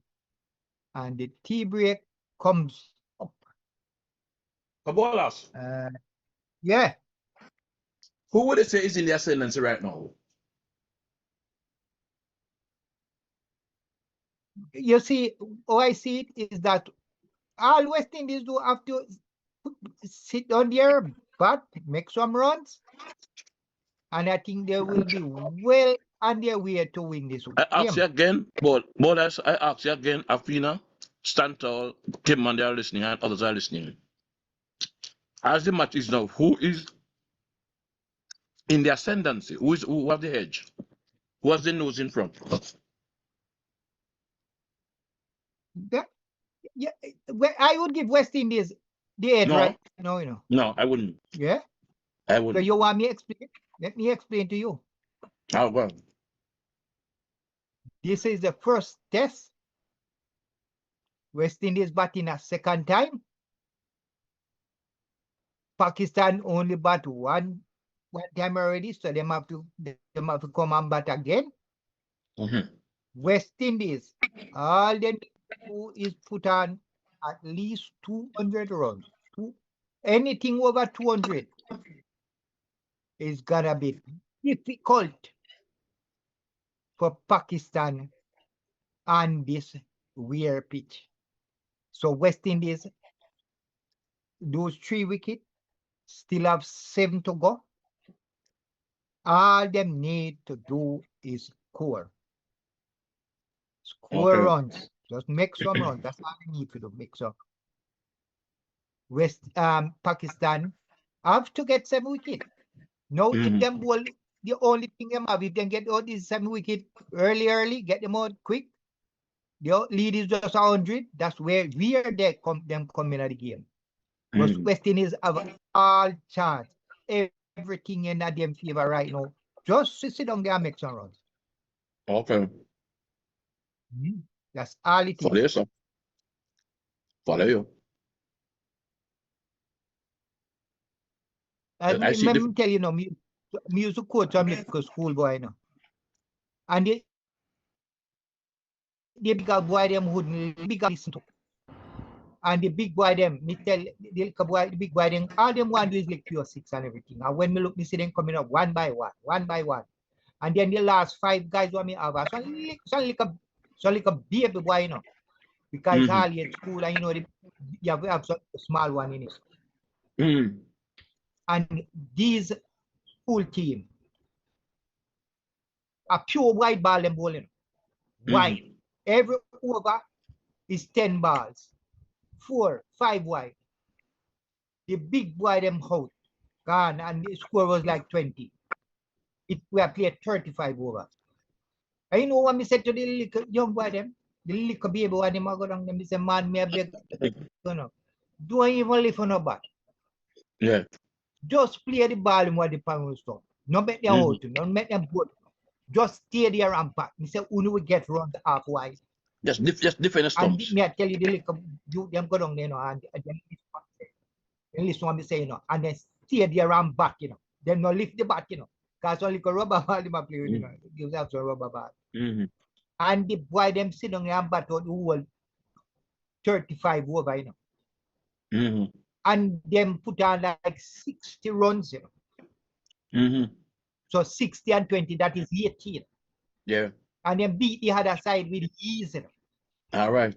And the tea break comes up. Kabolas. Yeah. Who would they say is in the ascendancy right now? You see, how I see it is that all West Indies do have to sit on their butt, make some runs, and I think they will be well on their way to win this game. I ask you again, but I ask you again, Afina, Stantal, Tim, and they are listening, and others are listening. As the match is now, who is in the ascendancy? Who have the edge? Who has the nose in front? Yeah, I would give West Indies the edge, right? No, you know. No, I wouldn't. Yeah? I wouldn't. So you want me to explain? Let me explain to you. Oh, well. This is the first test. West Indies batting a second time. Pakistan only bat one time already, so they have to come and bat again. West Indies, all they do is put on at least 200 runs. Anything over 200 is gonna be difficult for Pakistan on this weird pitch. So West Indies, those 3 wickets, still have 7 to go. All they need to do is score. Score runs. Just make some runs. That's all they need to do. Make some. Pakistan have to get 7 wickets. Now, if them bowl, the only thing them have, if they get all these 7 wickets early, get them out quick. The lead is just 100. That's where they come in at the game. But West Indies have all chance. Everything in them favor right now. Just sit down there and make some runs. Okay. That's all it is. Follow you. And let me tell you, me used to coach a schoolboy now. And the big boy them wouldn't listen to. And the big boy them, me tell the big boy them, all them want to do is like pure 6 and everything. And when me look, me see them coming up one by one. And then the last 5 guys what me have, so like a baby boy, you know. Because all in school, and you know, you have a small one in it. And these school team, a pure white ball them bowling. White. Every over is 10 balls. 4, 5 wide. The big boy them out. Gone, and the score was like 20. We have played 35 overs. And you know what me said to the little young boy them? The little baby when him go down, them say, man, me a beg, you know. Don't even lift on no bat. Yeah. Just play the ball in what the panel stop. No make them out, no make them good. Just stay there and back. Me say, Unu will get runs half wide. Just different stumps. And me I tell you, the little you them go down there, you know, and then listen what me say, you know, and then stay there and back, you know. Then no lift the bat, you know. Because only a rubber ball them play with, you know. Gives up to a rubber ball. And the boy them sit down there and bat out the whole 35 over, you know. And them put on like 60 runs, you know. So 60 and 20, that is 18. Yeah. And then beat the other side with ease, you know. All right.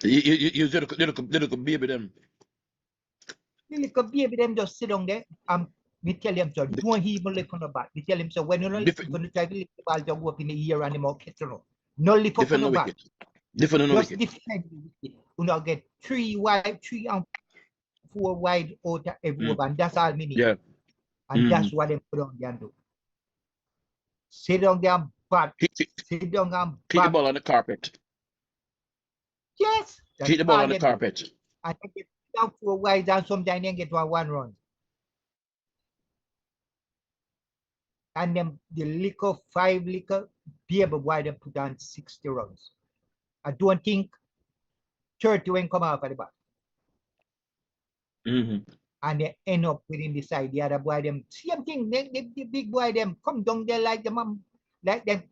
You little baby them. The little baby them just sit down there and we tell them, so don't even lift on the bat. We tell him, so when you're not going to try to lift the ball, just go up in the air and the mouth, you know. No lift up on the bat. Different on the just wicket. Defend the wicket. You know, get 3 wide, 3 and 4 wide out of every over, and that's all we need. Yeah. And that's what they put on there and do. Sit down there and bat. Sit down and keep the ball on the carpet. Yes. Keep the ball on the carpet. And they get down 4 wide and sometimes they get 1 run. And then the little 5 little baby boy they put on 60 runs. I don't think 30 when come out of the bat. And they end up within the side. The other boy them same thing. The big boy them come down there like them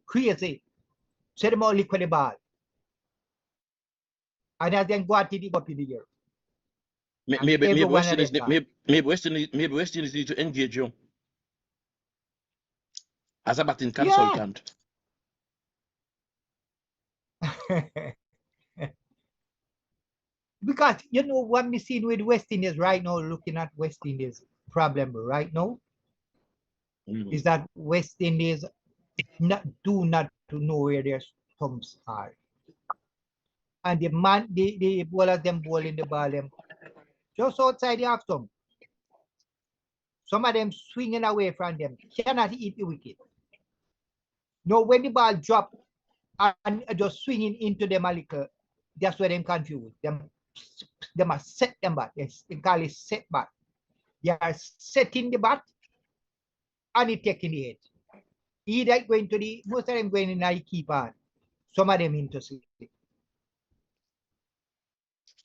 crazy. So them all lick with the ball. And as then go out to the up in the air. Maybe Western Indies need to engage you as a batting consultant. Yeah. Because you know what we see with West Indies right now, looking at West Indies problem right now, is that West Indies do not know where their stumps are. And the bowlers them bowling the ball them just outside the half stump. Some of them swinging away from them, cannot hit the wicket. No, when the ball drop and just swinging into them a little, that's where them confused. They must set them back. They call it set back. They are setting the bat and it taking the head. Either going to the, most of them going in the keeper, some of them into sleep.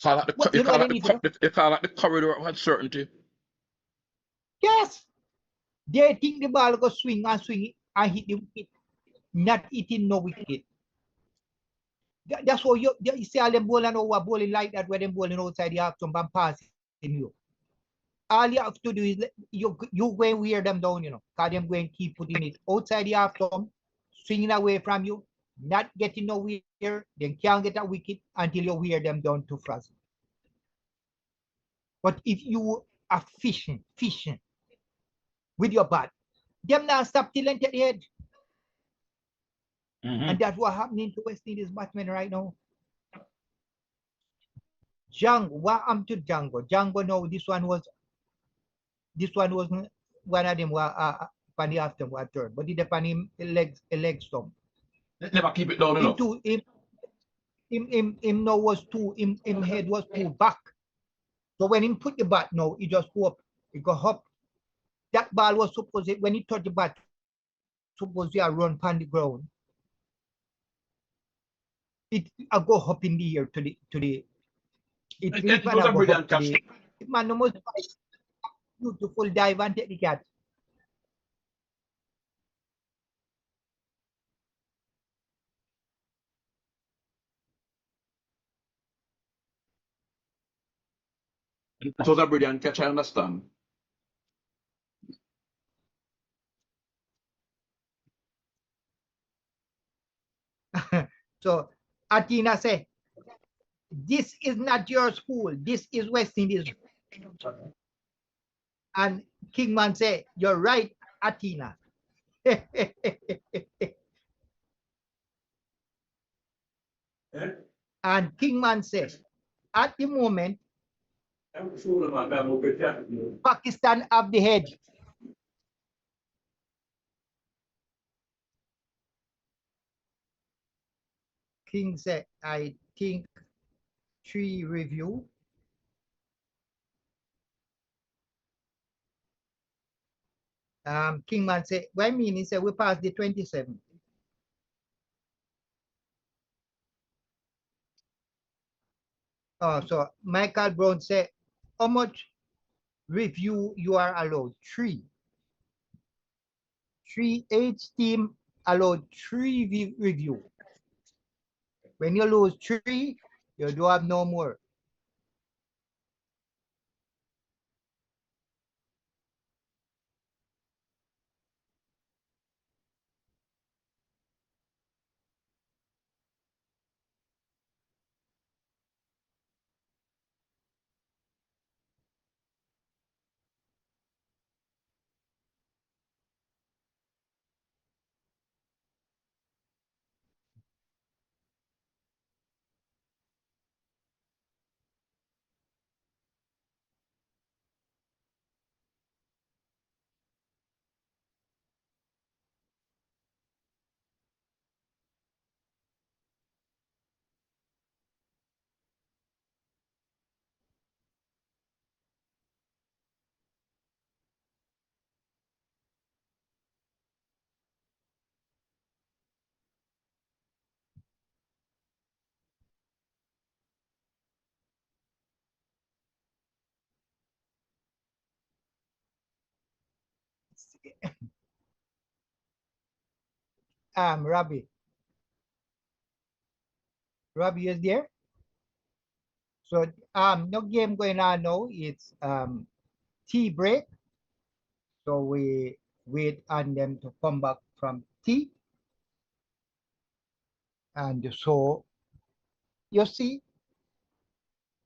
You call it the corridor of uncertainty. Yes. They think the ball go swing and hit the wicket, not hitting no wicket. That's why you see all them bowling over bowling like that where them bowling outside the half stump and passing you. All you have to do is you go and wear them down, you know, because them going to keep putting it outside the half stump, swinging away from you, not getting nowhere, then can't get a wicket until you wear them down to frozen. But if you are fishing with your bat, them now stop till and take the head. And that's what happening to West Indies batsmen right now. Django, what happened to Django? Django, no, this one was one of them was on the after one turn, but it upon him a leg stump. Never keep it down enough. Him now was him head was too back. So when he put the bat now, he just go up. He go up. That ball was supposed to, when he touched the bat, supposed to run on the ground. It go up in the air to the it was a brilliant catch. Man, no most beautiful dive and take the catch. It was a brilliant catch, I understand. So Athena say, this is not your school, this is West Indies. And Kingman say, you're right, Athena. And Kingman says, at the moment, Pakistan have the head. King said, I think 3 review. Kingman said, what I mean, he said, we passed the 27. Oh, so Michael Brown said, how much review you are allowed? 3. 3H team allowed 3 review. When you lose 3, you do have no more. Robbie. Robbie is there? So no game going on now. It's tea break. So we wait on them to come back from tea. And so you see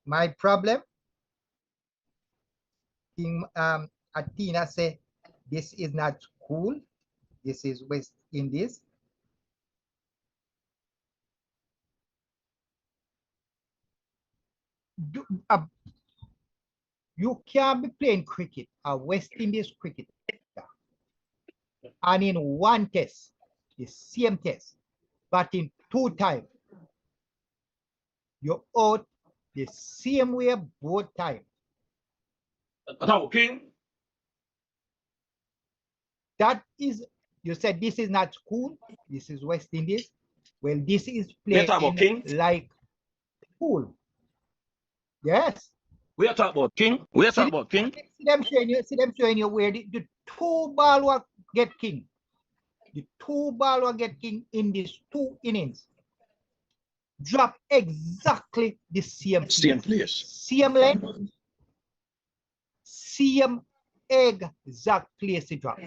my problem. King Athena say this is not cool. This is West Indies. You can't be playing cricket, West Indies cricket, and in one test, the same test, but in 2 times, you're out the same way both times. King. That is, you said this is not school, this is West Indies. Well, this is playing like school. Yes. We are talking about King. We are talking about King. See them showing you where the 2 ball will get King. The 2 ball will get King in these 2 innings. Drop exactly the same place. Same length. Same exact place to drop.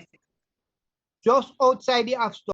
Just outside the off stop.